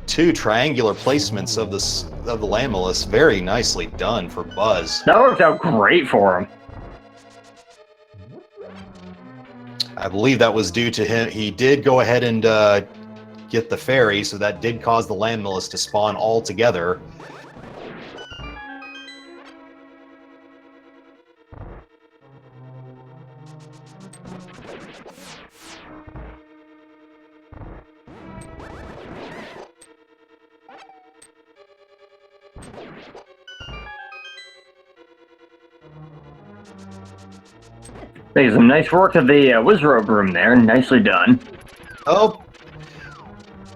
Two triangular placements of the Landless. Very nicely done for Buzz.
That worked out great for him.
I believe that was due to him. He did go ahead and get the fairy, so that did cause the Landless to spawn all together.
There's some nice work of the Wizrobe room there. Nicely done.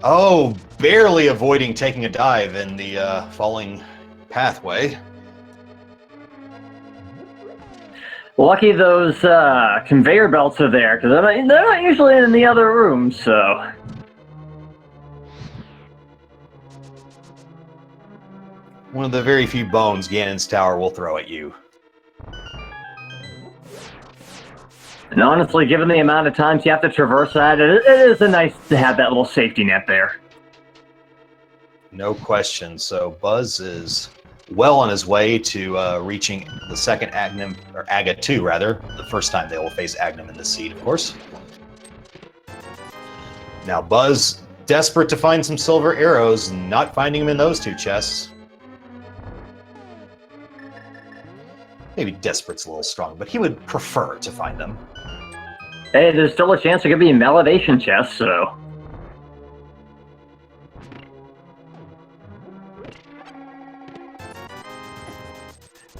Oh, barely avoiding taking a dive in the falling pathway.
Lucky those conveyor belts are there, because they're not usually in the other rooms, so...
One of the very few bones Ganon's tower will throw at you.
And honestly, given the amount of times you have to traverse that, it is nice to have that little safety net there.
No question. So Buzz is well on his way to reaching the second Agnum, or Aga 2 rather, the first time they will face Agnum in the seed, of course. Now Buzz, desperate to find some silver arrows, not finding them in those two chests. Maybe desperate's a little strong, but he would prefer to find them.
Hey, there's still a chance there could be a validation chest, so...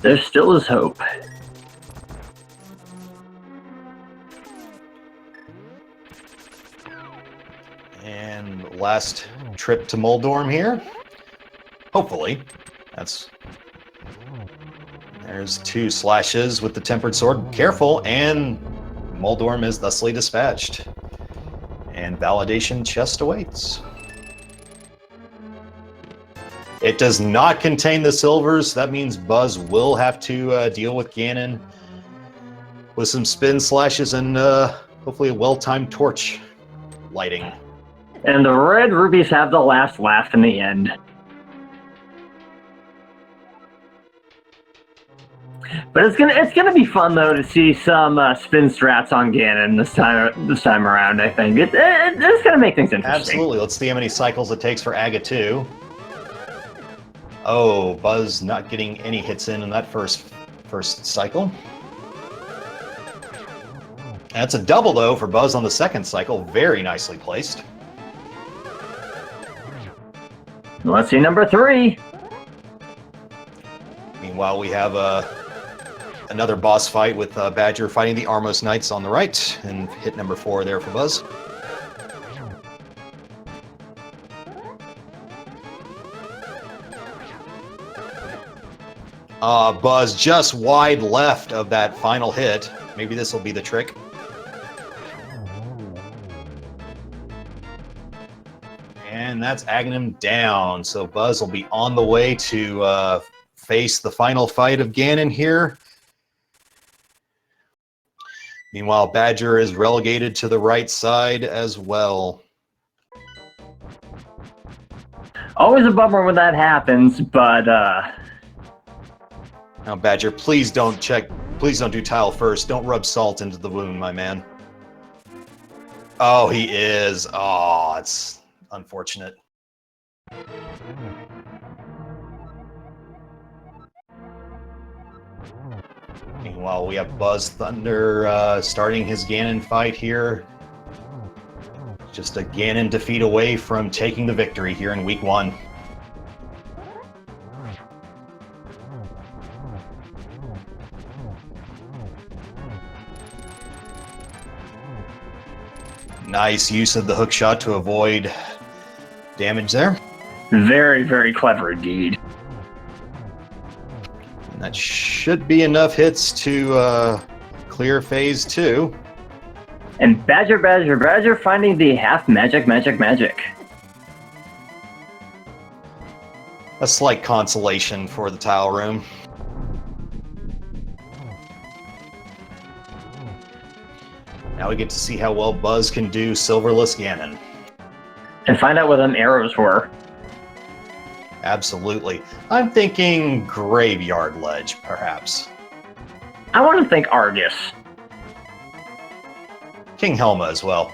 There still is hope.
And last trip to Moldorm here. Hopefully. There's 2 slashes with the tempered sword. Careful, and Moldorm is thusly dispatched. And validation chest awaits. It does not contain the silvers. That means Buzz will have to deal with Ganon with some spin slashes and hopefully a well-timed torch lighting.
And the red rubies have the last laugh in the end. But it's gonna be fun though to see some spin strats on Ganon this time around. I think it's gonna make things interesting.
Absolutely. Let's see how many cycles it takes for Aga 2. Oh, Buzz not getting any hits in that first cycle. That's a double though for Buzz on the second cycle. Very nicely placed.
Let's see number 3.
Meanwhile, we have another boss fight with Badger fighting the Armos Knights on the right, and hit number 4 there for Buzz. Buzz just wide left of that final hit. Maybe this will be the trick. And that's Agnum down, so Buzz will be on the way to face the final fight of Ganon here. Meanwhile, Badger is relegated to the right side as well.
Always a bummer when that happens, but
Now, Badger, please don't do tile first. Don't rub salt into the wound, my man. Oh, he is. Oh, it's unfortunate. Meanwhile, we have BuzzThunder starting his Ganon fight here. Just a Ganon defeat away from taking the victory here in week 1. Nice use of the hook shot to avoid damage there.
very, very clever indeed.
And that should be enough hits to clear phase 2.
And Badger finding the half magic.
A slight consolation for the tile room. Now we get to see how well Buzz can do Silverless Ganon.
And find out what them arrows were.
Absolutely. I'm thinking Graveyard Ledge, perhaps.
I want to think Argus.
King Helma as well.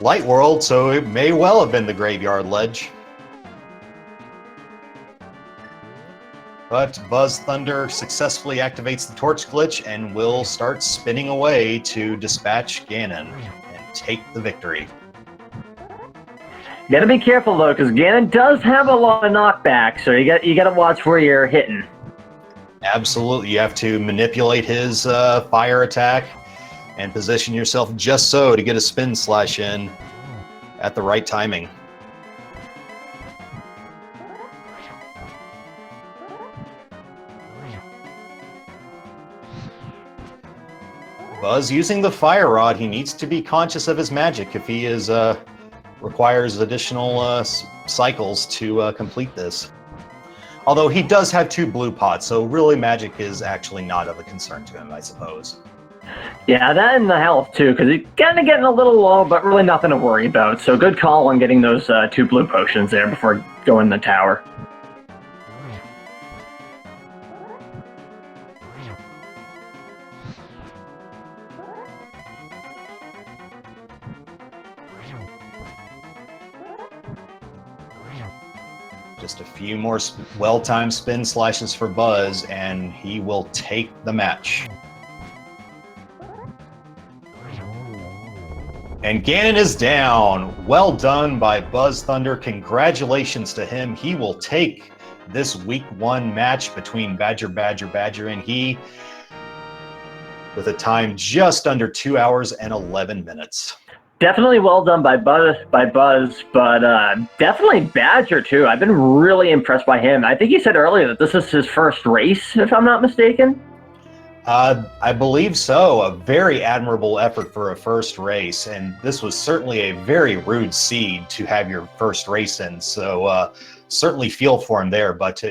Light World, so it may well have been the Graveyard Ledge. But BuzzThunder successfully activates the torch glitch and will start spinning away to dispatch Ganon and take the victory.
You gotta be careful though, because Ganon does have a lot of knockback, so you gotta watch where you're hitting.
Absolutely, you have to manipulate his fire attack and position yourself just so to get a spin slash in at the right timing. Buzz using the fire rod, he needs to be conscious of his magic if he is requires additional cycles to complete this. Although he does have 2 blue pots, so really magic is actually not of a concern to him, I suppose.
Yeah, that and the health too, because he's kind of getting a little low, but really nothing to worry about. So good call on getting those 2 blue potions there before going in the tower.
Just a few more well-timed spin slashes for Buzz, and he will take the match. And Ganon is down. Well done by BuzzThunder. Congratulations to him. He will take this week 1 match between badg3rbadg3rbadg3r and he, with a time just under 2 hours and 11 minutes.
Definitely well done by Buzz, but definitely Badger too. I've been really impressed by him. I think he said earlier that this is his first race, if I'm not mistaken.
I believe so. A very admirable effort for a first race, and this was certainly a very rude seed to have your first race in. So certainly feel for him there, but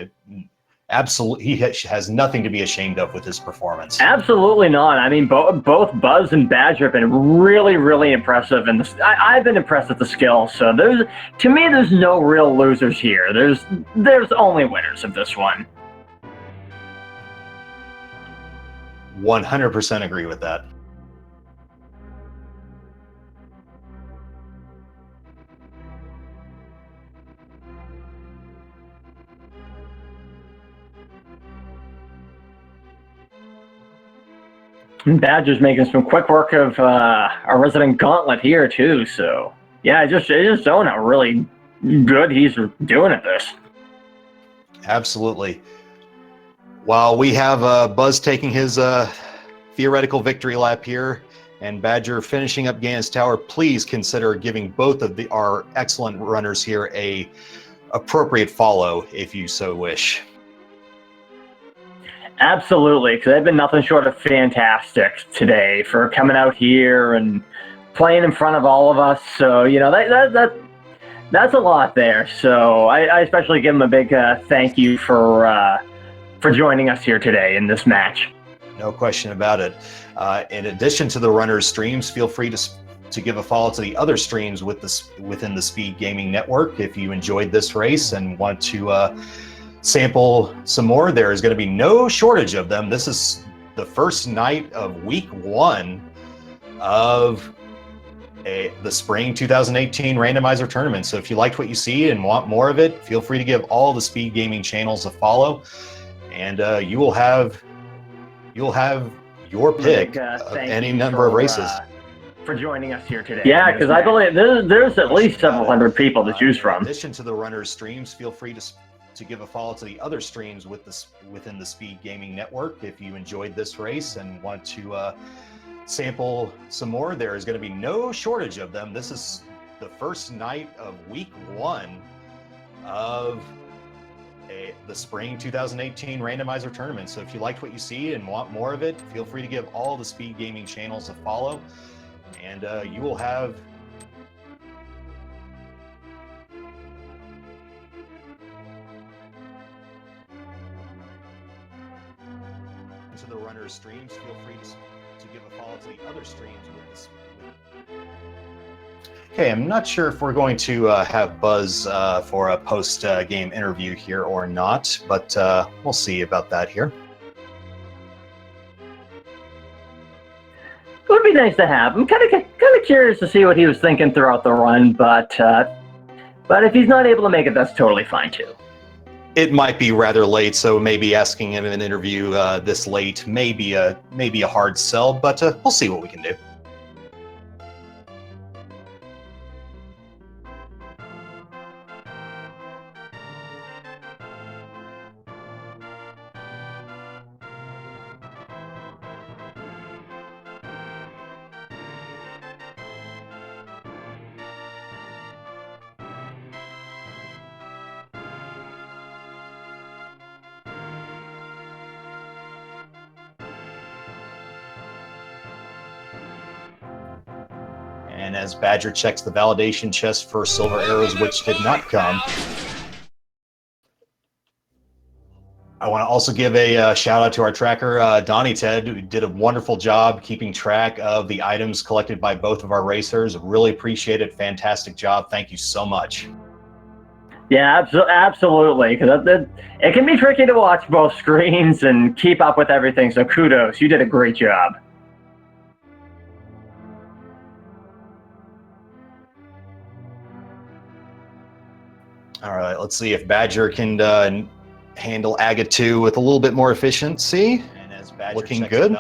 absolutely, he has nothing to be ashamed of with his performance.
Absolutely not. I mean, both Buzz and Badger have been really, really impressive, and I've been impressed with the skill. So to me, there's no real losers here. There's only winners of this one.
100% agree with that.
Badger's making some quick work of our resident gauntlet here too. So yeah, I just showing how really good he's doing at this.
Absolutely. While we have Buzz taking his theoretical victory lap here and Badger finishing up Ganon's tower, please consider giving both of our excellent runners here a appropriate follow if you so wish.
Absolutely, because they've been nothing short of fantastic today for coming out here and playing in front of all of us. So that's a lot there. So I especially give them a big thank you for joining us here today in this match.
No question about it. In addition to the runners' streams, feel free to give a follow to the other streams within the Speed Gaming Network. If you enjoyed this race and want to sample some more, there is going to be no shortage of them. This is the first night of week 1 of the spring 2018 Randomizer tournament. So if you liked what you see and want more of it, feel free to give all the Speed Gaming channels a follow, and you will have your pick of any number of races.
For joining us here today. Yeah, because I believe there's at least several hundred people to choose from.
In addition to the runners' streams, feel free to give a follow to the other streams within the Speed Gaming Network. If you enjoyed this race and want to sample some more, there is going to be no shortage of them. This is the first night of week 1 of the spring 2018 Randomizer tournament. So if you liked what you see and want more of it, feel free to give all the Speed Gaming channels a follow, and you will have to the runners' streams. Feel free to give a follow to the other streams with this. Okay, I'm not sure if we're going to have Buzz for a post-game interview here or not, but we'll see about that here.
It would be nice to have. I'm kind of curious to see what he was thinking throughout the run, but if he's not able to make it, that's totally fine too.
It might be rather late, so maybe asking him in an interview this late may be a hard sell, but we'll see what we can do. And as Badger checks the validation chest for silver arrows, which did not come, I want to also give a shout out to our tracker, Donnie Ted, who did a wonderful job keeping track of the items collected by both of our racers. Really appreciate it. Fantastic job. Thank you so much.
Yeah, absolutely. Because it can be tricky to watch both screens and keep up with everything. So kudos, you did a great job.
All right, let's see if Badger can handle Aga 2 with a little bit more efficiency. And as Badger looking good.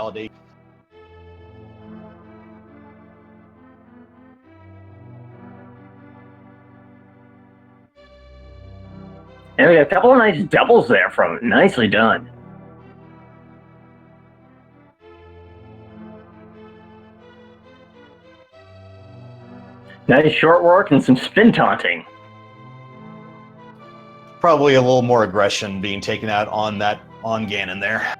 And we got a couple of nice doubles there from it. Nicely done. Nice short work and some spin taunting.
Probably a little more aggression being taken out on Ganon there.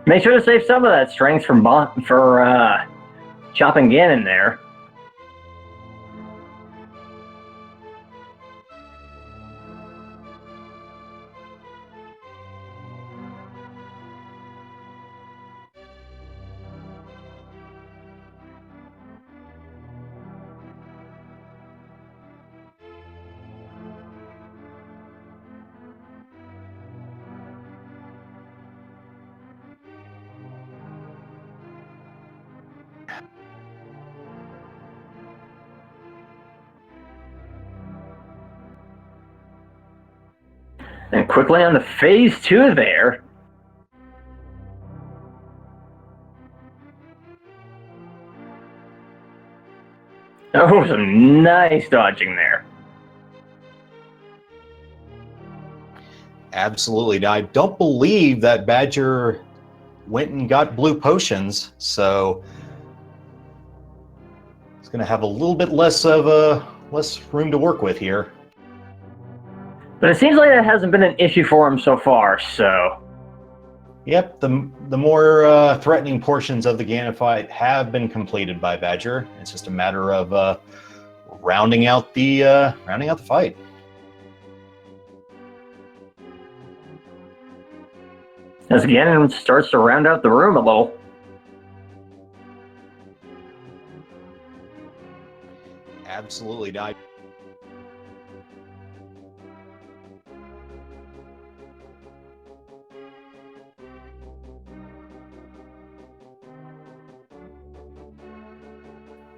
Make sure to save some of that strength for chopping Ganon there. And quickly on to phase 2 there. Oh, some nice dodging there.
Absolutely. Now, I don't believe that Badger went and got blue potions, so it's going to have a little bit less room to work with here.
But it seems like that hasn't been an issue for him so far, so...
Yep, the more threatening portions of the Ganon fight have been completed by Badger. It's just a matter of rounding out the fight.
As Ganon starts to round out the room a little.
Absolutely not.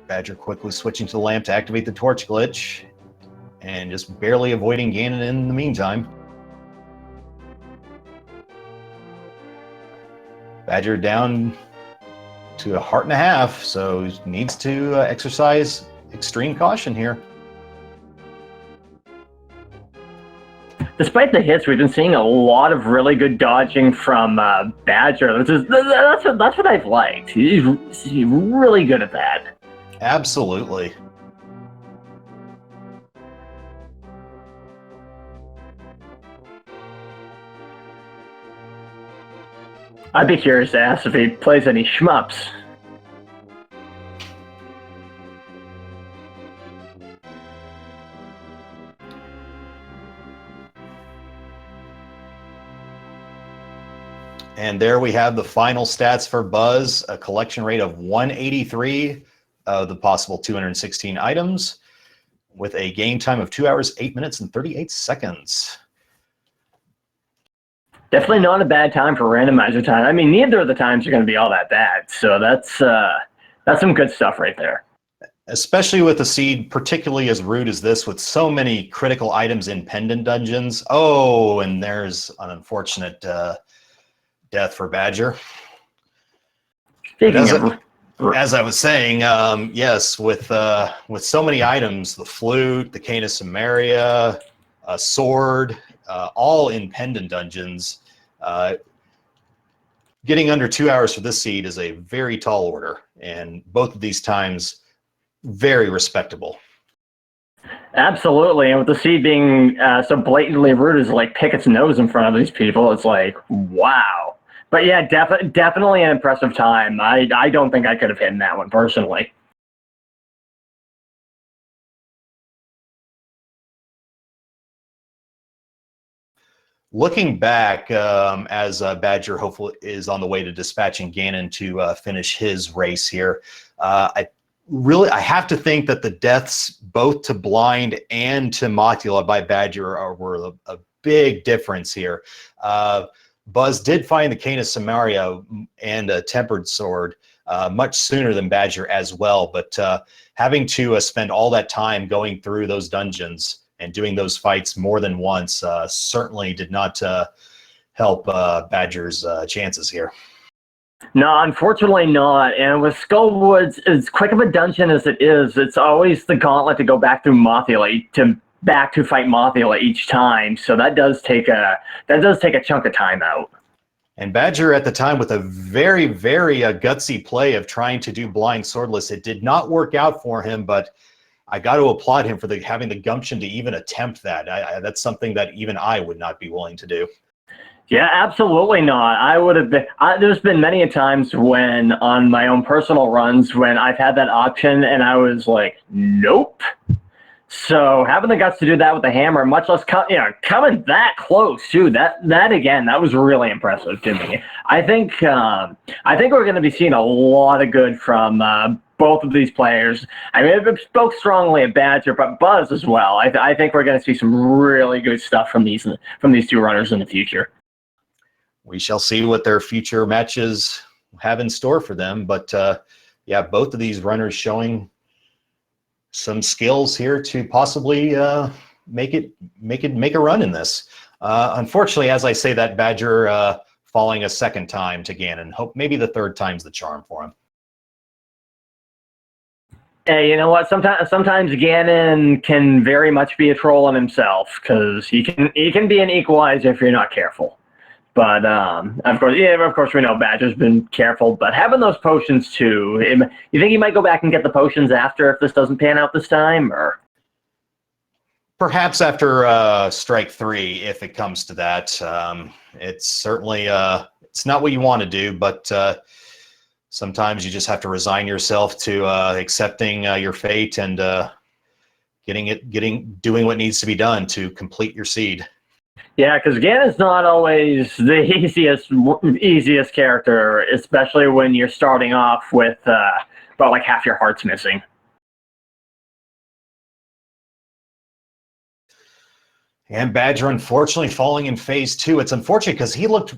Badger quickly switching to the lamp to activate the torch glitch, and just barely avoiding Ganon in the meantime. Badger down to a heart and a half, so he needs to exercise extreme caution here.
Despite the hits, we've been seeing a lot of really good dodging from Badger. That's what I've liked. He's really good at that.
Absolutely.
I'd be curious to ask if he plays any shmups.
And there we have the final stats for Buzz, a collection rate of 183 of the possible 216 items, with a game time of 2 hours, 8 minutes, and 38 seconds.
Definitely not a bad time for randomizer time. I mean, neither of the times are going to be all that bad. So that's some good stuff right there.
Especially with a seed particularly as rude as this, with so many critical items in pendant dungeons. Oh, and there's an unfortunate death for Badger. As I was saying, yes, with so many items, the flute, the cane of Samaria, a sword, all in pendant dungeons, getting under 2 hours for this seed is a very tall order, and both of these times, very respectable.
Absolutely, and with the seed being so blatantly rude as like pick its nose in front of these people, it's like, wow. But yeah, definitely an impressive time. I don't think I could have hit that one personally.
Looking back, as Badger hopefully is on the way to dispatching Ganon to finish his race here, I have to think that the deaths both to Blind and to Mothula by Badger were a big difference here. Buzz did find the Cane of Samaria and a Tempered Sword much sooner than Badger as well, but having to spend all that time going through those dungeons and doing those fights more than once certainly did not help Badger's chances here.
No, unfortunately not. And with Skullwoods, as quick of a dungeon as it is, it's always the gauntlet to go back through Mothula to fight Mothula each time. So that does take a chunk of time out.
And Badger at the time with a very, very gutsy play of trying to do Blind Swordless. It did not work out for him, but I got to applaud him for having the gumption to even attempt that. That's something that even I would not be willing to do.
Yeah, absolutely not. I would have been. There's been many a times when on my own personal runs when I've had that option and I was like, nope. So having the guts to do that with the hammer, much less coming that close too. That again, that was really impressive to me. I think we're going to be seeing a lot of good from both of these players. I mean, I spoke strongly at Badger, but Buzz as well. I think we're going to see some really good stuff from these two runners in the future.
We shall see what their future matches have in store for them. But yeah, both of these runners showing some skills here to possibly make a run in this. Unfortunately, as I say that, Badger falling a second time to Ganon. Hope maybe the third time's the charm for him.
Hey, you know what? Sometimes Ganon can very much be a troll in himself because he can be an equalizer if you're not careful. But of course, we know Badger's been careful. But having those potions too, you think he might go back and get the potions after if this doesn't pan out this time, or
perhaps after strike 3, if it comes to that. It's certainly it's not what you want to do, but sometimes you just have to resign yourself to accepting your fate and doing what needs to be done to complete your seed.
Yeah, because Ganon's not always the easiest character, especially when you're starting off with about like half your heart's missing.
And Badger, unfortunately, falling in phase 2. It's unfortunate because he looked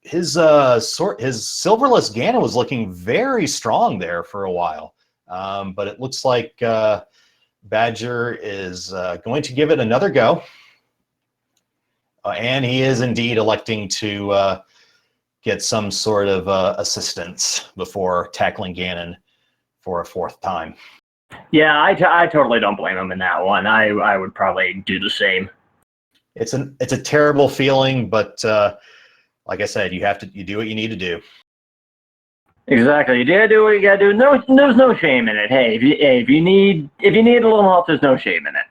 his silverless Ganon was looking very strong there for a while, but it looks like Badger is going to give it another go. And he is indeed electing to get some sort of assistance before tackling Ganon for a 4th time.
Yeah, I totally don't blame him in that one. I would probably do the same.
It's a terrible feeling, but like I said, you do what you need to do.
Exactly. You gotta do what you gotta do. No, there's no shame in it. Hey, if you need a little help, there's no shame in it.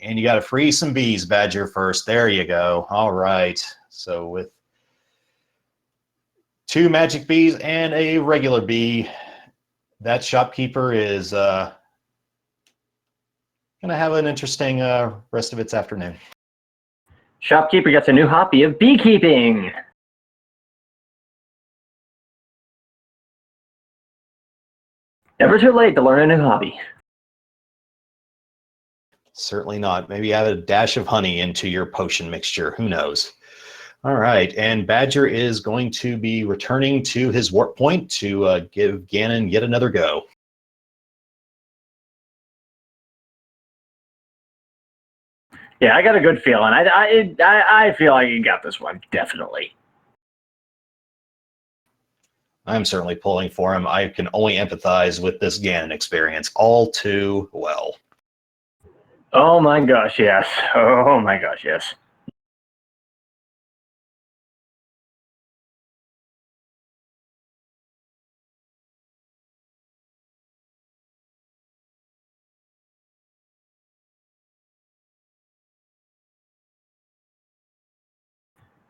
And you got to free some bees, Badger, first. There you go. All right. So with 2 magic bees and a regular bee, that shopkeeper is going to have an interesting rest of its afternoon.
Shopkeeper gets a new hobby of beekeeping. Never too late to learn a new hobby.
Certainly not. Maybe add a dash of honey into your potion mixture. Who knows? All right. And Badger is going to be returning to his warp point to give Ganon yet another go.
Yeah, I got a good feeling. I feel like you got this one, definitely.
I'm certainly pulling for him. I can only empathize with this Ganon experience all too well.
Oh my gosh, yes. Oh my gosh, yes.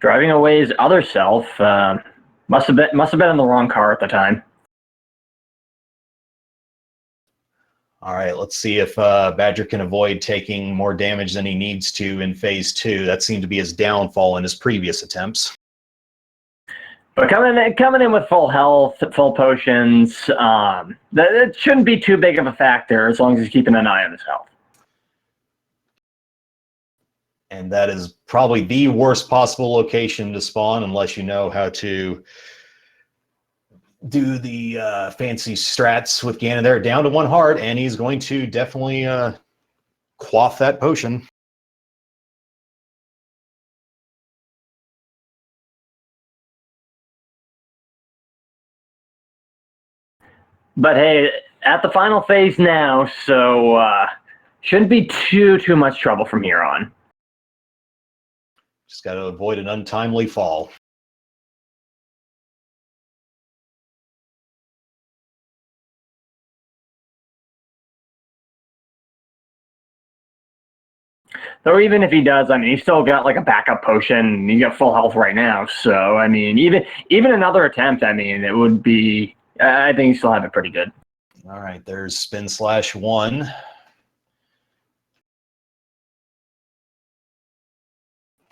Driving away's other self must have been in the wrong car at the time.
All right, let's see if Badger can avoid taking more damage than he needs to in phase 2. That seemed to be his downfall in his previous attempts.
But coming in with full health, full potions, that shouldn't be too big of a factor as long as he's keeping an eye on his health.
And that is probably the worst possible location to spawn unless you know how to do the fancy strats with Ganon there. Down to 1 heart, and he's going to definitely quaff that potion.
But hey, at the final phase now, so shouldn't be too much trouble from here on.
Just got to avoid an untimely fall.
Though even if he does, I mean, he's still got like a backup potion. You got full health right now, so I mean, even another attempt, I mean, it would be. I think he still have it pretty good.
All right, there's spin/1.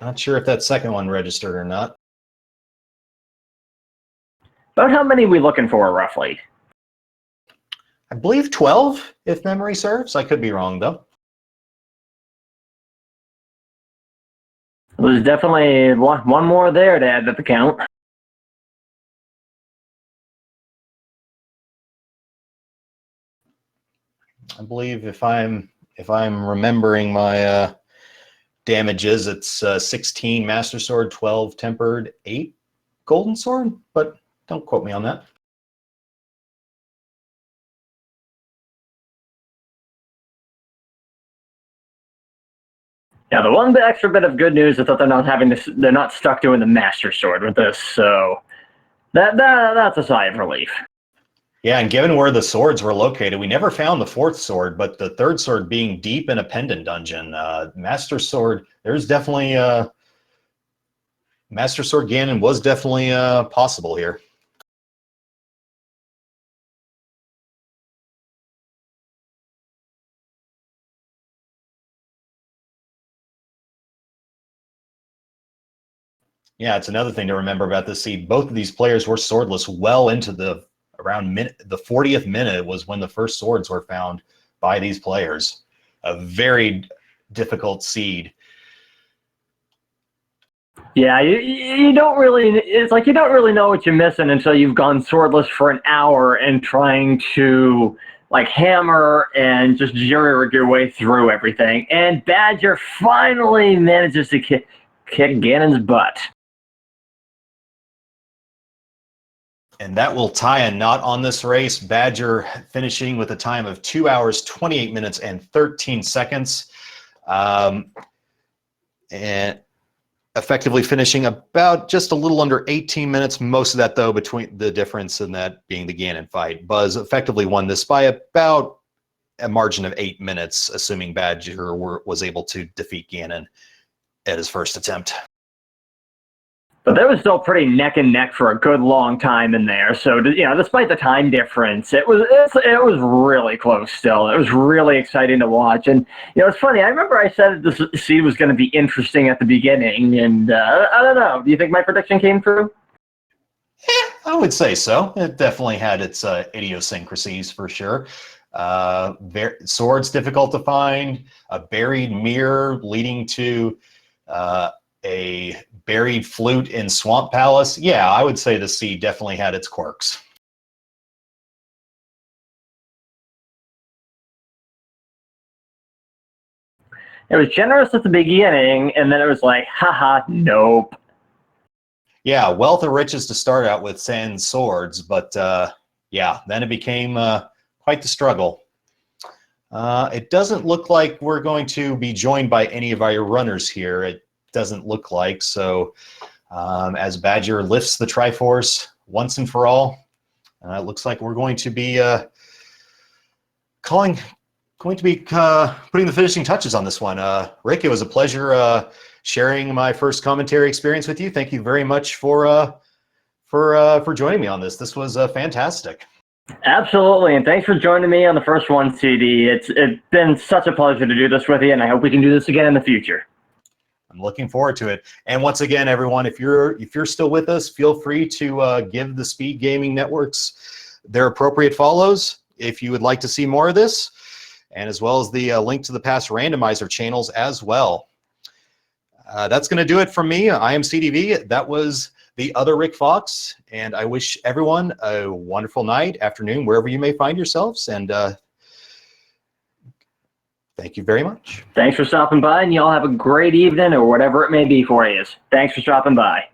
Not sure if that second one registered or not.
About how many are we looking for, roughly?
I believe 12, if memory serves. I could be wrong, though.
There's definitely one more there to add to the count.
I believe if I'm remembering my damages, it's 16 Master Sword, 12 Tempered, 8 Golden Sword, but don't quote me on that.
Yeah, the one extra bit of good news is that they're not stuck doing the Master Sword with this, so that's a sigh of relief.
Yeah, and given where the swords were located, we never found the 4th sword, but the 3rd sword being deep in a pendant dungeon, Master Sword, there's definitely Master Sword Ganon was definitely possible here. Yeah, it's another thing to remember about this seed. Both of these players were swordless well into the the 40th minute was when the first swords were found by these players. A very difficult seed.
Yeah, you don't really. It's like you don't really know what you're missing until you've gone swordless for an hour and trying to like hammer and just jury-rig your way through everything. And Badger finally manages to kick Ganon's butt.
And that will tie a knot on this race. Badger finishing with a time of 2 hours, 28 minutes, and 13 seconds. And effectively finishing about just a little under 18 minutes. Most of that, though, between the difference in that being the Ganon fight. Buzz effectively won this by about a margin of 8 minutes, assuming Badger was able to defeat Ganon at his first attempt.
But they were still pretty neck and neck for a good long time in there. So, you know, despite the time difference, it was really close still. It was really exciting to watch. And, you know, it's funny. I remember I said this seed was going to be interesting at the beginning. And I don't know. Do you think my prediction came true?
I would say so. It definitely had its idiosyncrasies for sure. Swords difficult to find. A buried mirror leading to a buried flute in Swamp Palace. Yeah, I would say the seed definitely had its quirks.
It was generous at the beginning, and then it was like, haha, nope.
Yeah, wealth of riches to start out with sans swords, but yeah, then it became quite the struggle. It doesn't look like we're going to be joined by any of our runners here. It doesn't look like. So as Badger lifts the Triforce once and for all, it looks like we're going to be calling going to be putting the finishing touches on this one. Rick, it was a pleasure sharing my first commentary experience with you. Thank you very much for joining me on this. This was fantastic.
Absolutely, and thanks for joining me on the first one, CD. It's been such a pleasure to do this with you, and I hope we can do this again in the future.
I'm looking forward to it. And once again, everyone, if you're still with us, feel free to give the Speed Gaming Networks their appropriate follows if you would like to see more of this, and as well as the link to the past Randomizer channels as well. That's going to do it from me. I am CDV. That was the other Rick Fox, and I wish everyone a wonderful night, afternoon, wherever you may find yourselves, and thank you very much.
Thanks for stopping by, and y'all have a great evening or whatever it may be for you. Thanks for stopping by.